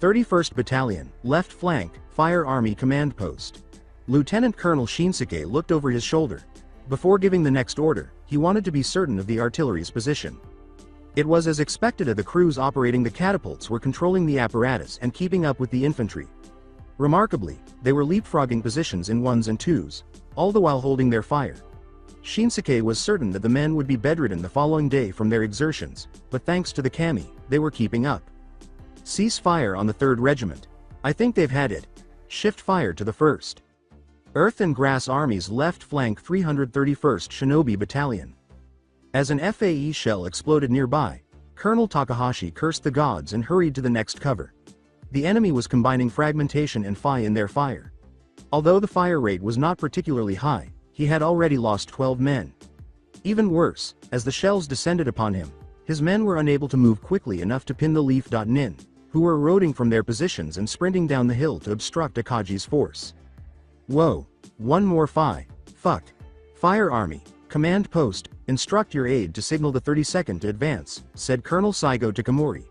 31st Battalion, left flank, Fire Army Command Post. Lieutenant Colonel Shinsuke looked over his shoulder. Before giving the next order, he wanted to be certain of the artillery's position. It was as expected that the crews operating the catapults were controlling the apparatus and keeping up with the infantry. Remarkably, they were leapfrogging positions in 1s and 2s, all the while holding their fire. Shinsuke was certain that the men would be bedridden the following day from their exertions, but thanks to the kami, they were keeping up. Cease fire on the 3rd Regiment. I think they've had it. Shift fire to the 1st. Earth and Grass Army's left flank 331st Shinobi Battalion. As an FAE shell exploded nearby, Colonel Takahashi cursed the gods and hurried to the next cover. The enemy was combining fragmentation and Phi in their fire. Although the fire rate was not particularly high, he had already lost 12 men. Even worse, as the shells descended upon him, his men were unable to move quickly enough to pin the Leaf.Nin, who were eroding from their positions and sprinting down the hill to obstruct Akaji's force. Whoa, one more Phi. Fuck. Fire Army, Command Post, instruct your aide to signal the 32nd to advance, said Colonel Saigo Takamori.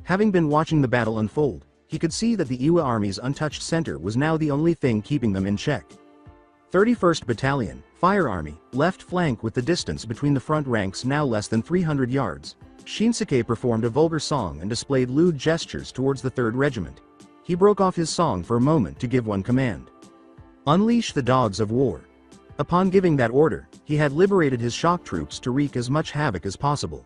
Having been watching the battle unfold, he could see that the Iwa Army's untouched center was now the only thing keeping them in check. 31st Battalion, Fire Army, left flank with the distance between the front ranks now less than 300 yards. Shinsuke performed a vulgar song and displayed lewd gestures towards the 3rd Regiment. He broke off his song for a moment to give one command. Unleash the dogs of war. Upon giving that order, he had liberated his shock troops to wreak as much havoc as possible.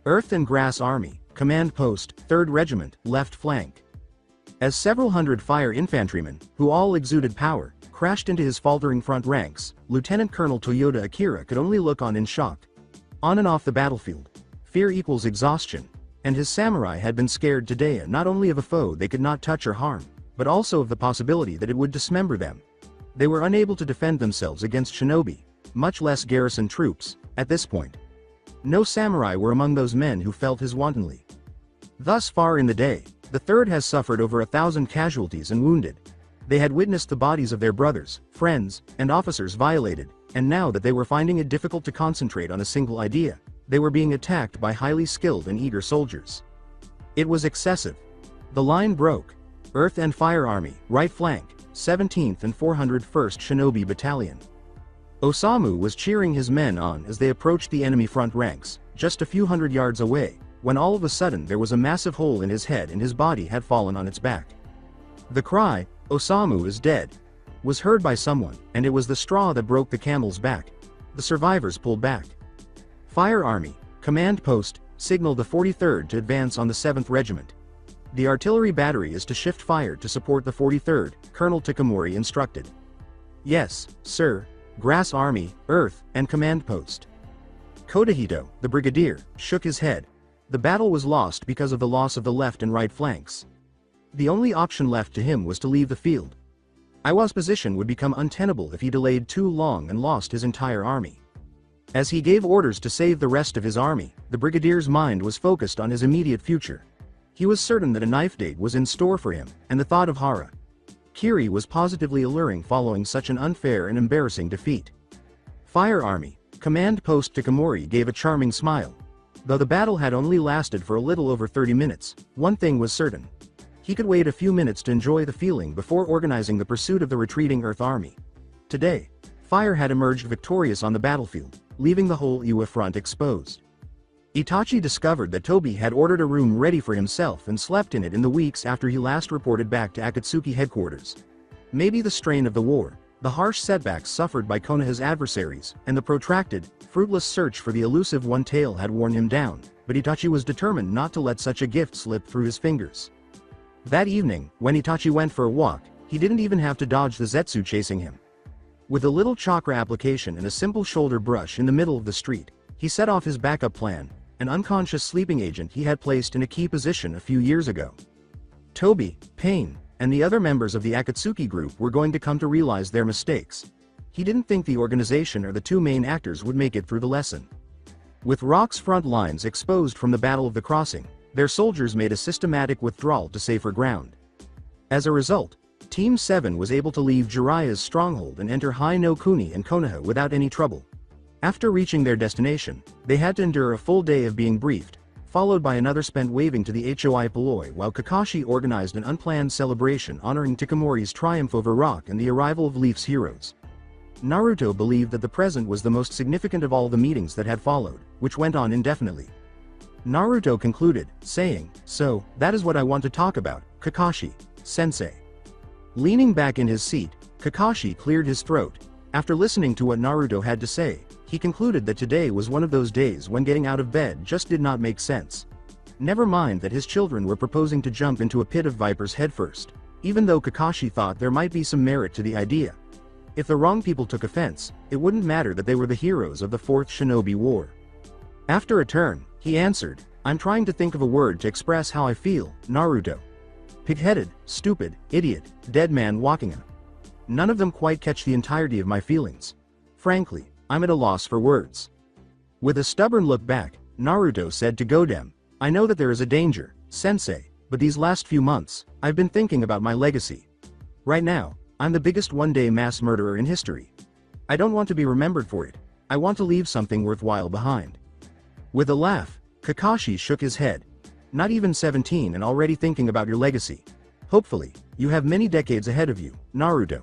Earth and Grass Army, Command Post, 3rd Regiment, left flank. As several hundred fire infantrymen, who all exuded power, crashed into his faltering front ranks, Lieutenant Colonel Toyota Akira could only look on in shock. On and off the battlefield, fear equals exhaustion, and his samurai had been scared today not only of a foe they could not touch or harm, but also of the possibility that it would dismember them. They were unable to defend themselves against shinobi, much less garrison troops, at this point. No samurai were among those men who felt his wantonly. Thus far in the day, the 3rd has suffered over 1,000 casualties and wounded. They had witnessed the bodies of their brothers, friends, and officers violated, and now that they were finding it difficult to concentrate on a single idea, they were being attacked by highly skilled and eager soldiers. It was excessive. The line broke. Earth and Fire Army, right flank, 17th and 401st Shinobi Battalion. Osamu was cheering his men on as they approached the enemy front ranks, just a few hundred yards away, when all of a sudden there was a massive hole in his head and his body had fallen on its back. The cry, "Osamu is dead," was heard by someone, and it was the straw that broke the camel's back. The survivors pulled back. Fire Army, Command Post, signaled the 43rd to advance on the 7th Regiment. The artillery battery is to shift fire to support the 43rd, Colonel Takamori instructed. Yes, sir. Grass Army, Earth, and Command Post. Kodahito, the brigadier, shook his head. The battle was lost because of the loss of the left and right flanks. The only option left to him was to leave the field. Iwa's position would become untenable if he delayed too long and lost his entire army. As he gave orders to save the rest of his army, the brigadier's mind was focused on his immediate future. He was certain that a knife date was in store for him, and the thought of Hara Kiri was positively alluring following such an unfair and embarrassing defeat. Fire Army, Command Post Takamori gave a charming smile. Though the battle had only lasted for a little over 30 minutes, one thing was certain. He could wait a few minutes to enjoy the feeling before organizing the pursuit of the retreating Earth Army. Today, Fire had emerged victorious on the battlefield, leaving the whole Iwa front exposed. Itachi discovered that Toby had ordered a room ready for himself and slept in it in the weeks after he last reported back to Akatsuki headquarters. Maybe the strain of the war, the harsh setbacks suffered by Konoha's adversaries, and the protracted, fruitless search for the elusive One Tail had worn him down, but Itachi was determined not to let such a gift slip through his fingers. That evening, when Itachi went for a walk, he didn't even have to dodge the Zetsu chasing him. With a little chakra application and a simple shoulder brush in the middle of the street, he set off his backup plan, an unconscious sleeping agent he had placed in a key position a few years ago. Toby, Pain, and the other members of the Akatsuki group were going to come to realize their mistakes. He didn't think the organization or the two main actors would make it through the lesson. With Rock's front lines exposed from the Battle of the Crossing, their soldiers made a systematic withdrawal to safer ground. As a result, Team 7 was able to leave Jiraiya's stronghold and enter High no Kuni and Konoha without any trouble. After reaching their destination, they had to endure a full day of being briefed, followed by another spent waving to the Hoi Polloi while Kakashi organized an unplanned celebration honoring Takamori's triumph over Rock and the arrival of Leaf's heroes. Naruto believed that the present was the most significant of all the meetings that had followed, which went on indefinitely. Naruto concluded, saying, "So, that is what I want to talk about, Kakashi-sensei." Leaning back in his seat, Kakashi cleared his throat. After listening to what Naruto had to say, he concluded that today was one of those days when getting out of bed just did not make sense. Never mind that his children were proposing to jump into a pit of vipers headfirst, even though Kakashi thought there might be some merit to the idea. If the wrong people took offense, it wouldn't matter that they were the heroes of the Fourth Shinobi War. After a turn, he answered, "I'm trying to think of a word to express how I feel, Naruto. Pig-headed, stupid, idiot, dead man walking a. None of them quite catch the entirety of my feelings. Frankly, I'm at a loss for words." With a stubborn look back, Naruto said to Godem, "I know that there is a danger, sensei, but these last few months, I've been thinking about my legacy. Right now, I'm the biggest one-day mass murderer in history. I don't want to be remembered for it. I want to leave something worthwhile behind." With a laugh, Kakashi shook his head. "Not even 17 and already thinking about your legacy. Hopefully, you have many decades ahead of you, Naruto.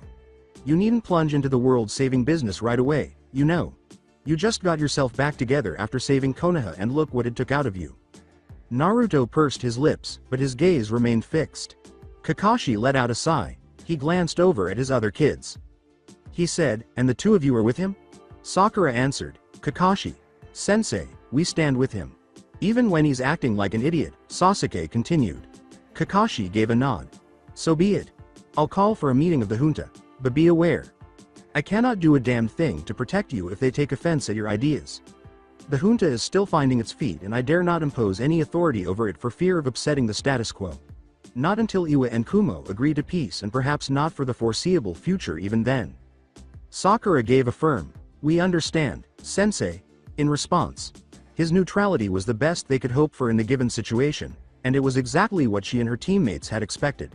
You needn't plunge into the world-saving business right away, you know. You just got yourself back together after saving Konoha and look what it took out of you." Naruto pursed his lips, but his gaze remained fixed. Kakashi let out a sigh. He glanced over at his other kids. He said, "And the two of you are with him?" Sakura answered, "Kakashi, sensei, we stand with him. Even when he's acting like an idiot," Sasuke continued. Kakashi gave a nod. "So be it. I'll call for a meeting of the junta, but be aware. I cannot do a damn thing to protect you if they take offense at your ideas. The junta is still finding its feet and I dare not impose any authority over it for fear of upsetting the status quo. Not until Iwa and Kumo agree to peace and perhaps not for the foreseeable future even then." Sakura gave a firm, "We understand, sensei," in response. His neutrality was the best they could hope for in the given situation, and it was exactly what she and her teammates had expected.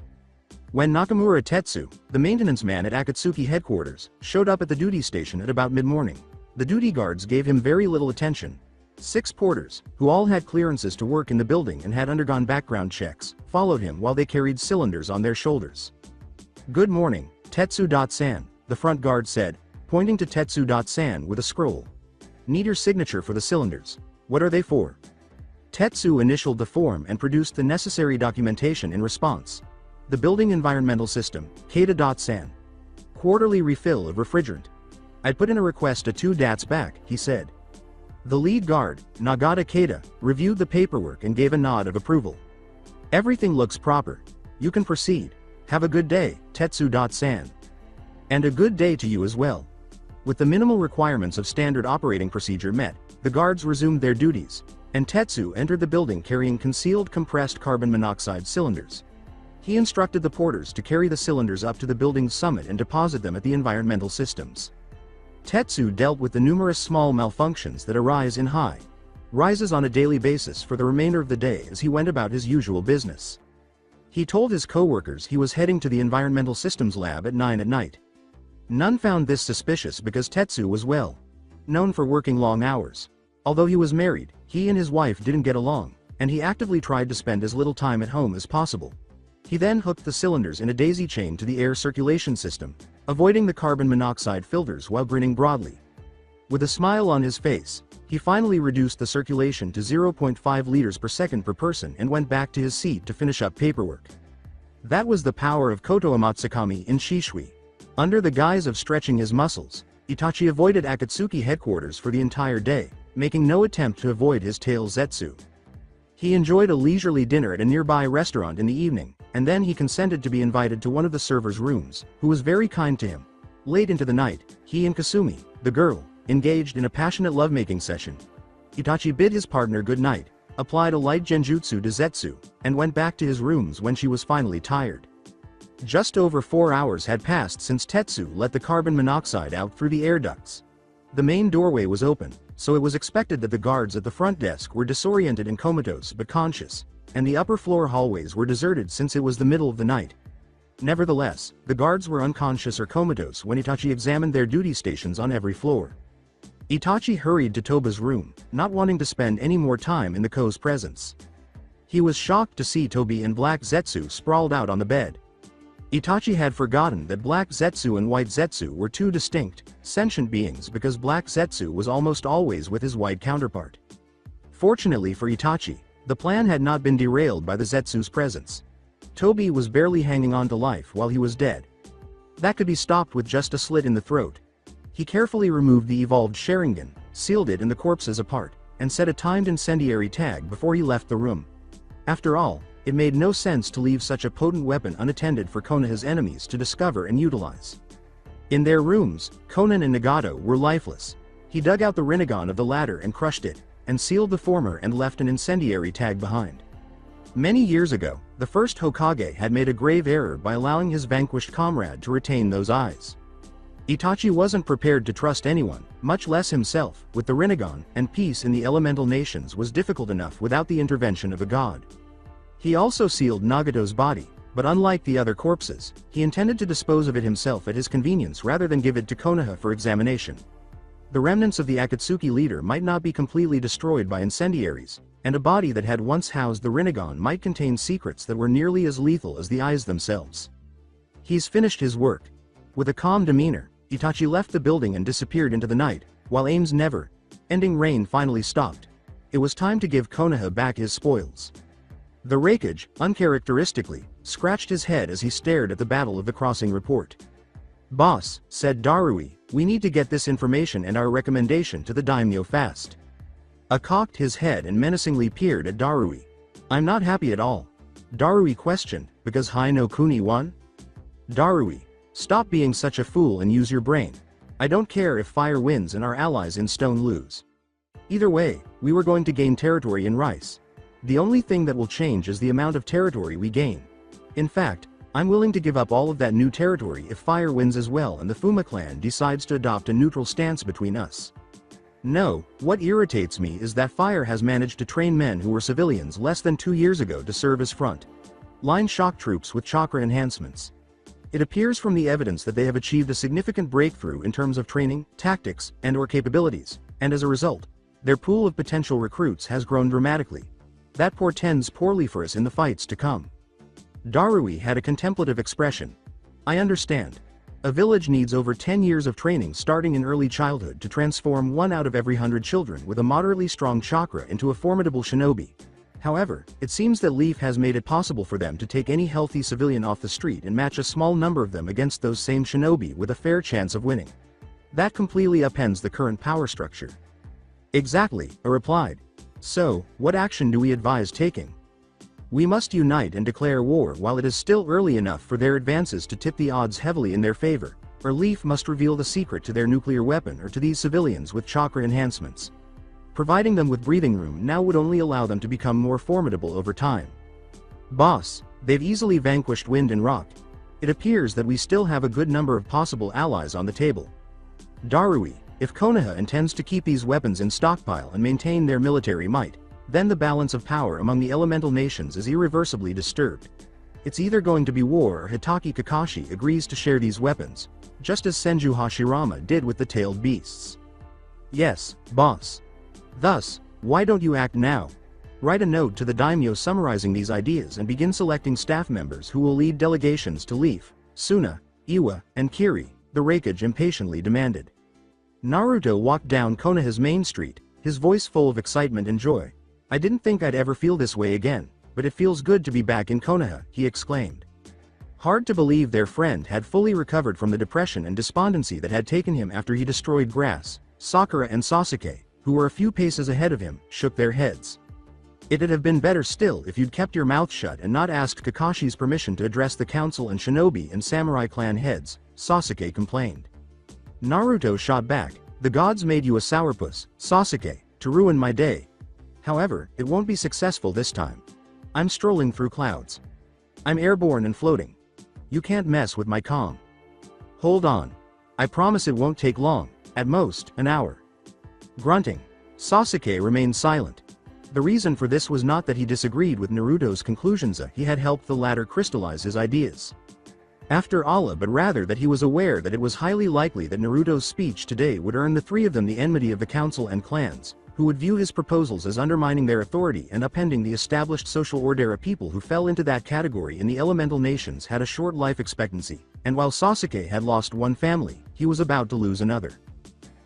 When Nakamura Tetsu, the maintenance man at Akatsuki headquarters, showed up at the duty station at about mid-morning, the duty guards gave him very little attention. 6 porters, who all had clearances to work in the building and had undergone background checks, followed him while they carried cylinders on their shoulders. "Good morning, Tetsu-san," the front guard said, pointing to Tetsu-san with a scroll. "Need your signature for the cylinders. What are they for?" Tetsu initialed the form and produced the necessary documentation in response. "The building environmental system, Keita-san. Quarterly refill of refrigerant. I'd put in a request a 2 dats back," he said. The lead guard, Nagata Keita, reviewed the paperwork and gave a nod of approval. "Everything looks proper. You can proceed. Have a good day, Tetsu-san. And a good day to you as well." With the minimal requirements of standard operating procedure met, the guards resumed their duties, and Tetsu entered the building carrying concealed compressed carbon monoxide cylinders. He instructed the porters to carry the cylinders up to the building's summit and deposit them at the environmental systems. Tetsu dealt with the numerous small malfunctions that arise in high rises on a daily basis for the remainder of the day as he went about his usual business. He told his co-workers he was heading to the environmental systems lab at 9 at night. None found this suspicious because Tetsu was well known for working long hours. Although he was married, he and his wife didn't get along, and he actively tried to spend as little time at home as possible. He then hooked the cylinders in a daisy chain to the air circulation system, avoiding the carbon monoxide filters while grinning broadly. With a smile on his face, he finally reduced the circulation to 0.5 liters per second per person and went back to his seat to finish up paperwork. That was the power of Koto Amatsukami in Shishui. Under the guise of stretching his muscles, Itachi avoided Akatsuki headquarters for the entire day, making no attempt to avoid his tail Zetsu. He enjoyed a leisurely dinner at a nearby restaurant in the evening, and then he consented to be invited to one of the servers' rooms, who was very kind to him. Late into the night, he and Kasumi, the girl, engaged in a passionate lovemaking session. Itachi bid his partner good night, applied a light genjutsu to Zetsu, and went back to his rooms when she was finally tired. Just over 4 hours had passed since Tetsu let the carbon monoxide out through the air ducts. The main doorway was open, so it was expected that the guards at the front desk were disoriented and comatose but conscious, and the upper floor hallways were deserted since it was the middle of the night. Nevertheless, the guards were unconscious or comatose when Itachi examined their duty stations on every floor. Itachi hurried to Toba's room, not wanting to spend any more time in the Ko's presence. He was shocked to see Tobi and Black Zetsu sprawled out on the bed. Itachi had forgotten that Black Zetsu and White Zetsu were two distinct, sentient beings because Black Zetsu was almost always with his white counterpart. Fortunately for Itachi, the plan had not been derailed by the Zetsu's presence. Tobi was barely hanging on to life while he was dead. That could be stopped with just a slit in the throat. He carefully removed the evolved Sharingan, sealed it and the corpses apart, and set a timed incendiary tag before he left the room. After all, it made no sense to leave such a potent weapon unattended for Konoha's enemies to discover and utilize. In their rooms, Konan and Nagato were lifeless. He dug out the Rinnegan of the latter and crushed it, and sealed the former and left an incendiary tag behind. Many years ago, the first Hokage had made a grave error by allowing his vanquished comrade to retain those eyes. Itachi wasn't prepared to trust anyone, much less himself, with the Rinnegan, and peace in the elemental nations was difficult enough without the intervention of a god. He also sealed Nagato's body, but unlike the other corpses, he intended to dispose of it himself at his convenience rather than give it to Konoha for examination. The remnants of the Akatsuki leader might not be completely destroyed by incendiaries, and a body that had once housed the Rinnegan might contain secrets that were nearly as lethal as the eyes themselves. He's finished his work. With a calm demeanor, Itachi left the building and disappeared into the night, while Aim's never-ending rain finally stopped. It was time to give Konoha back his spoils. The Raikage, uncharacteristically, scratched his head as he stared at the Battle of the Crossing report. "Boss," said Darui, "we need to get this information and our recommendation to the daimyo fast." A cocked his head and menacingly peered at Darui. "I'm not happy at all." Darui questioned, "Because Hai no Kuni won?" Darui, "Stop being such a fool and use your brain. I don't care if fire wins and our allies in stone lose. Either way, we were going to gain territory in Rice. The only thing that will change is the amount of territory we gain. In fact, I'm willing to give up all of that new territory if fire wins as well and the Fuma clan decides to adopt a neutral stance between us. No, what irritates me is that fire has managed to train men who were civilians less than 2 years ago to serve as front-line shock troops with chakra enhancements. It appears from the evidence that they have achieved a significant breakthrough in terms of training, tactics, and/or capabilities, and as a result, their pool of potential recruits has grown dramatically. That portends poorly for us in the fights to come." Darui had a contemplative expression. "I understand. A village needs over 10 years of training starting in early childhood to transform 1 out of every 100 children with a moderately strong chakra into a formidable shinobi. However, it seems that Leaf has made it possible for them to take any healthy civilian off the street and match a small number of them against those same shinobi with a fair chance of winning. That completely upends the current power structure." "Exactly," I replied. "So, what action do we advise taking?" "We must unite and declare war while it is still early enough for their advances to tip the odds heavily in their favor, or Leaf must reveal the secret to their nuclear weapon or to these civilians with chakra enhancements. Providing them with breathing room now would only allow them to become more formidable over time. Boss, they've easily vanquished Wind and Rock. It appears that we still have a good number of possible allies on the table. Darui, if Konoha intends to keep these weapons in stockpile and maintain their military might, then the balance of power among the elemental nations is irreversibly disturbed. It's either going to be war or Hitaki Kakashi agrees to share these weapons, just as Senju Hashirama did with the tailed beasts." "Yes, boss. Thus, why don't you act now? Write a note to the daimyo summarizing these ideas and begin selecting staff members who will lead delegations to Leaf, Suna, Iwa, and Kiri," the Raikage impatiently demanded. Naruto walked down Konoha's main street, his voice full of excitement and joy. "I didn't think I'd ever feel this way again, but it feels good to be back in Konoha," he exclaimed. Hard to believe their friend had fully recovered from the depression and despondency that had taken him after he destroyed Grass. Sakura and Sasuke, who were a few paces ahead of him, shook their heads. "It'd have been better still if you'd kept your mouth shut and not asked Kakashi's permission to address the council and shinobi and samurai clan heads," Sasuke complained. Naruto shot back, "The gods made you a sourpuss, Sasuke, to ruin my day. However, it won't be successful this time. I'm strolling through clouds. I'm airborne and floating. You can't mess with my calm. Hold on. I promise it won't take long, at most, an hour." Grunting, Sasuke remained silent. The reason for this was not that he disagreed with Naruto's conclusions, he had helped the latter crystallize his ideas. After Allah, but rather that he was aware that it was highly likely that Naruto's speech today would earn the three of them the enmity of the council and clans, who would view his proposals as undermining their authority and upending the established social order. People who fell into that category in the elemental nations had a short life expectancy, and while Sasuke had lost one family, he was about to lose another.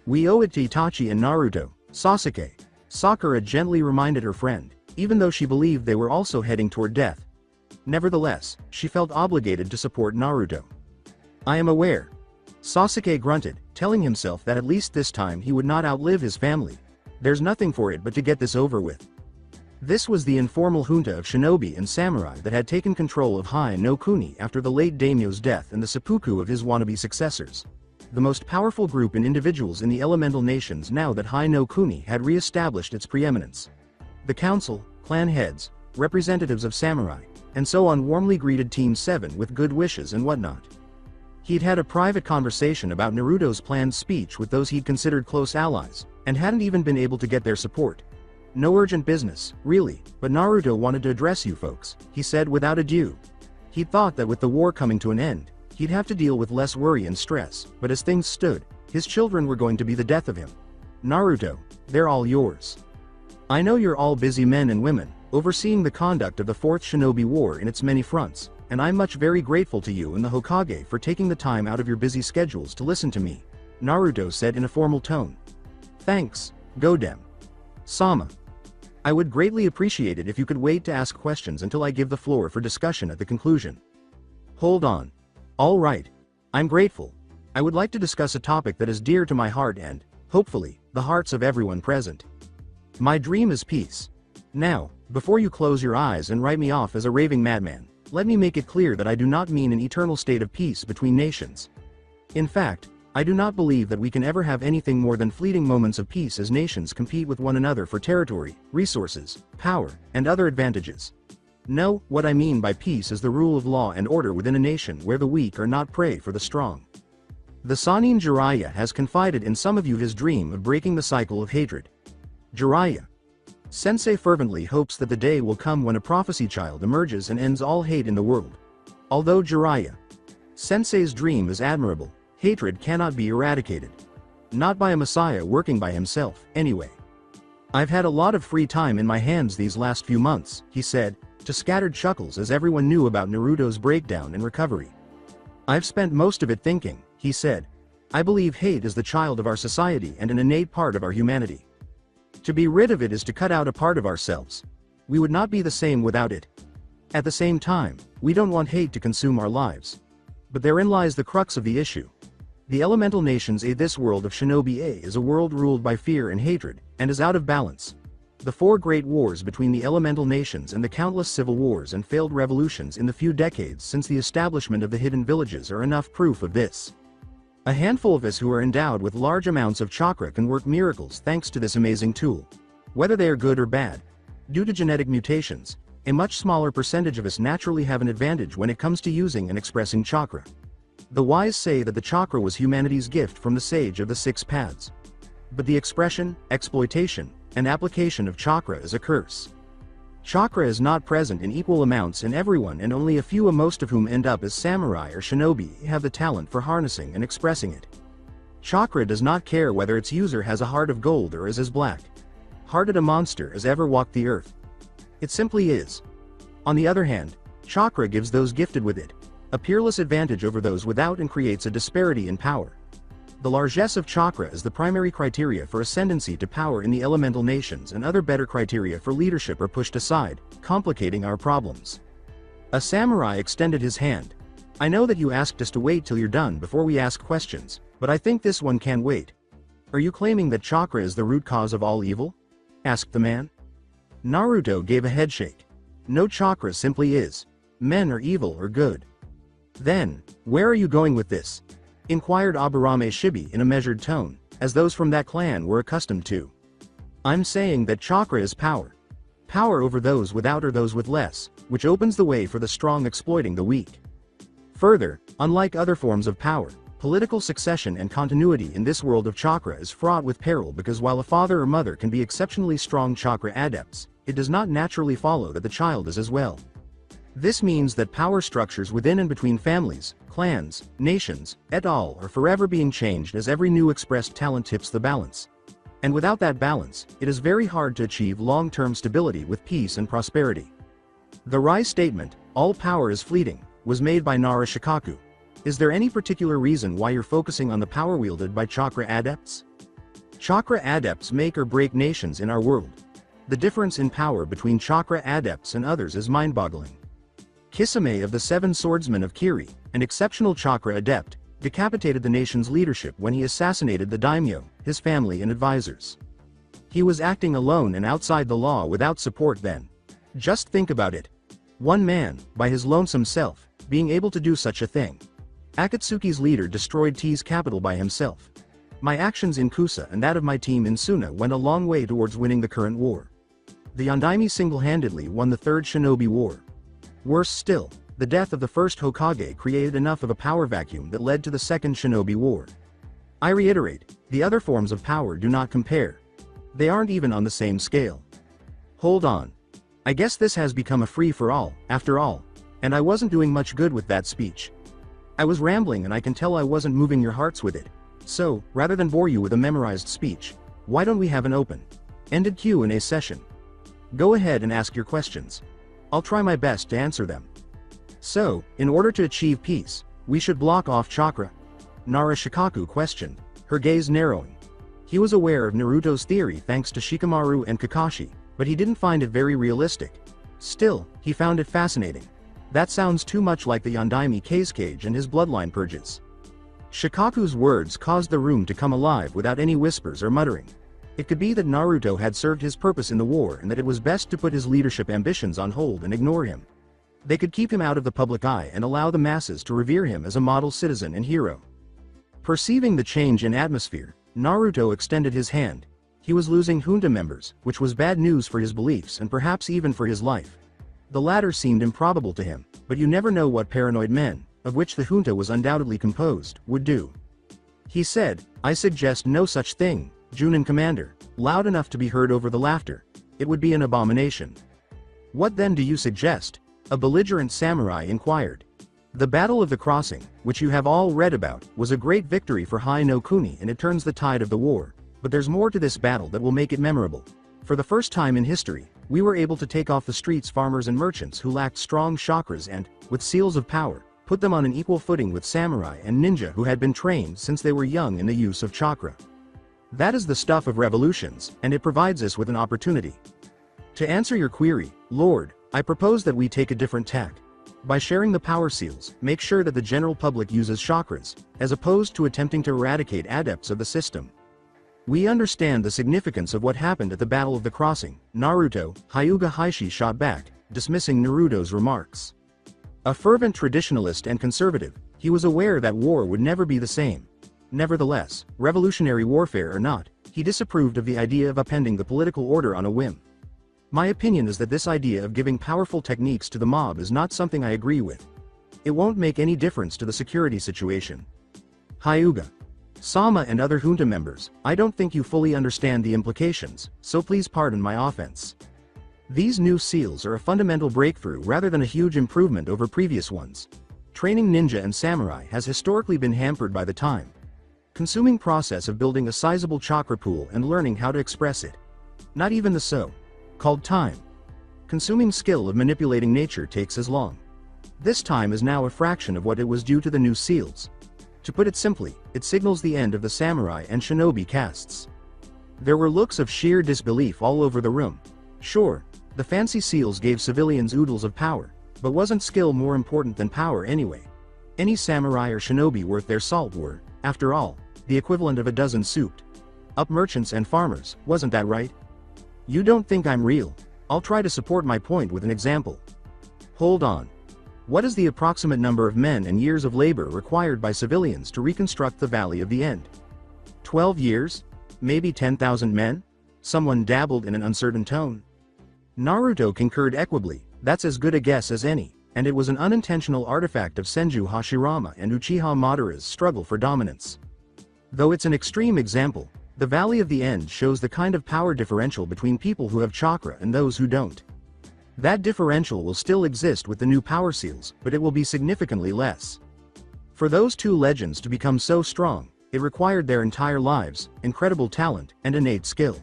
"We owe it to Itachi and Naruto, Sasuke," Sakura gently reminded her friend, even though she believed they were also heading toward death. Nevertheless, she felt obligated to support Naruto. "I am aware." Sasuke grunted, telling himself that at least this time he would not outlive his family. There's nothing for it but to get this over with. This was the informal junta of shinobi and samurai that had taken control of Hai no Kuni after the late daimyo's death and the seppuku of his wannabe successors. The most powerful group in individuals in the elemental nations now that Hai no Kuni had re-established its preeminence. The council, clan heads, representatives of samurai, and so on warmly greeted Team 7 with good wishes and whatnot. He'd had a private conversation about Naruto's planned speech with those he'd considered close allies, and hadn't even been able to get their support. "No urgent business, really, but Naruto wanted to address you folks," he said without ado. He'd thought that with the war coming to an end, he'd have to deal with less worry and stress, but as things stood, his children were going to be the death of him. "Naruto, they're all yours. I know you're all busy men and women, overseeing the conduct of the Fourth Shinobi War in its many fronts, and I'm very grateful to you and the Hokage for taking the time out of your busy schedules to listen to me," Naruto said in a formal tone. "Thanks, Godem Sama. I would greatly appreciate it if you could wait to ask questions until I give the floor for discussion at the conclusion." "Hold on. All right. I'm grateful. I would like to discuss a topic that is dear to my heart and, hopefully, the hearts of everyone present. My dream is peace. Now, before you close your eyes and write me off as a raving madman, let me make it clear that I do not mean an eternal state of peace between nations. In fact, I do not believe that we can ever have anything more than fleeting moments of peace as nations compete with one another for territory, resources, power, and other advantages. No, what I mean by peace is the rule of law and order within a nation where the weak are not prey for the strong. The Sannin Jiraiya has confided in some of you his dream of breaking the cycle of hatred. Jiraiya Sensei fervently hopes that the day will come when a prophecy child emerges and ends all hate in the world. Although Jiraiya Sensei's dream is admirable, hatred cannot be eradicated. Not by a messiah working by himself, anyway. I've had a lot of free time in my hands these last few months, he said, to scattered chuckles as everyone knew about Naruto's breakdown and recovery. I've spent most of it thinking, he said. I believe hate is the child of our society and an innate part of our humanity. To be rid of it is to cut out a part of ourselves. We would not be the same without it. At the same time, we don't want hate to consume our lives. But therein lies the crux of the issue. The elemental nations this world of Shinobi is a world ruled by fear and hatred, and is out of balance. The 4 great wars between the elemental nations and the countless civil wars and failed revolutions in the few decades since the establishment of the hidden villages are enough proof of this. A handful of us who are endowed with large amounts of chakra can work miracles thanks to this amazing tool. Whether they are good or bad. Due to genetic mutations, a much smaller percentage of us naturally have an advantage when it comes to using and expressing chakra. The wise say that the chakra was humanity's gift from the sage of the 6 paths. But the expression, exploitation, and application of chakra is a curse. Chakra is not present in equal amounts in everyone, and only a few, most of whom end up as samurai or shinobi, have the talent for harnessing and expressing it. Chakra does not care whether its user has a heart of gold or is as black-hearted a monster as ever walked the earth. It simply is. On the other hand, chakra gives those gifted with it a peerless advantage over those without and creates a disparity in power. The largesse of chakra is the primary criteria for ascendancy to power in the elemental nations, and other better criteria for leadership are pushed aside, complicating our problems. A samurai extended his hand. I know that you asked us to wait till you're done before we ask questions, but I think this one can wait. Are you claiming that chakra is the root cause of all evil? Asked the man. Naruto gave a headshake. No, chakra simply is. Men are evil or good. Then, where are you going with this? Inquired Aburame Shibi in a measured tone, as those from that clan were accustomed to. I'm saying that chakra is power. Power over those without or those with less, which opens the way for the strong exploiting the weak. Further, unlike other forms of power, political succession and continuity in this world of chakra is fraught with peril, because while a father or mother can be exceptionally strong chakra adepts, it does not naturally follow that the child is as well. This means that power structures within and between families, clans, nations, et al. Are forever being changed as every new expressed talent tips the balance. And without that balance, it is very hard to achieve long-term stability with peace and prosperity. The Rai statement, "all power is fleeting," was made by Nara Shikaku. Is there any particular reason why you're focusing on the power wielded by chakra adepts? Chakra adepts make or break nations in our world. The difference in power between chakra adepts and others is mind-boggling. Kisame of the Seven Swordsmen of Kiri, an exceptional chakra adept, decapitated the nation's leadership when he assassinated the daimyo, his family and advisors. He was acting alone and outside the law without support then. Just think about it. One man, by his lonesome self, being able to do such a thing. Akatsuki's leader destroyed T's capital by himself. My actions in Kusa and that of my team in Suna went a long way towards winning the current war. The Yondaime single-handedly won the Third Shinobi War. Worse still, the death of the first Hokage created enough of a power vacuum that led to the Second Shinobi War. I reiterate, the other forms of power do not compare. They aren't even on the same scale. Hold on. I guess this has become a free-for-all, after all, and I wasn't doing much good with that speech. I was rambling and I can tell I wasn't moving your hearts with it. So, rather than bore you with a memorized speech, why don't we have an open-ended Q&A session? Go ahead and ask your questions. I'll try my best to answer them. So, in order to achieve peace, we should block off chakra? Nara Shikaku questioned, her gaze narrowing. He was aware of Naruto's theory thanks to Shikamaru and Kakashi, but he didn't find it very realistic. Still, he found it fascinating. That sounds too much like the Yondaime Cage and his bloodline purges. Shikaku's words caused the room to come alive without any whispers or muttering. It could be that Naruto had served his purpose in the war and that it was best to put his leadership ambitions on hold and ignore him. They could keep him out of the public eye and allow the masses to revere him as a model citizen and hero. Perceiving the change in atmosphere, Naruto extended his hand. He was losing junta members, which was bad news for his beliefs and perhaps even for his life. The latter seemed improbable to him, but you never know what paranoid men, of which the junta was undoubtedly composed, would do. He said, "I suggest no such thing, Junin Commander," loud enough to be heard over the laughter. It would be an abomination. What then do you suggest? A belligerent samurai inquired. The Battle of the Crossing, which you have all read about, was a great victory for Hai no Kuni and it turns the tide of the war. But there's more to this battle that will make it memorable. For the first time in history, we were able to take off the streets farmers and merchants who lacked strong chakras and, with seals of power, put them on an equal footing with samurai and ninja who had been trained since they were young in the use of chakra. That is the stuff of revolutions, and it provides us with an opportunity. To answer your query, Lord, I propose that we take a different tack. By sharing the power seals, make sure that the general public uses chakras, as opposed to attempting to eradicate adepts of the system. We understand the significance of what happened at the Battle of the Crossing, Naruto, Hyuga Heishi shot back, dismissing Naruto's remarks. A fervent traditionalist and conservative, he was aware that war would never be the same. Nevertheless, revolutionary warfare or not, he disapproved of the idea of upending the political order on a whim. My opinion is that this idea of giving powerful techniques to the mob is not something I agree with. It won't make any difference to the security situation. Hyuga, Sama and other junta members, I don't think you fully understand the implications, so please pardon my offense. These new seals are a fundamental breakthrough rather than a huge improvement over previous ones. Training ninja and samurai has historically been hampered by the time-consuming process of building a sizable chakra pool and learning how to express it. Not even the so-called time-consuming skill of manipulating nature takes as long. This time is now a fraction of what it was due to the new seals. To put it simply, it signals the end of the samurai and shinobi castes. There were looks of sheer disbelief all over the room. Sure, the fancy seals gave civilians oodles of power, but wasn't skill more important than power anyway? Any samurai or shinobi worth their salt were, after all, the equivalent of a dozen souped-up merchants and farmers, wasn't that right? You don't think I'm real? I'll try to support my point with an example. Hold on. What is the approximate number of men and years of labor required by civilians to reconstruct the Valley of the End? 12 years? Maybe 10,000 men? Someone dabbled in an uncertain tone. Naruto concurred equably, that's as good a guess as any, and it was an unintentional artifact of Senju Hashirama and Uchiha Madara's struggle for dominance. Though it's an extreme example, the Valley of the End shows the kind of power differential between people who have chakra and those who don't. That differential will still exist with the new power seals, but it will be significantly less. For those two legends to become so strong, it required their entire lives, incredible talent, and innate skill.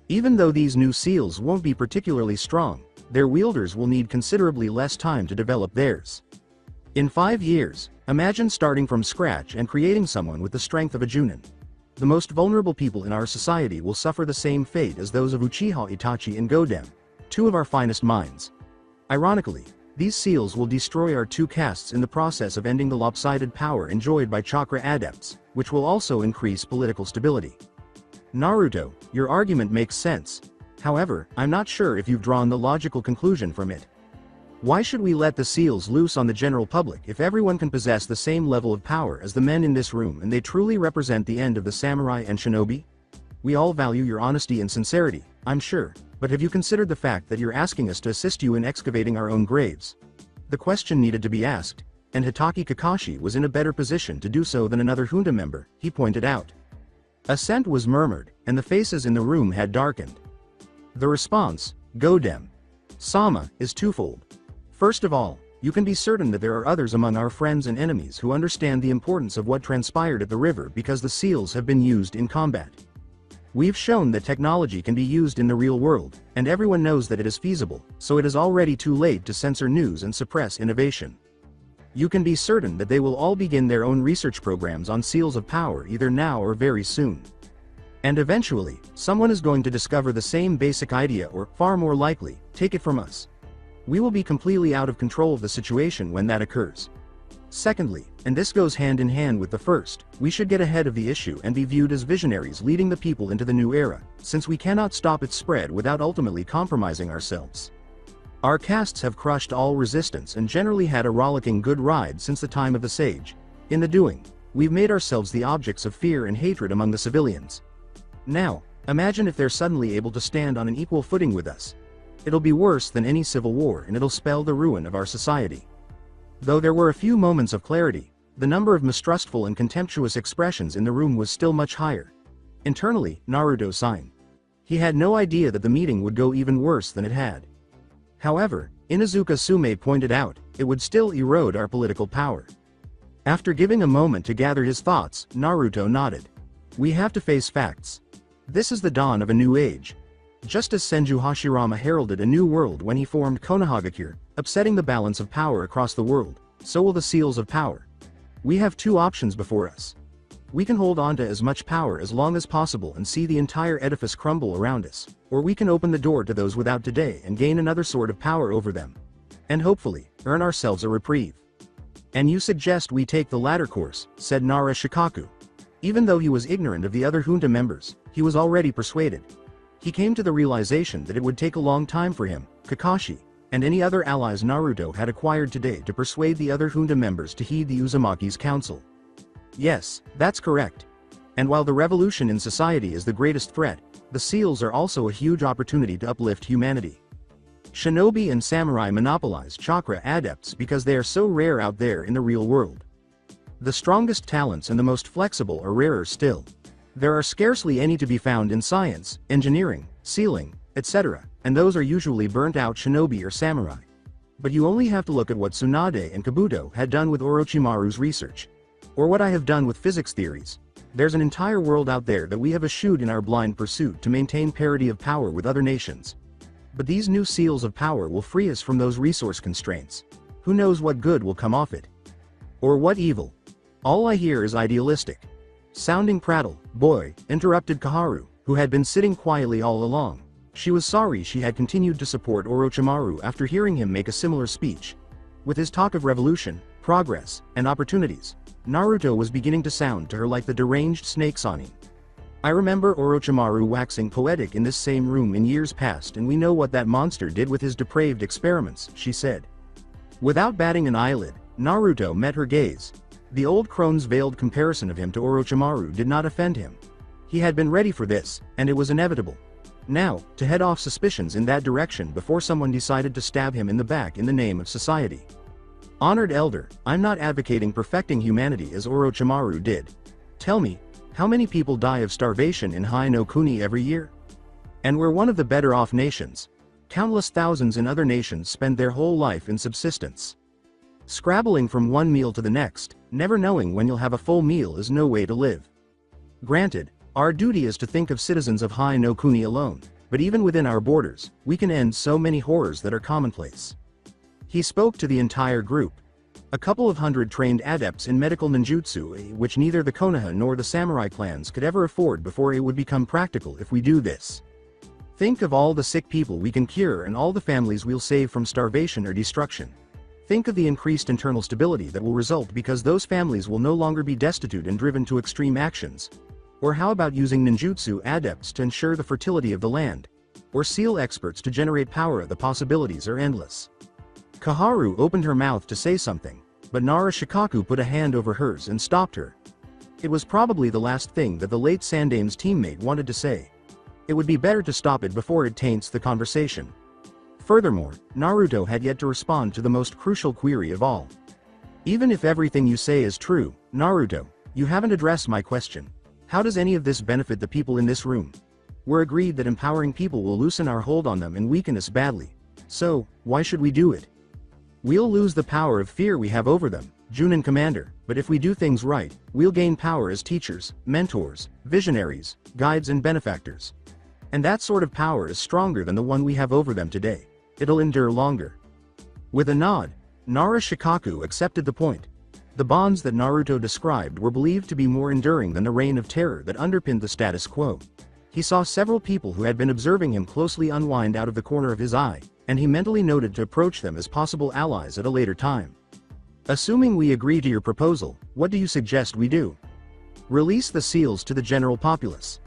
Even though these new seals won't be particularly strong, their wielders will need considerably less time to develop theirs. In 5 years, imagine starting from scratch and creating someone with the strength of a Junin. The most vulnerable people in our society will suffer the same fate as those of Uchiha Itachi and Godem, two of our finest minds. Ironically, these seals will destroy our two castes in the process of ending the lopsided power enjoyed by chakra adepts, which will also increase political stability. Naruto, your argument makes sense. However, I'm not sure if you've drawn the logical conclusion from it. Why should we let the seals loose on the general public if everyone can possess the same level of power as the men in this room and they truly represent the end of the samurai and shinobi? We all value your honesty and sincerity, I'm sure, but have you considered the fact that you're asking us to assist you in excavating our own graves? The question needed to be asked, and Hitaki Kakashi was in a better position to do so than another junta member, he pointed out. Assent was murmured, and the faces in the room had darkened. The response, Godem Sama, is twofold. First of all, you can be certain that there are others among our friends and enemies who understand the importance of what transpired at the river because the seals have been used in combat. We've shown that technology can be used in the real world, and everyone knows that it is feasible, so it is already too late to censor news and suppress innovation. You can be certain that they will all begin their own research programs on seals of power either now or very soon. And eventually, someone is going to discover the same basic idea or, far more likely, take it from us. We will be completely out of control of the situation when that occurs. Secondly, and this goes hand in hand with the first, we should get ahead of the issue and be viewed as visionaries leading the people into the new era, since we cannot stop its spread without ultimately compromising ourselves. Our castes have crushed all resistance and generally had a rollicking good ride since the time of the sage. In the doing, we've made ourselves the objects of fear and hatred among the civilians. Now, imagine if they're suddenly able to stand on an equal footing with us. It'll be worse than any civil war and it'll spell the ruin of our society. Though there were a few moments of clarity, the number of mistrustful and contemptuous expressions in the room was still much higher. Internally, Naruto sighed. He had no idea that the meeting would go even worse than it had. However, Inuzuka Sume pointed out, it would still erode our political power. After giving a moment to gather his thoughts, Naruto nodded. We have to face facts. This is the dawn of a new age. Just as Senju Hashirama heralded a new world when he formed Konohagakure, upsetting the balance of power across the world, so will the seals of power. We have two options before us. We can hold on to as much power as long as possible and see the entire edifice crumble around us, or we can open the door to those without today and gain another sort of power over them. And hopefully, earn ourselves a reprieve. And you suggest we take the latter course, said Nara Shikaku. Even though he was ignorant of the other junta members, he was already persuaded. He came to the realization that it would take a long time for him, Kakashi, and any other allies Naruto had acquired today to persuade the other junta members to heed the Uzumaki's counsel. Yes, that's correct. And while the revolution in society is the greatest threat, the seals are also a huge opportunity to uplift humanity. Shinobi and samurai monopolize chakra adepts because they are so rare out there in the real world. The strongest talents and the most flexible are rarer still. There are scarcely any to be found in science, engineering, sealing, etc., and those are usually burnt-out shinobi or samurai. But you only have to look at what Tsunade and Kabuto had done with Orochimaru's research. Or what I have done with physics theories. There's an entire world out there that we have eschewed in our blind pursuit to maintain parity of power with other nations. But these new seals of power will free us from those resource constraints. Who knows what good will come off it? Or what evil? All I hear is idealistic sounding prattle, boy, interrupted Kaharu, who had been sitting quietly all along. She was sorry she had continued to support Orochimaru after hearing him make a similar speech. With his talk of revolution, progress, and opportunities, Naruto was beginning to sound to her like the deranged snake Sani. I remember Orochimaru waxing poetic in this same room in years past, and we know what that monster did with his depraved experiments, she said. Without batting an eyelid, Naruto met her gaze. The old crone's veiled comparison of him to Orochimaru did not offend him. He had been ready for this, and it was inevitable. Now, to head off suspicions in that direction before someone decided to stab him in the back in the name of society. Honored elder, I'm not advocating perfecting humanity as Orochimaru did. Tell me, how many people die of starvation in Hai no Kuni every year? And we're one of the better off nations. Countless thousands in other nations spend their whole life in subsistence. Scrabbling from one meal to the next, never knowing when you'll have a full meal is no way to live. Granted, our duty is to think of citizens of Hai no Kuni alone, but even within our borders, we can end so many horrors that are commonplace. He spoke to the entire group. A couple of hundred trained adepts in medical ninjutsu, which neither the Konoha nor the samurai clans could ever afford before it would become practical if we do this. Think of all the sick people we can cure and all the families we'll save from starvation or destruction. Think of the increased internal stability that will result because those families will no longer be destitute and driven to extreme actions. Or how about using ninjutsu adepts to ensure the fertility of the land? Or seal experts to generate power? The possibilities are endless. Kaharu opened her mouth to say something, but Nara Shikaku put a hand over hers and stopped her. It was probably the last thing that the late Sandame's teammate wanted to say. It would be better to stop it before it taints the conversation. Furthermore, Naruto had yet to respond to the most crucial query of all. Even if everything you say is true, Naruto, you haven't addressed my question. How does any of this benefit the people in this room? We're agreed that empowering people will loosen our hold on them and weaken us badly. So, why should we do it? We'll lose the power of fear we have over them, Junin Commander, but if we do things right, we'll gain power as teachers, mentors, visionaries, guides and benefactors. And that sort of power is stronger than the one we have over them today. It'll endure longer. With a nod, Nara Shikaku accepted the point. The bonds that Naruto described were believed to be more enduring than the reign of terror that underpinned the status quo. He saw several people who had been observing him closely unwind out of the corner of his eye, and he mentally noted to approach them as possible allies at a later time. Assuming we agree to your proposal, what do you suggest we do? Release the seals to the general populace.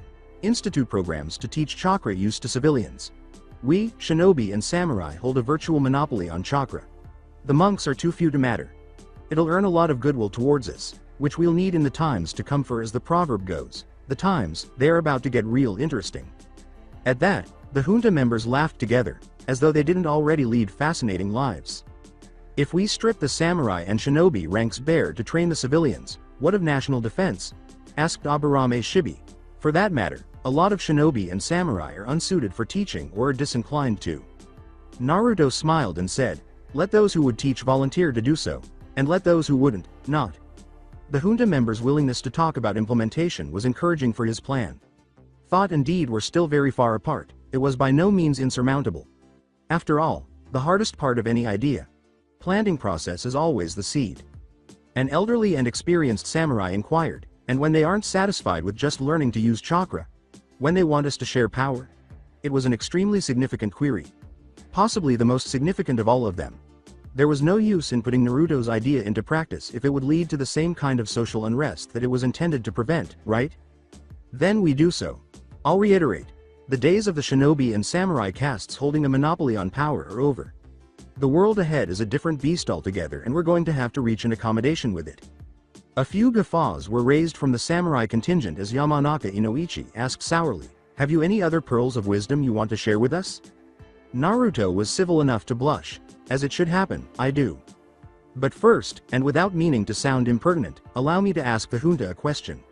Institute programs to teach chakra use to civilians. We, shinobi and samurai, hold a virtual monopoly on chakra. The monks are too few to matter. It'll earn a lot of goodwill towards us, which we'll need in the times to come, for as the proverb goes, the times, they're about to get real interesting. At that, the junta members laughed together, as though they didn't already lead fascinating lives. If we strip the samurai and shinobi ranks bare to train the civilians, what of national defense? Asked Aburame Shibi. For that matter, a lot of shinobi and samurai are unsuited for teaching or are disinclined to. Naruto smiled and said, let those who would teach volunteer to do so, and let those who wouldn't, not. The junta members' willingness to talk about implementation was encouraging for his plan. Thought and deed were still very far apart. It was by no means insurmountable. After all, the hardest part of any idea, planting process, is always the seed. An elderly and experienced samurai inquired, and when they aren't satisfied with just learning to use chakra, when they want us to share power? It was an extremely significant query. Possibly the most significant of all of them. There was no use in putting Naruto's idea into practice if it would lead to the same kind of social unrest that it was intended to prevent, right? Then we do so. I'll reiterate. The days of the shinobi and samurai castes holding a monopoly on power are over. The world ahead is a different beast altogether, and we're going to have to reach an accommodation with it. A few guffaws were raised from the samurai contingent as Yamanaka Inoichi asked sourly, have you any other pearls of wisdom you want to share with us? Naruto was civil enough to blush. As it should happen, I do. But first, and without meaning to sound impertinent, allow me to ask the junta a question.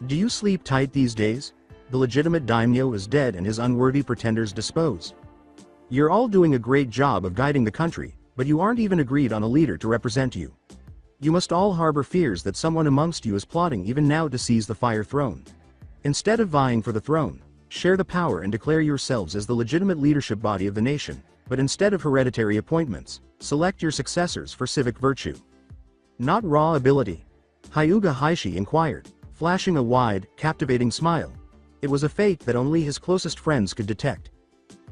Do you sleep tight these days? The legitimate daimyo is dead and his unworthy pretenders disposed. You're all doing a great job of guiding the country, but you aren't even agreed on a leader to represent you. You must all harbor fears that someone amongst you is plotting even now to seize the Fire Throne. Instead of vying for the throne, share the power and declare yourselves as the legitimate leadership body of the nation, but instead of hereditary appointments, select your successors for civic virtue. Not raw ability. Hyuga Heishi inquired, flashing a wide, captivating smile. It was a fate that only his closest friends could detect.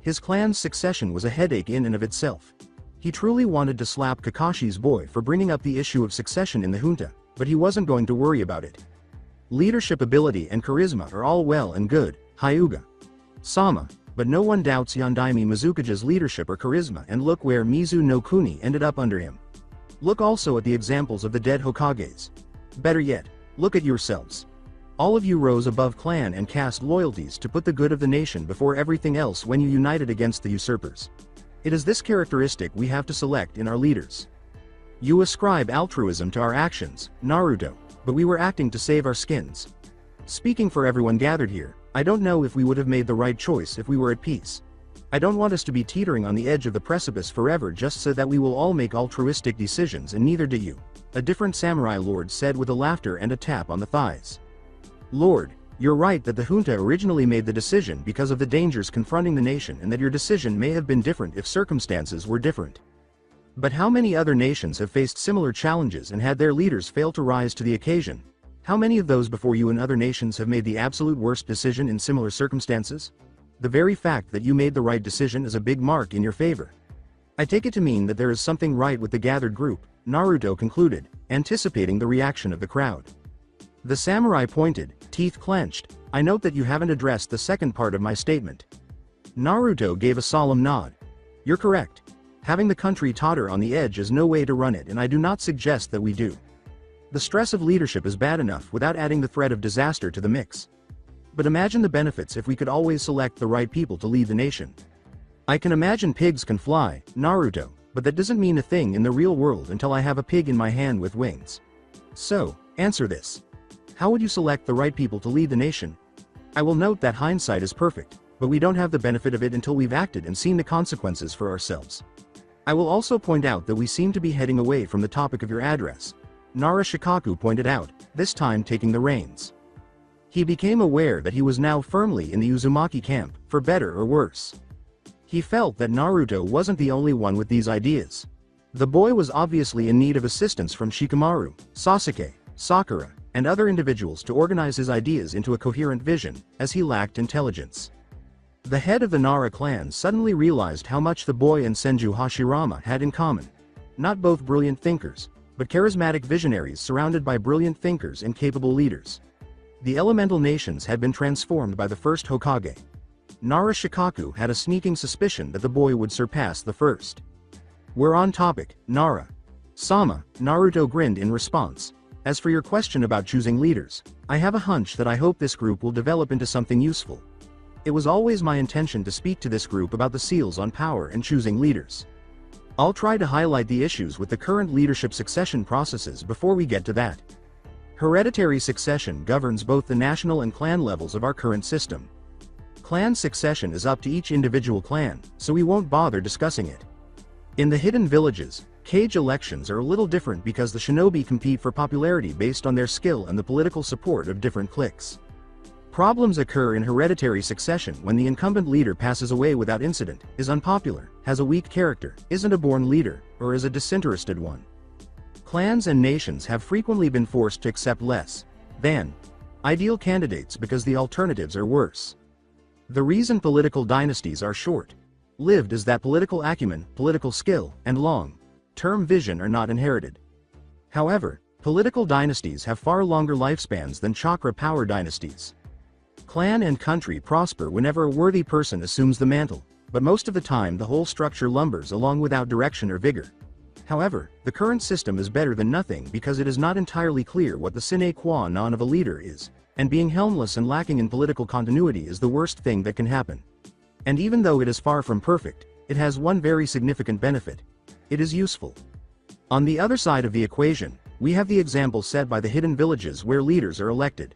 His clan's succession was a headache in and of itself. He truly wanted to slap Kakashi's boy for bringing up the issue of succession in the junta, but he wasn't going to worry about it. Leadership ability and charisma are all well and good, Hyuga Sama, but no one doubts Yondaime Mizukage's leadership or charisma, and look where Mizu no Kuni ended up under him. Look also at the examples of the dead Hokages. Better yet, look at yourselves. All of you rose above clan and caste loyalties to put the good of the nation before everything else when you united against the usurpers. It is this characteristic we have to select in our leaders. You ascribe altruism to our actions, Naruto, but we were acting to save our skins. Speaking for everyone gathered here, I don't know if we would have made the right choice if we were at peace. I don't want us to be teetering on the edge of the precipice forever just so that we will all make altruistic decisions, and neither do you. A different samurai lord said with a laughter and a tap on the thighs. Lord, you're right that the junta originally made the decision because of the dangers confronting the nation, and that your decision may have been different if circumstances were different. But how many other nations have faced similar challenges and had their leaders fail to rise to the occasion? How many of those before you in other nations have made the absolute worst decision in similar circumstances? The very fact that you made the right decision is a big mark in your favor. I take it to mean that there is something right with the gathered group, Naruto concluded, anticipating the reaction of the crowd. The samurai pointed, teeth clenched. I note that you haven't addressed the second part of my statement. Naruto gave a solemn nod. You're correct. Having the country totter on the edge is no way to run it, and I do not suggest that we do. The stress of leadership is bad enough without adding the threat of disaster to the mix. But imagine the benefits if we could always select the right people to lead the nation. I can imagine pigs can fly, Naruto, but that doesn't mean a thing in the real world until I have a pig in my hand with wings. So, answer this. How would you select the right people to lead the nation? I will note that hindsight is perfect, but we don't have the benefit of it until we've acted and seen the consequences for ourselves. I will also point out that we seem to be heading away from the topic of your address. Nara Shikaku pointed out, this time taking the reins. He became aware that he was now firmly in the Uzumaki camp, for better or worse. He felt that Naruto wasn't the only one with these ideas. The boy was obviously in need of assistance from Shikamaru, Sasuke, Sakura, and other individuals to organize his ideas into a coherent vision, as he lacked intelligence. The head of the Nara clan suddenly realized how much the boy and Senju Hashirama had in common. Not both brilliant thinkers, but charismatic visionaries surrounded by brilliant thinkers and capable leaders. The elemental nations had been transformed by the first Hokage. Nara Shikaku had a sneaking suspicion that the boy would surpass the first. We're on topic, Nara. Sama, Naruto grinned in response. As for your question about choosing leaders, I have a hunch that I hope this group will develop into something useful. It was always my intention to speak to this group about the seals on power and choosing leaders. I'll try to highlight the issues with the current leadership succession processes before we get to that. Hereditary succession governs both the national and clan levels of our current system. Clan succession is up to each individual clan, so we won't bother discussing it. In the hidden villages, cage elections are a little different because the shinobi compete for popularity based on their skill and the political support of different cliques. Problems occur in hereditary succession when the incumbent leader passes away without incident, is unpopular, has a weak character, isn't a born leader, or is a disinterested one. Clans and nations have frequently been forced to accept less than ideal candidates because the alternatives are worse. The reason political dynasties are short-lived is that political acumen, political skill, and long-term vision are not inherited. However, political dynasties have far longer lifespans than chakra power dynasties. Clan and country prosper whenever a worthy person assumes the mantle, but most of the time the whole structure lumbers along without direction or vigor. However, the current system is better than nothing because it is not entirely clear what the sine qua non of a leader is, and being helmless and lacking in political continuity is the worst thing that can happen. And even though it is far from perfect, it has one very significant benefit. It is useful. On the other side of the equation, we have the example set by the hidden villages where leaders are elected.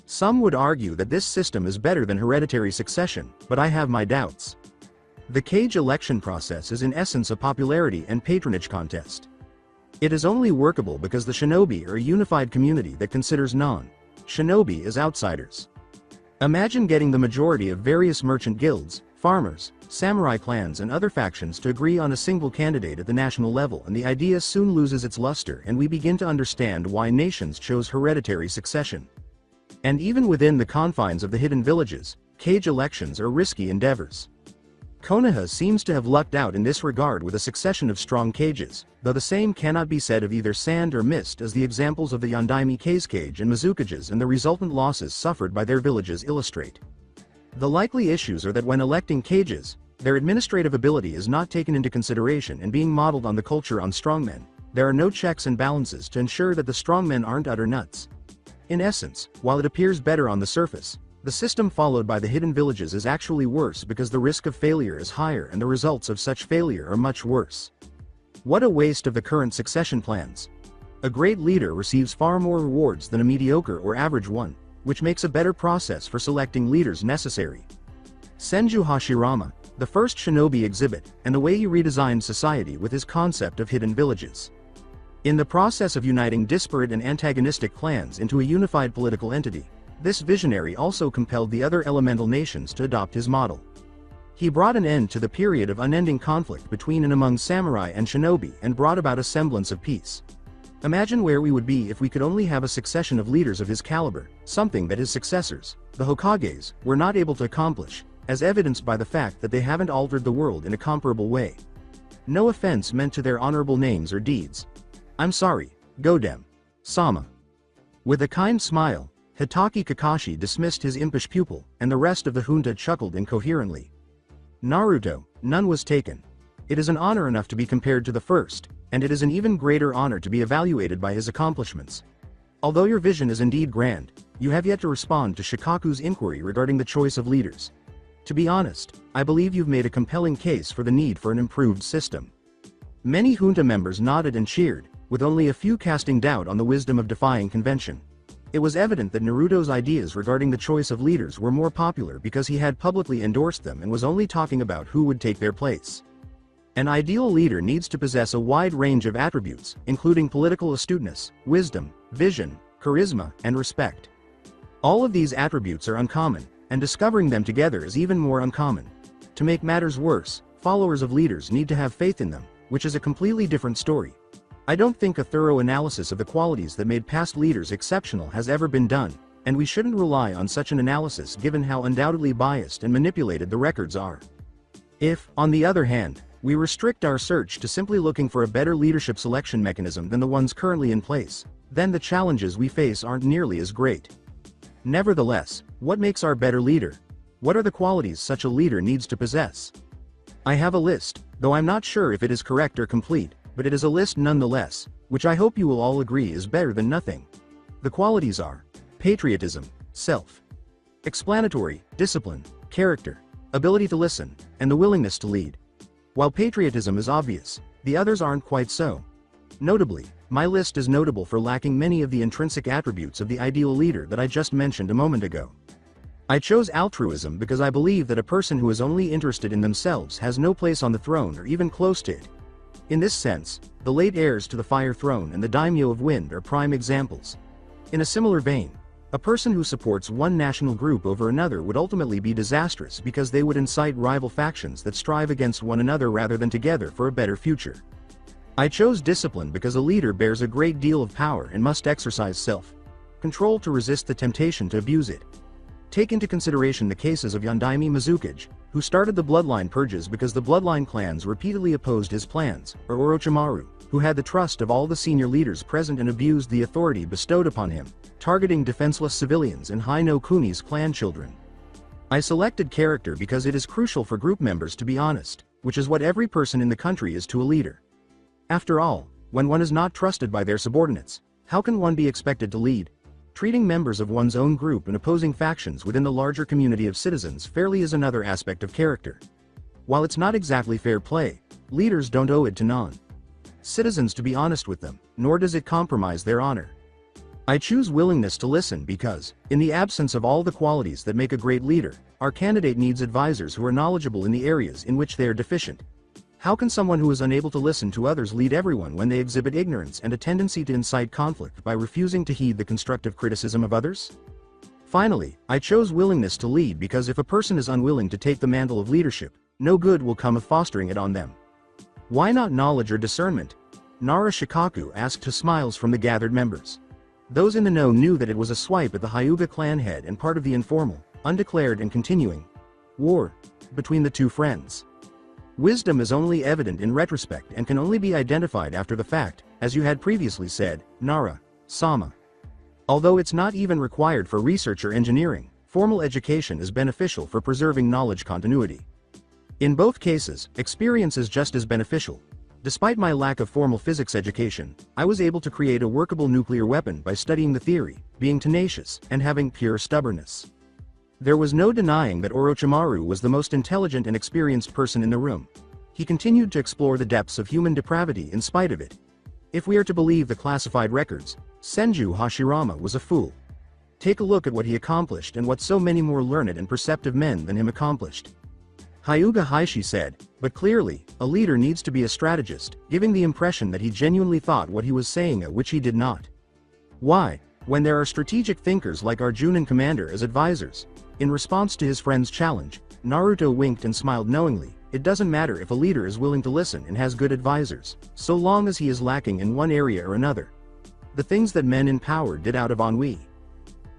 Some would argue that this system is better than hereditary succession, but I have my doubts. The cage election process is in essence a popularity and patronage contest. It is only workable because the shinobi are a unified community that considers non-shinobi as outsiders. Imagine getting the majority of various merchant guilds, farmers, samurai clans and other factions to agree on a single candidate at the national level, and the idea soon loses its luster and we begin to understand why nations chose hereditary succession. And even within the confines of the hidden villages, cage elections are risky endeavors. Konoha seems to have lucked out in this regard with a succession of strong cages, though the same cannot be said of either sand or mist, as the examples of the Yondaime Cage and Mizukages and the resultant losses suffered by their villages illustrate. The likely issues are that when electing cages, their administrative ability is not taken into consideration, and being modeled on the culture on strongmen, there are no checks and balances to ensure that the strongmen aren't utter nuts. In essence, while it appears better on the surface, the system followed by the hidden villages is actually worse because the risk of failure is higher and the results of such failure are much worse. What a waste of the current succession plans. A great leader receives far more rewards than a mediocre or average one, which makes a better process for selecting leaders necessary. Senju Hashirama, the first shinobi exhibit, and the way he redesigned society with his concept of hidden villages. In the process of uniting disparate and antagonistic clans into a unified political entity, this visionary also compelled the other elemental nations to adopt his model. He brought an end to the period of unending conflict between and among samurai and shinobi and brought about a semblance of peace. Imagine where we would be if we could only have a succession of leaders of his caliber, something that his successors, the Hokages, were not able to accomplish, as evidenced by the fact that they haven't altered the world in a comparable way. No offense meant to their honorable names or deeds. I'm sorry, Godem. Sama. With a kind smile, Hitaki Kakashi dismissed his impish pupil, and the rest of the junta chuckled incoherently. Naruto, none was taken. It is an honor enough to be compared to the first, and it is an even greater honor to be evaluated by his accomplishments. Although your vision is indeed grand, you have yet to respond to Shikaku's inquiry regarding the choice of leaders. To be honest, I believe you've made a compelling case for the need for an improved system. Many junta members nodded and cheered, with only a few casting doubt on the wisdom of defying convention. It was evident that Naruto's ideas regarding the choice of leaders were more popular because he had publicly endorsed them and was only talking about who would take their place. An ideal leader needs to possess a wide range of attributes, including political astuteness, wisdom, vision, charisma, and respect. All of these attributes are uncommon, and discovering them together is even more uncommon. To make matters worse, followers of leaders need to have faith in them, which is a completely different story. I don't think a thorough analysis of the qualities that made past leaders exceptional has ever been done, and we shouldn't rely on such an analysis given how undoubtedly biased and manipulated the records are. If, on the other hand, we restrict our search to simply looking for a better leadership selection mechanism than the ones currently in place, then the challenges we face aren't nearly as great. Nevertheless, what makes our better leader? What are the qualities such a leader needs to possess? I have a list, though I'm not sure if it is correct or complete, but it is a list nonetheless, which I hope you will all agree is better than nothing. The qualities are: patriotism, self-explanatory, discipline, character, ability to listen, and the willingness to lead. While patriotism is obvious, the others aren't quite so. Notably, my list is notable for lacking many of the intrinsic attributes of the ideal leader that I just mentioned a moment ago. I chose altruism because I believe that a person who is only interested in themselves has no place on the throne or even close to it. In this sense, the late heirs to the Fire Throne and the Daimyo of Wind are prime examples. In a similar vein, a person who supports one national group over another would ultimately be disastrous because they would incite rival factions that strive against one another rather than together for a better future. I chose discipline because a leader bears a great deal of power and must exercise self-control to resist the temptation to abuse it. Take into consideration the cases of Yondaime Mizukage, who started the bloodline purges because the bloodline clans repeatedly opposed his plans, or Orochimaru, who had the trust of all the senior leaders present and abused the authority bestowed upon him, targeting defenseless civilians and Hai no Kuni's clan children. I selected character because it is crucial for group members to be honest, which is what every person in the country is to a leader. After all, when one is not trusted by their subordinates, how can one be expected to lead? Treating members of one's own group and opposing factions within the larger community of citizens fairly is another aspect of character. While it's not exactly fair play, leaders don't owe it to non-citizens to be honest with them, nor does it compromise their honor. I choose willingness to listen because, in the absence of all the qualities that make a great leader, our candidate needs advisors who are knowledgeable in the areas in which they are deficient. How can someone who is unable to listen to others lead everyone when they exhibit ignorance and a tendency to incite conflict by refusing to heed the constructive criticism of others? Finally, I chose willingness to lead because if a person is unwilling to take the mantle of leadership, no good will come of fostering it on them. Why not knowledge or discernment? Nara Shikaku asked to smiles from the gathered members. Those in the know knew that it was a swipe at the Hyuga clan head and part of the informal, undeclared and continuing war between the two friends. Wisdom is only evident in retrospect and can only be identified after the fact, as you had previously said, Nara-sama. Although it's not even required for research or engineering, formal education is beneficial for preserving knowledge continuity. In both cases, experience is just as beneficial. Despite my lack of formal physics education, I was able to create a workable nuclear weapon by studying the theory, being tenacious, and having pure stubbornness. There was no denying that Orochimaru was the most intelligent and experienced person in the room. He continued to explore the depths of human depravity in spite of it. If we are to believe the classified records, Senju Hashirama was a fool. Take a look at what he accomplished and what so many more learned and perceptive men than him accomplished. Hyuga Heishi said, but clearly, a leader needs to be a strategist, giving the impression that he genuinely thought what he was saying, which he did not. Why, when there are strategic thinkers like Arjun and Commander as advisors? In response to his friend's challenge, Naruto winked and smiled knowingly. It doesn't matter if a leader is willing to listen and has good advisors, so long as he is lacking in one area or another. The things that men in power did out of ennui.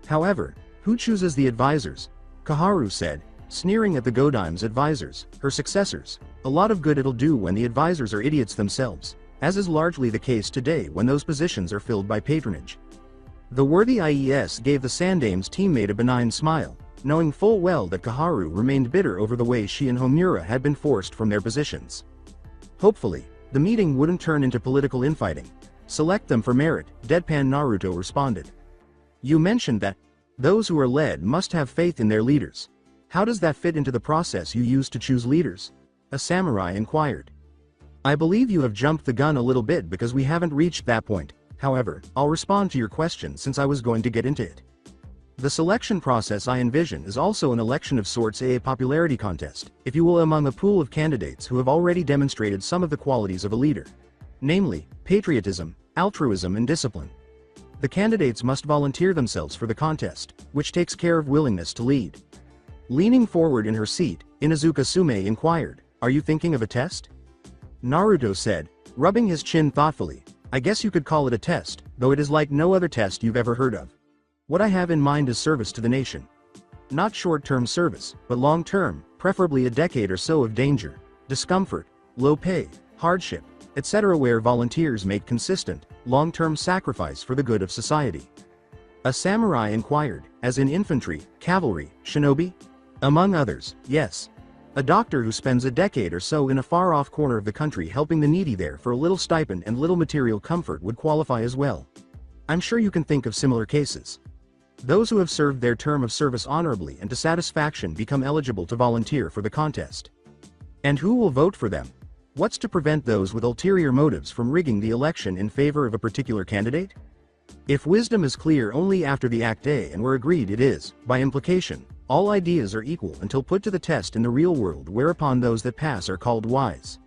However, who chooses the advisors? Kaharu said, sneering at the Godime's advisors, her successors. A lot of good it'll do when the advisors are idiots themselves, as is largely the case today when those positions are filled by patronage. The worthy IES gave the Sandame's teammate a benign smile, knowing full well that Kaharu remained bitter over the way she and Homura had been forced from their positions. Hopefully, the meeting wouldn't turn into political infighting. Select them for merit, deadpan Naruto responded. You mentioned that those who are led must have faith in their leaders. How does that fit into the process you use to choose leaders? A samurai inquired. I believe you have jumped the gun a little bit because we haven't reached that point. However, I'll respond to your question since I was going to get into it. The selection process I envision is also an election of sorts, a popularity contest, if you will, among a pool of candidates who have already demonstrated some of the qualities of a leader. Namely, patriotism, altruism and discipline. The candidates must volunteer themselves for the contest, which takes care of willingness to lead. Leaning forward in her seat, Inuzuka Sume inquired, are you thinking of a test? Naruto said, rubbing his chin thoughtfully, I guess you could call it a test, though it is like no other test you've ever heard of. What I have in mind is service to the nation. Not short-term service, but long-term, preferably a decade or so of danger, discomfort, low pay, hardship, etc., where volunteers make consistent, long-term sacrifice for the good of society. A samurai inquired, as in infantry, cavalry, shinobi? Among others, yes. A doctor who spends a decade or so in a far-off corner of the country helping the needy there for a little stipend and little material comfort would qualify as well. I'm sure you can think of similar cases. Those who have served their term of service honorably and to satisfaction become eligible to volunteer for the contest. And who will vote for them? What's to prevent those with ulterior motives from rigging the election in favor of a particular candidate? If wisdom is clear only after the Act A and we're agreed it is, by implication, all ideas are equal until put to the test in the real world, whereupon those that pass are called wise.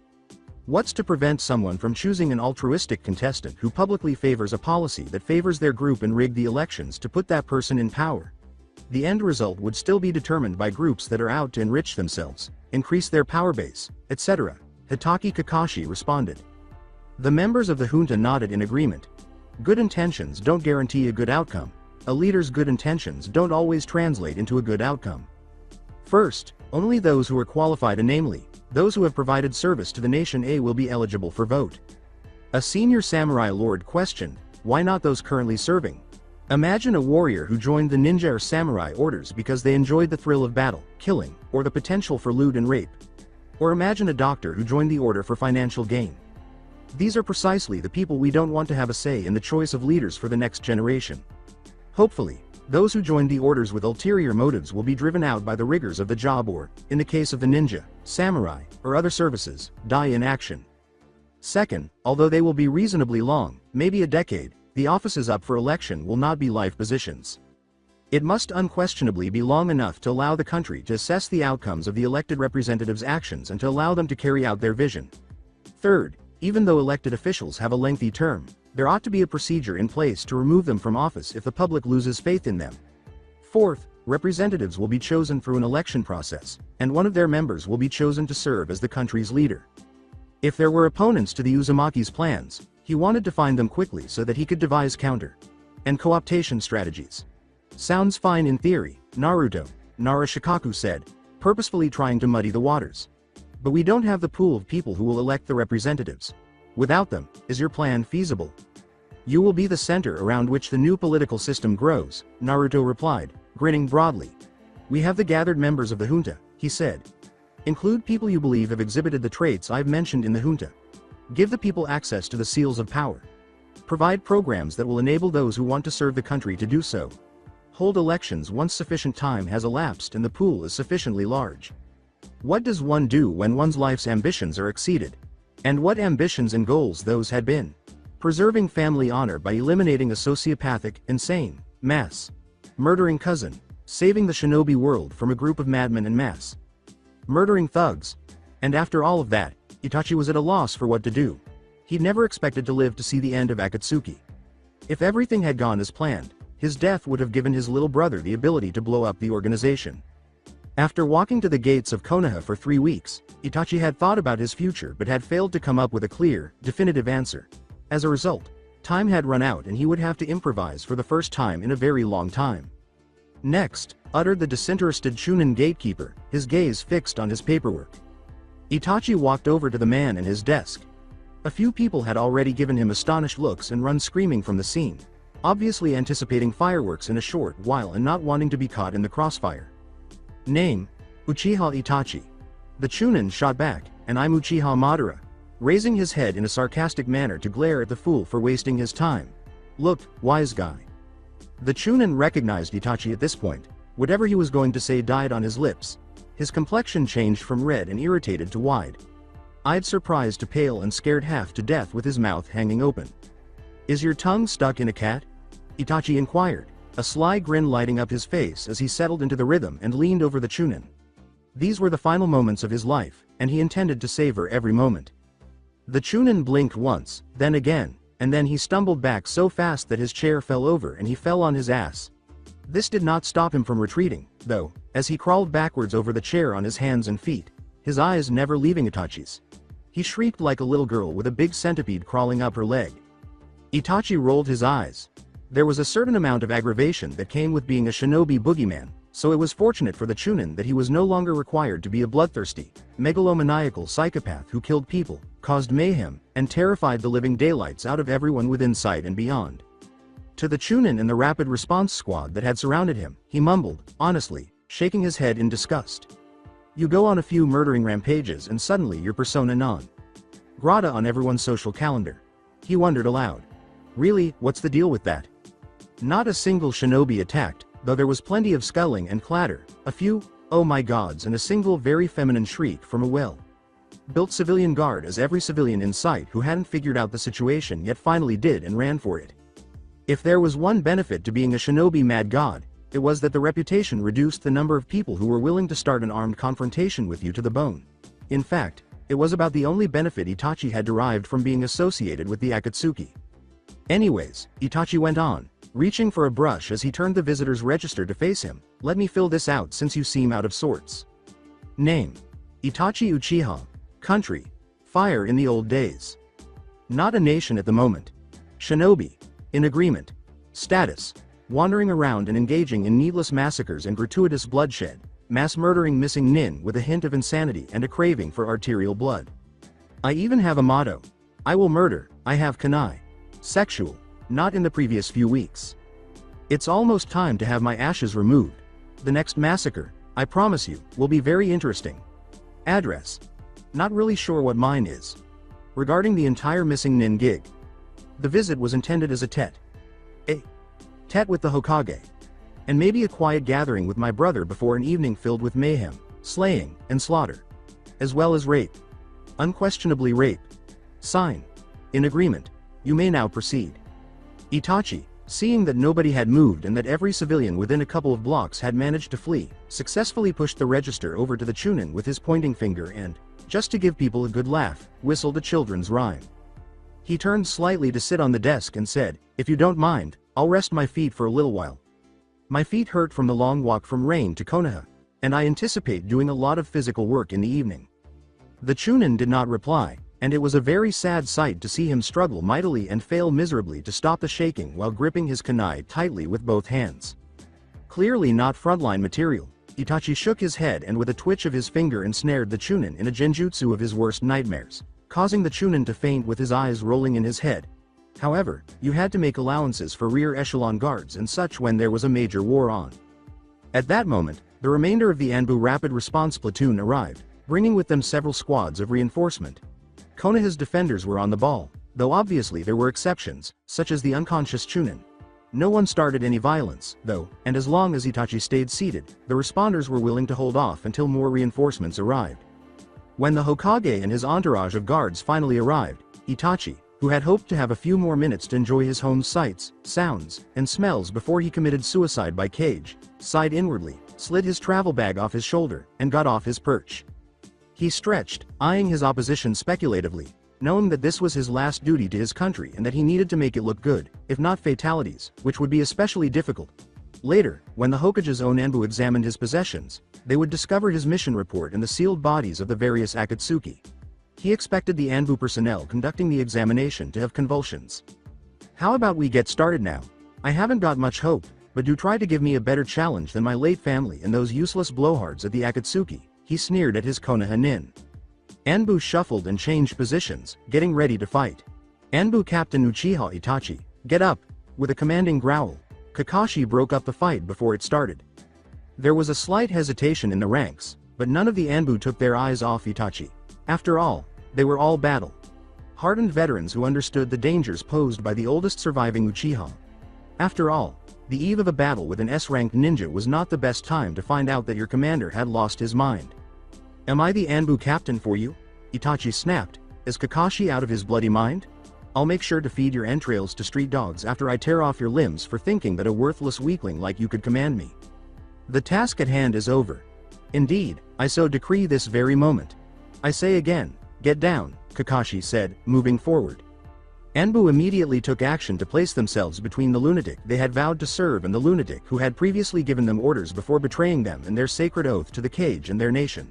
What's to prevent someone from choosing an altruistic contestant who publicly favors a policy that favors their group and rig the elections to put that person in power? The end result would still be determined by groups that are out to enrich themselves, increase their power base, etc. Hitaki Kakashi responded. The members of the junta nodded in agreement. Good intentions don't guarantee a good outcome. A leader's good intentions don't always translate into a good outcome. First, only those who are qualified, and namely, those who have provided service to the nation will be eligible for vote. A senior samurai lord questioned, why not those currently serving? Imagine a warrior who joined the ninja or samurai orders because they enjoyed the thrill of battle, killing, or the potential for loot and rape. Or imagine a doctor who joined the order for financial gain. These are precisely the people we don't want to have a say in the choice of leaders for the next generation. Hopefully, those who joined the orders with ulterior motives will be driven out by the rigors of the job or, in the case of the ninja, samurai, or other services, die in action. Second, although they will be reasonably long, maybe a decade, the offices up for election will not be life positions. It must unquestionably be long enough to allow the country to assess the outcomes of the elected representatives' actions and to allow them to carry out their vision. Third, even though elected officials have a lengthy term, there ought to be a procedure in place to remove them from office if the public loses faith in them. Fourth, representatives will be chosen through an election process, and one of their members will be chosen to serve as the country's leader. If there were opponents to the Uzumaki's plans, he wanted to find them quickly so that he could devise counter and co-optation strategies. Sounds fine in theory, Naruto, Narashikaku said, purposefully trying to muddy the waters. But we don't have the pool of people who will elect the representatives. Without them, is your plan feasible? You will be the center around which the new political system grows, Naruto replied, grinning broadly. We have the gathered members of the junta, he said. Include people you believe have exhibited the traits I've mentioned in the junta. Give the people access to the seals of power. Provide programs that will enable those who want to serve the country to do so. Hold elections once sufficient time has elapsed and the pool is sufficiently large. What does one do when one's life's ambitions are exceeded? And what ambitions and goals those had been? Preserving family honor by eliminating a sociopathic, insane, mass murdering cousin, saving the shinobi world from a group of madmen en masse, murdering thugs. And after all of that, Itachi was at a loss for what to do. He'd never expected to live to see the end of Akatsuki. If everything had gone as planned, his death would have given his little brother the ability to blow up the organization. After walking to the gates of Konoha for 3 weeks, Itachi had thought about his future but had failed to come up with a clear, definitive answer. As a result, time had run out and he would have to improvise for the first time in a very long time. Next, uttered the disinterested Chunin gatekeeper, his gaze fixed on his paperwork. Itachi walked over to the man and his desk. A few people had already given him astonished looks and run screaming from the scene, obviously anticipating fireworks in a short while and not wanting to be caught in the crossfire. Name: Uchiha Itachi. The Chunin shot back, and I'm Uchiha Madara, raising his head in a sarcastic manner to glare at the fool for wasting his time. Look, wise guy. The Chunin recognized Itachi at this point. Whatever he was going to say died on his lips. His complexion changed from red and irritated to wide-eyed surprise to pale and scared half to death with his mouth hanging open. Is your tongue stuck in a cat? Itachi inquired, a sly grin lighting up his face as he settled into the rhythm and leaned over the Chunin. These were the final moments of his life, and he intended to savor every moment. The Chunin blinked once, then again, and then he stumbled back so fast that his chair fell over and he fell on his ass. This did not stop him from retreating, though, as he crawled backwards over the chair on his hands and feet, his eyes never leaving Itachi's. He shrieked like a little girl with a big centipede crawling up her leg. Itachi rolled his eyes. There was a certain amount of aggravation that came with being a shinobi boogeyman, so it was fortunate for the Chunin that he was no longer required to be a bloodthirsty, megalomaniacal psychopath who killed people, caused mayhem, and terrified the living daylights out of everyone within sight and beyond. To the Chunin and the rapid response squad that had surrounded him, he mumbled, honestly, shaking his head in disgust. You go on a few murdering rampages and suddenly you're persona non grata on everyone's social calendar. He wondered aloud. Really, what's the deal with that? Not a single shinobi attacked, though there was plenty of sculling and clatter, a few, oh my gods, and a single very feminine shriek from a well-built civilian guard as every civilian in sight who hadn't figured out the situation yet finally did and ran for it. If there was one benefit to being a shinobi mad god, it was that the reputation reduced the number of people who were willing to start an armed confrontation with you to the bone. In fact, it was about the only benefit Itachi had derived from being associated with the Akatsuki. Anyways, Itachi went on, reaching for a brush as he turned the visitor's register to face him. Let me fill this out since you seem out of sorts. Name: Itachi Uchiha. Country: fire in the old days. Not a nation at the moment. Shinobi: in agreement. Status: wandering around and engaging in needless massacres and gratuitous bloodshed, mass murdering missing nin with a hint of insanity and a craving for arterial blood. I even have a motto. I will murder, I have kanai. Sexual: not in the previous few weeks. It's almost time to have my ashes removed. The next massacre, I promise you, will be very interesting. Address: not really sure what mine is. Regarding the entire missing nin gig. The visit was intended as a tete with the Hokage. And maybe a quiet gathering with my brother before an evening filled with mayhem, slaying, and slaughter. As well as rape. Unquestionably rape. Sign: in agreement. You may now proceed. Itachi, seeing that nobody had moved and that every civilian within a couple of blocks had managed to flee, successfully pushed the register over to the Chunin with his pointing finger and, just to give people a good laugh, whistled a children's rhyme. He turned slightly to sit on the desk and said, if you don't mind, I'll rest my feet for a little while. My feet hurt from the long walk from Rain to Konoha, and I anticipate doing a lot of physical work in the evening. The Chunin did not reply, and it was a very sad sight to see him struggle mightily and fail miserably to stop the shaking while gripping his kunai tightly with both hands. Clearly not frontline material, Itachi shook his head and with a twitch of his finger ensnared the Chunin in a genjutsu of his worst nightmares, causing the Chunin to faint with his eyes rolling in his head. However, you had to make allowances for rear echelon guards and such when there was a major war on. At that moment, the remainder of the Anbu Rapid Response Platoon arrived, bringing with them several squads of reinforcement. Konoha's defenders were on the ball, though obviously there were exceptions, such as the unconscious Chunin. No one started any violence, though, and as long as Itachi stayed seated, the responders were willing to hold off until more reinforcements arrived. When the Hokage and his entourage of guards finally arrived, Itachi, who had hoped to have a few more minutes to enjoy his home's sights, sounds, and smells before he committed suicide by cage, sighed inwardly, slid his travel bag off his shoulder, and got off his perch. He stretched, eyeing his opposition speculatively, knowing that this was his last duty to his country and that he needed to make it look good, if not fatalities, which would be especially difficult. Later, when the Hokage's own Anbu examined his possessions, they would discover his mission report in the sealed bodies of the various Akatsuki. He expected the Anbu personnel conducting the examination to have convulsions. How about we get started now? I haven't got much hope, but do try to give me a better challenge than my late family and those useless blowhards at the Akatsuki, he sneered at his Konoha nin. Anbu shuffled and changed positions, getting ready to fight. Anbu Captain Uchiha Itachi, get up! With a commanding growl, Kakashi broke up the fight before it started. There was a slight hesitation in the ranks, but none of the Anbu took their eyes off Itachi. After all, they were all hardened veterans who understood the dangers posed by the oldest surviving Uchiha. After all, the eve of a battle with an S-ranked ninja was not the best time to find out that your commander had lost his mind. Am I the Anbu captain for you? Itachi snapped. Is Kakashi out of his bloody mind? I'll make sure to feed your entrails to street dogs after I tear off your limbs for thinking that a worthless weakling like you could command me. The task at hand is over. Indeed, I so decree this very moment. I say again, get down, Kakashi said, moving forward. Anbu immediately took action to place themselves between the lunatic they had vowed to serve and the lunatic who had previously given them orders before betraying them and their sacred oath to the cage and their nation.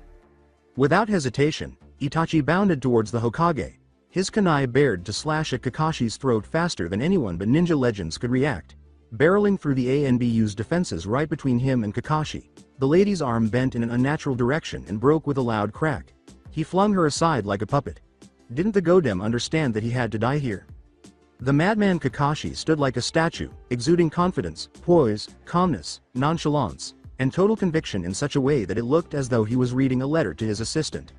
Without hesitation, Itachi bounded towards the Hokage, his kunai bared to slash at Kakashi's throat faster than anyone but ninja legends could react. Barreling through the ANBU's defenses right between him and Kakashi, the lady's arm bent in an unnatural direction and broke with a loud crack. He flung her aside like a puppet. Didn't the Godem understand that he had to die here? The madman Kakashi stood like a statue, exuding confidence, poise, calmness, nonchalance, and total conviction in such a way that it looked as though he was reading a letter to his assistant.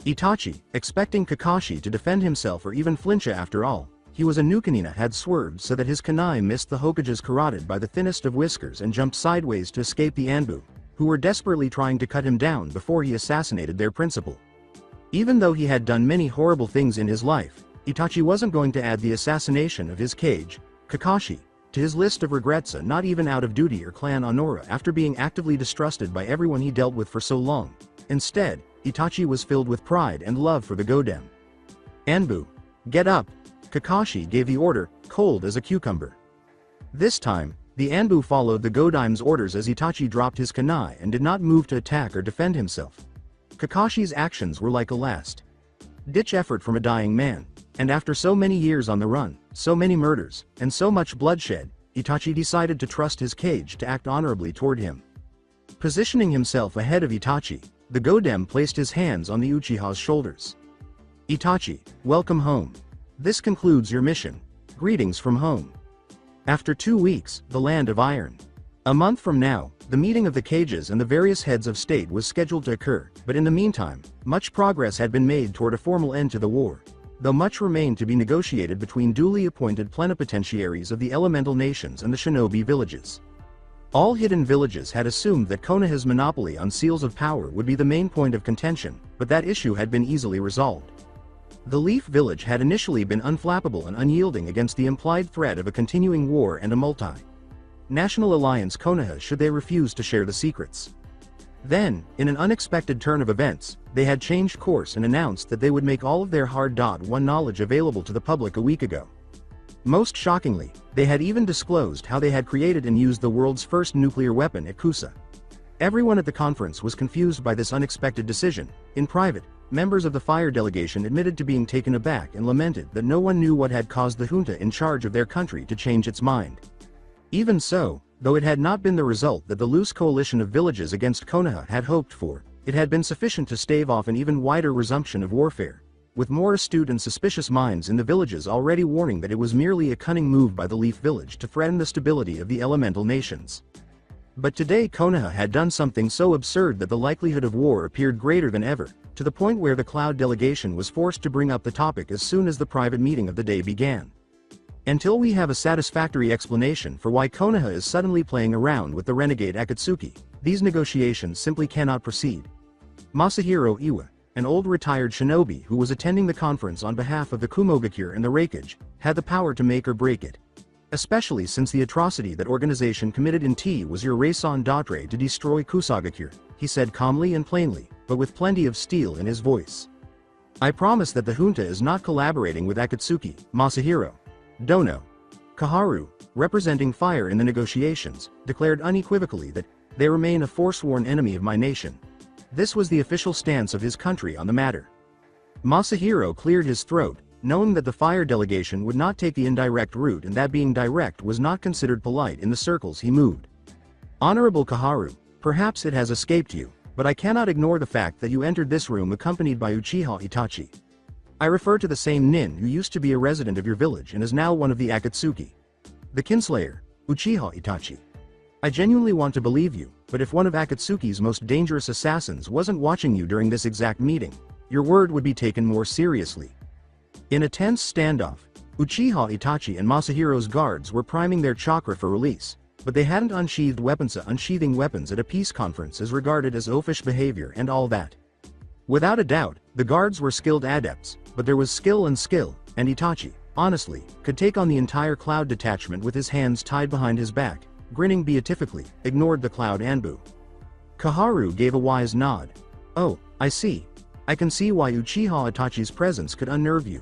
Itachi, expecting Kakashi to defend himself or even flinch after all, he was a Nukanina had swerved so that his kunai missed the Hokage's carotid by the thinnest of whiskers and jumped sideways to escape the Anbu, who were desperately trying to cut him down before he assassinated their principal. Even though he had done many horrible things in his life, Itachi wasn't going to add the assassination of his cage, Kakashi, to his list of regrets, not even out of duty or clan honor after being actively distrusted by everyone he dealt with for so long. Instead, Itachi was filled with pride and love for the Godem. Anbu, get up! Kakashi gave the order, cold as a cucumber. This time, the Anbu followed the Godem's orders as Itachi dropped his kunai and did not move to attack or defend himself. Kakashi's actions were like a last-ditch effort from a dying man, and after so many years on the run, so many murders, and so much bloodshed, Itachi decided to trust his cage to act honorably toward him. Positioning himself ahead of Itachi, the Godem placed his hands on the Uchiha's shoulders. Itachi, welcome home. This concludes your mission. Greetings from home. After 2 weeks, the land of iron. A month from now, the meeting of the cages and the various heads of state was scheduled to occur, but in the meantime, much progress had been made toward a formal end to the war, though much remained to be negotiated between duly appointed plenipotentiaries of the elemental nations and the shinobi villages. All hidden villages had assumed that Konoha's monopoly on seals of power would be the main point of contention, but that issue had been easily resolved. The Leaf Village had initially been unflappable and unyielding against the implied threat of a continuing war and a multi-national alliance Konoha should they refuse to share the secrets. Then, in an unexpected turn of events, they had changed course and announced that they would make all of their hard-won knowledge available to the public a week ago. Most shockingly, they had even disclosed how they had created and used the world's first nuclear weapon at Kusa. Everyone at the conference was confused by this unexpected decision. In private, members of the fire delegation admitted to being taken aback and lamented that no one knew what had caused the junta in charge of their country to change its mind. Even so, though it had not been the result that the loose coalition of villages against Konoha had hoped for, it had been sufficient to stave off an even wider resumption of warfare, with more astute and suspicious minds in the villages already warning that it was merely a cunning move by the Leaf Village to threaten the stability of the elemental nations. But today Konoha had done something so absurd that the likelihood of war appeared greater than ever, to the point where the Cloud delegation was forced to bring up the topic as soon as the private meeting of the day began. Until we have a satisfactory explanation for why Konoha is suddenly playing around with the renegade Akatsuki, these negotiations simply cannot proceed. Masahiro Iwa, an old retired shinobi who was attending the conference on behalf of the Kumogakure and the Reikage, had the power to make or break it. Especially since the atrocity that organization committed in T was your raison d'etre to destroy Kusagakure, he said calmly and plainly, but with plenty of steel in his voice. I promise that the junta is not collaborating with Akatsuki, Masahiro. Dono. Kaharu, representing fire in the negotiations, declared unequivocally that they remain a forsworn enemy of my nation. This was the official stance of his country on the matter. Masahiro cleared his throat, knowing that the fire delegation would not take the indirect route and that being direct was not considered polite in the circles he moved. Honorable Kaharu, perhaps it has escaped you, but I cannot ignore the fact that you entered this room accompanied by Uchiha Itachi. I refer to the same nin who used to be a resident of your village and is now one of the Akatsuki. The kinslayer, Uchiha Itachi. I genuinely want to believe you, but if one of Akatsuki's most dangerous assassins wasn't watching you during this exact meeting, your word would be taken more seriously. In a tense standoff, Uchiha Itachi and Masahiro's guards were priming their chakra for release, but they hadn't unsheathed weapons. Unsheathing weapons at a peace conference is regarded as oafish behavior and all that. Without a doubt, the guards were skilled adepts, but there was skill, and Itachi, honestly, could take on the entire Cloud detachment with his hands tied behind his back, grinning beatifically, ignored the Cloud Anbu. Kaharu gave a wise nod. Oh, I see. I can see why Uchiha Itachi's presence could unnerve you.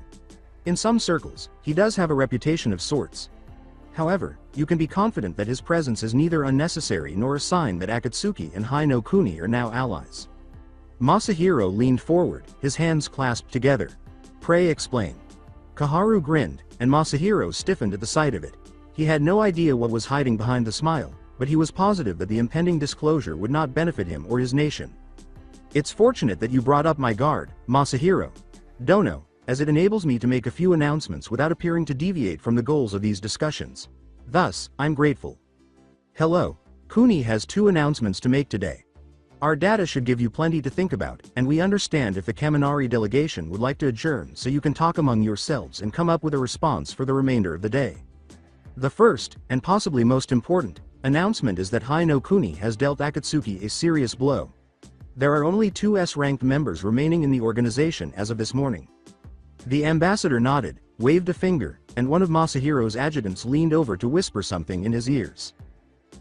In some circles, he does have a reputation of sorts. However, you can be confident that his presence is neither unnecessary nor a sign that Akatsuki and Hai no Kuni are now allies. Masahiro leaned forward, his hands clasped together. Pray explain. Kaharu grinned, and Masahiro stiffened at the sight of it. He had no idea what was hiding behind the smile, but he was positive that the impending disclosure would not benefit him or his nation. It's fortunate that you brought up my guard, Masahiro. Dono, as it enables me to make a few announcements without appearing to deviate from the goals of these discussions. Thus, I'm grateful. Hello. Kuni has 2 announcements to make today. Our data should give you plenty to think about, and we understand if the Kaminari delegation would like to adjourn so you can talk among yourselves and come up with a response for the remainder of the day. The first, and possibly most important, announcement is that Hai no Kuni has dealt Akatsuki a serious blow. There are only 2 S-ranked members remaining in the organization as of this morning. The ambassador nodded, waved a finger, and one of Masahiro's adjutants leaned over to whisper something in his ears.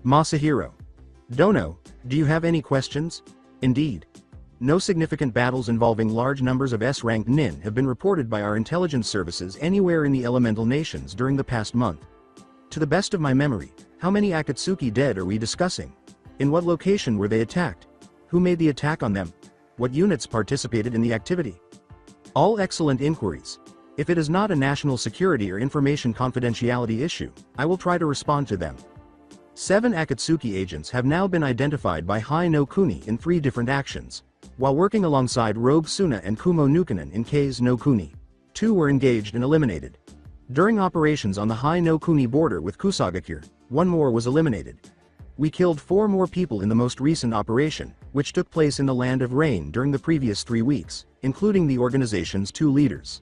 Masahiro. Dono, do you have any questions? Indeed. No significant battles involving large numbers of S-ranked nin have been reported by our intelligence services anywhere in the elemental nations during the past month. To the best of my memory, how many Akatsuki dead are we discussing? In what location were they attacked? Who made the attack on them? What units participated in the activity? All excellent inquiries. If it is not a national security or information confidentiality issue, I will try to respond to them. 7 Akatsuki agents have now been identified by Hai no Kuni in 3 different actions. While working alongside Rogue Suna and Kumo Nukanen in K's no Kuni, 2 were engaged and eliminated. During operations on the Hai no Kuni border with Kusagakure, 1 more was eliminated. We killed 4 more people in the most recent operation, which took place in the Land of Rain during the previous 3 weeks, including the organization's 2 leaders.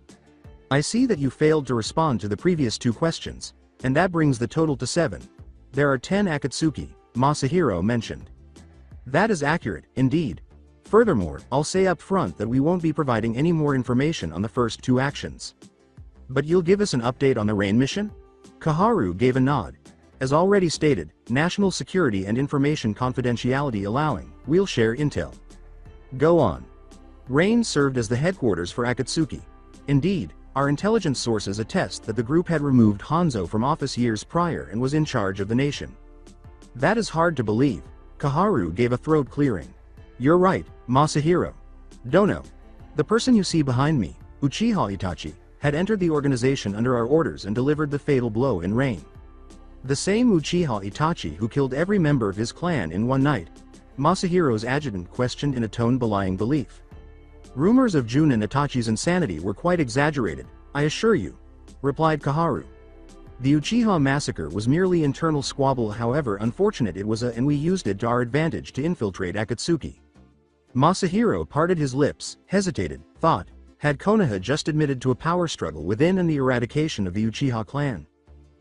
I see that you failed to respond to the previous 2 questions, and that brings the total to 7. There are 10 Akatsuki, Masahiro mentioned. That is accurate, indeed. Furthermore, I'll say up front that we won't be providing any more information on the first 2 actions. But you'll give us an update on the Rain mission? Kaharu gave a nod. As already stated, national security and information confidentiality allowing, we'll share intel. Go on. Rain served as the headquarters for Akatsuki. Indeed, Our intelligence sources attest that the group had removed Hanzo from office years prior and was in charge of the nation. That is hard to believe. Kaharu gave a throat clearing. You're right, Masahiro. Dono. The person you see behind me, Uchiha Itachi, had entered the organization under our orders and delivered the fatal blow in rain. The same Uchiha Itachi who killed every member of his clan in one night, Masahiro's adjutant questioned in a tone belying belief. Rumors of Junin Itachi's insanity were quite exaggerated, I assure you, replied Kaharu. The Uchiha massacre was merely internal squabble, however unfortunate it was, and we used it to our advantage to infiltrate Akatsuki. Masahiro parted his lips, hesitated, thought, had Konoha just admitted to a power struggle within and the eradication of the Uchiha clan?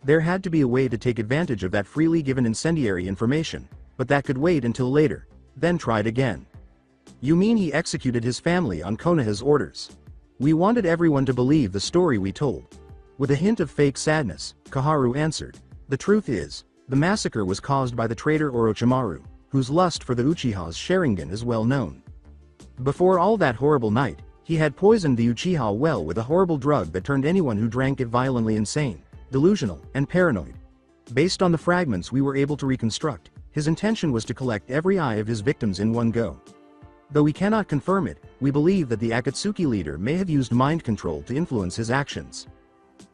There had to be a way to take advantage of that freely given incendiary information, but that could wait until later, then tried again. You mean he executed his family on Konoha's orders? We wanted everyone to believe the story we told. With a hint of fake sadness, Kaharu answered, the truth is, the massacre was caused by the traitor Orochimaru, whose lust for the Uchiha's Sharingan is well known. Before all that horrible night, he had poisoned the Uchiha well with a horrible drug that turned anyone who drank it violently insane, delusional, and paranoid. Based on the fragments we were able to reconstruct, his intention was to collect every eye of his victims in one go. Though we cannot confirm it, we believe that the Akatsuki leader may have used mind control to influence his actions.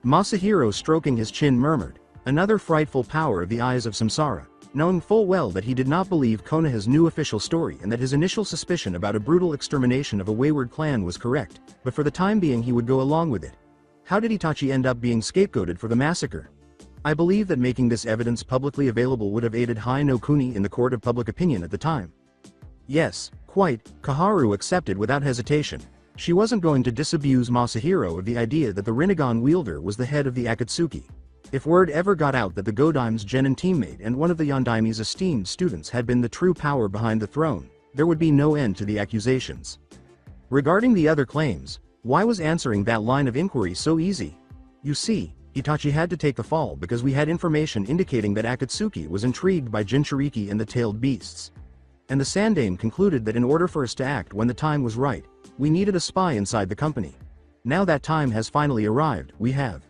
Masahiro, stroking his chin, murmured, another frightful power of the eyes of Samsara, knowing full well that he did not believe Konoha's new official story and that his initial suspicion about a brutal extermination of a wayward clan was correct, but for the time being he would go along with it. How did Itachi end up being scapegoated for the massacre? I believe that making this evidence publicly available would have aided Hai no Kuni in the court of public opinion at the time. Yes, quite, Kaharu accepted without hesitation. She wasn't going to disabuse Masahiro of the idea that the Rinnegan wielder was the head of the Akatsuki. If word ever got out that the Godaime's genin teammate and one of the Yondaime's esteemed students had been the true power behind the throne, there would be no end to the accusations. Regarding the other claims, why was answering that line of inquiry so easy? You see, Itachi had to take the fall because we had information indicating that Akatsuki was intrigued by Jinchuriki and the tailed beasts. And the Sandaime concluded that in order for us to act when the time was right, we needed a spy inside the company. Now that time has finally arrived, we have.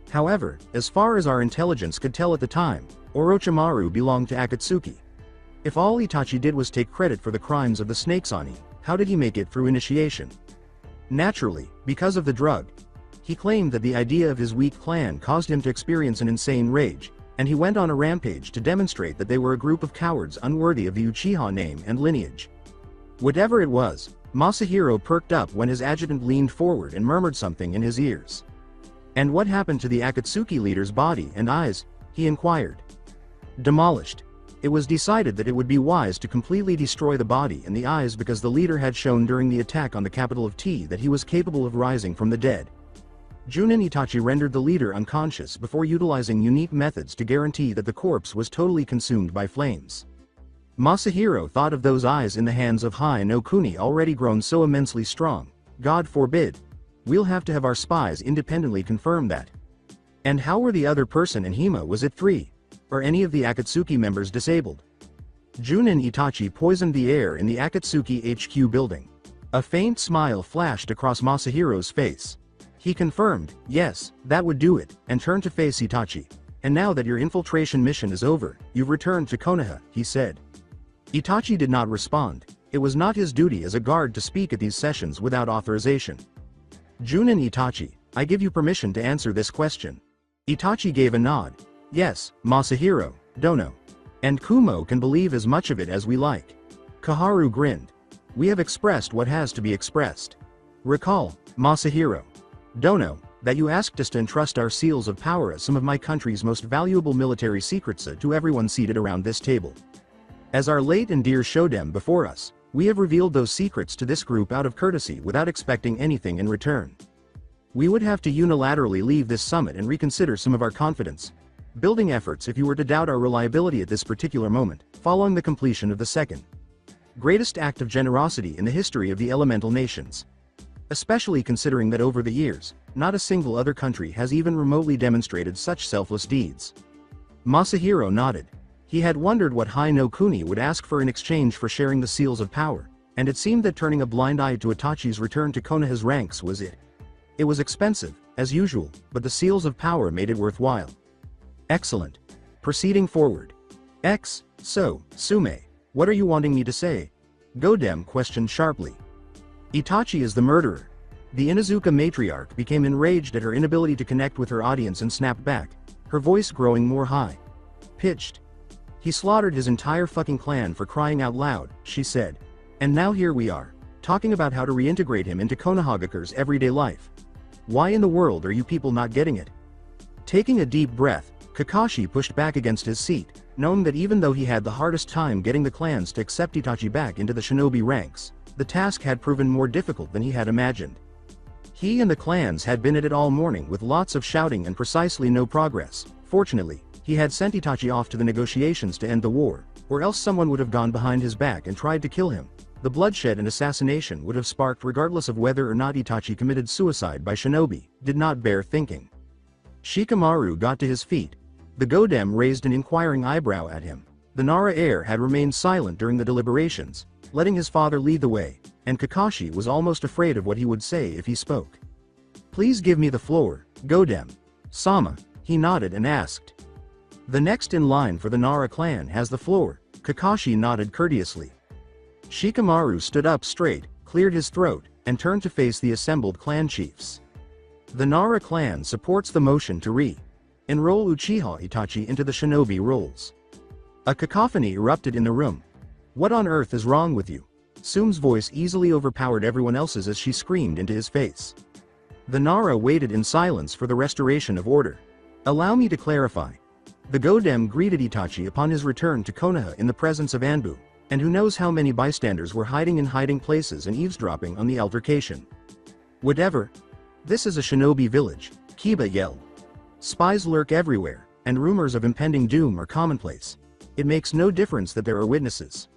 However, as far as our intelligence could tell at the time, Orochimaru belonged to Akatsuki. If all Itachi did was take credit for the crimes of the Snakes Oni, how did he make it through initiation? Naturally, because of the drug. He claimed that the idea of his weak clan caused him to experience an insane rage, and he went on a rampage to demonstrate that they were a group of cowards unworthy of the Uchiha name and lineage. Whatever it was, Masahiro perked up when his adjutant leaned forward and murmured something in his ears. And what happened to the Akatsuki leader's body and eyes? He inquired. Demolished. It was decided that it would be wise to completely destroy the body and the eyes because the leader had shown during the attack on the capital of T that he was capable of rising from the dead. Junin Itachi rendered the leader unconscious before utilizing unique methods to guarantee that the corpse was totally consumed by flames. Masahiro thought of those eyes in the hands of Hai no Kuni already grown so immensely strong. God forbid. We'll have to have our spies independently confirm that. And how were the other person and Hima? Was it free? Or any of the Akatsuki members disabled? Junin Itachi poisoned the air in the Akatsuki HQ building. A faint smile flashed across Masahiro's face. He confirmed, yes, that would do it, and turned to face Itachi. And now that your infiltration mission is over, you've returned to Konoha, he said. Itachi did not respond. It was not his duty as a guard to speak at these sessions without authorization. Junin Itachi, I give you permission to answer this question. Itachi gave a nod. Yes, Masahiro, Dono. And Kumo can believe as much of it as we like. Kaharu grinned. We have expressed what has to be expressed. Recall, Masahiro. Dono, that you asked us to entrust our seals of power as some of my country's most valuable military secrets to everyone seated around this table. As our late and dear Shodem before us, we have revealed those secrets to this group out of courtesy without expecting anything in return. We would have to unilaterally leave this summit and reconsider some of our confidence building efforts if you were to doubt our reliability at this particular moment, following the completion of the second greatest act of generosity in the history of the elemental nations. Especially considering that over the years, not a single other country has even remotely demonstrated such selfless deeds. Masahiro nodded. He had wondered what Hai no Kuni would ask for in exchange for sharing the seals of power, and it seemed that turning a blind eye to Itachi's return to Konoha's ranks was it. It was expensive, as usual, but the seals of power made it worthwhile. Excellent. Proceeding forward. So, Sume, what are you wanting me to say? Godem questioned sharply. Itachi is the murderer. The Inuzuka matriarch became enraged at her inability to connect with her audience and snapped back, her voice growing more high-pitched. He slaughtered his entire fucking clan for crying out loud, she said. And now here we are, talking about how to reintegrate him into Konohagakure's everyday life. Why in the world are you people not getting it? Taking a deep breath, Kakashi pushed back against his seat, knowing that even though he had the hardest time getting the clans to accept Itachi back into the shinobi ranks, the task had proven more difficult than he had imagined. He and the clans had been at it all morning with lots of shouting and precisely no progress. Fortunately, he had sent Itachi off to the negotiations to end the war, or else someone would have gone behind his back and tried to kill him. The bloodshed and assassination would have sparked regardless of whether or not Itachi committed suicide by shinobi, did not bear thinking. Shikamaru got to his feet. The Godem raised an inquiring eyebrow at him. The Nara heir had remained silent during the deliberations, letting his father lead the way, and Kakashi was almost afraid of what he would say if he spoke. Please give me the floor, Godem. Sama, he nodded and asked. The next in line for the Nara clan has the floor, Kakashi nodded courteously. Shikamaru stood up straight, cleared his throat, and turned to face the assembled clan chiefs. The Nara clan supports the motion to enroll Uchiha Itachi into the shinobi rolls. A cacophony erupted in the room. What on earth is wrong with you? Sume's voice easily overpowered everyone else's as she screamed into his face. The Nara waited in silence for the restoration of order. Allow me to clarify. The Godem greeted Itachi upon his return to Konoha in the presence of Anbu, and who knows how many bystanders were hiding in hiding places and eavesdropping on the altercation. Whatever. This is a shinobi village, Kiba yelled. Spies lurk everywhere, and rumors of impending doom are commonplace. It makes no difference that there are witnesses.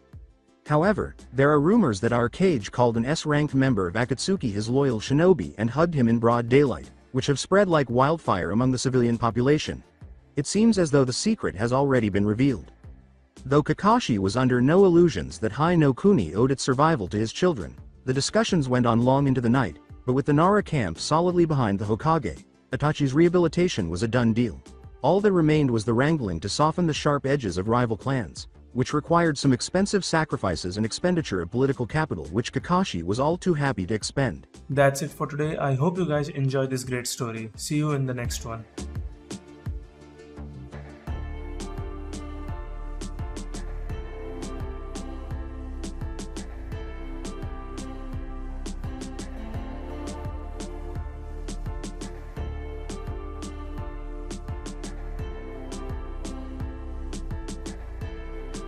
However, there are rumors that our Kage called an S-ranked member of Akatsuki his loyal shinobi and hugged him in broad daylight, which have spread like wildfire among the civilian population. It seems as though the secret has already been revealed. Though Kakashi was under no illusions that Hai no Kuni owed its survival to his children, the discussions went on long into the night, but with the Nara camp solidly behind the Hokage, Itachi's rehabilitation was a done deal. All that remained was the wrangling to soften the sharp edges of rival clans, which required some expensive sacrifices and expenditure of political capital which Kakashi was all too happy to expend. That's it for today. I hope you guys enjoyed this great story. See you in the next one.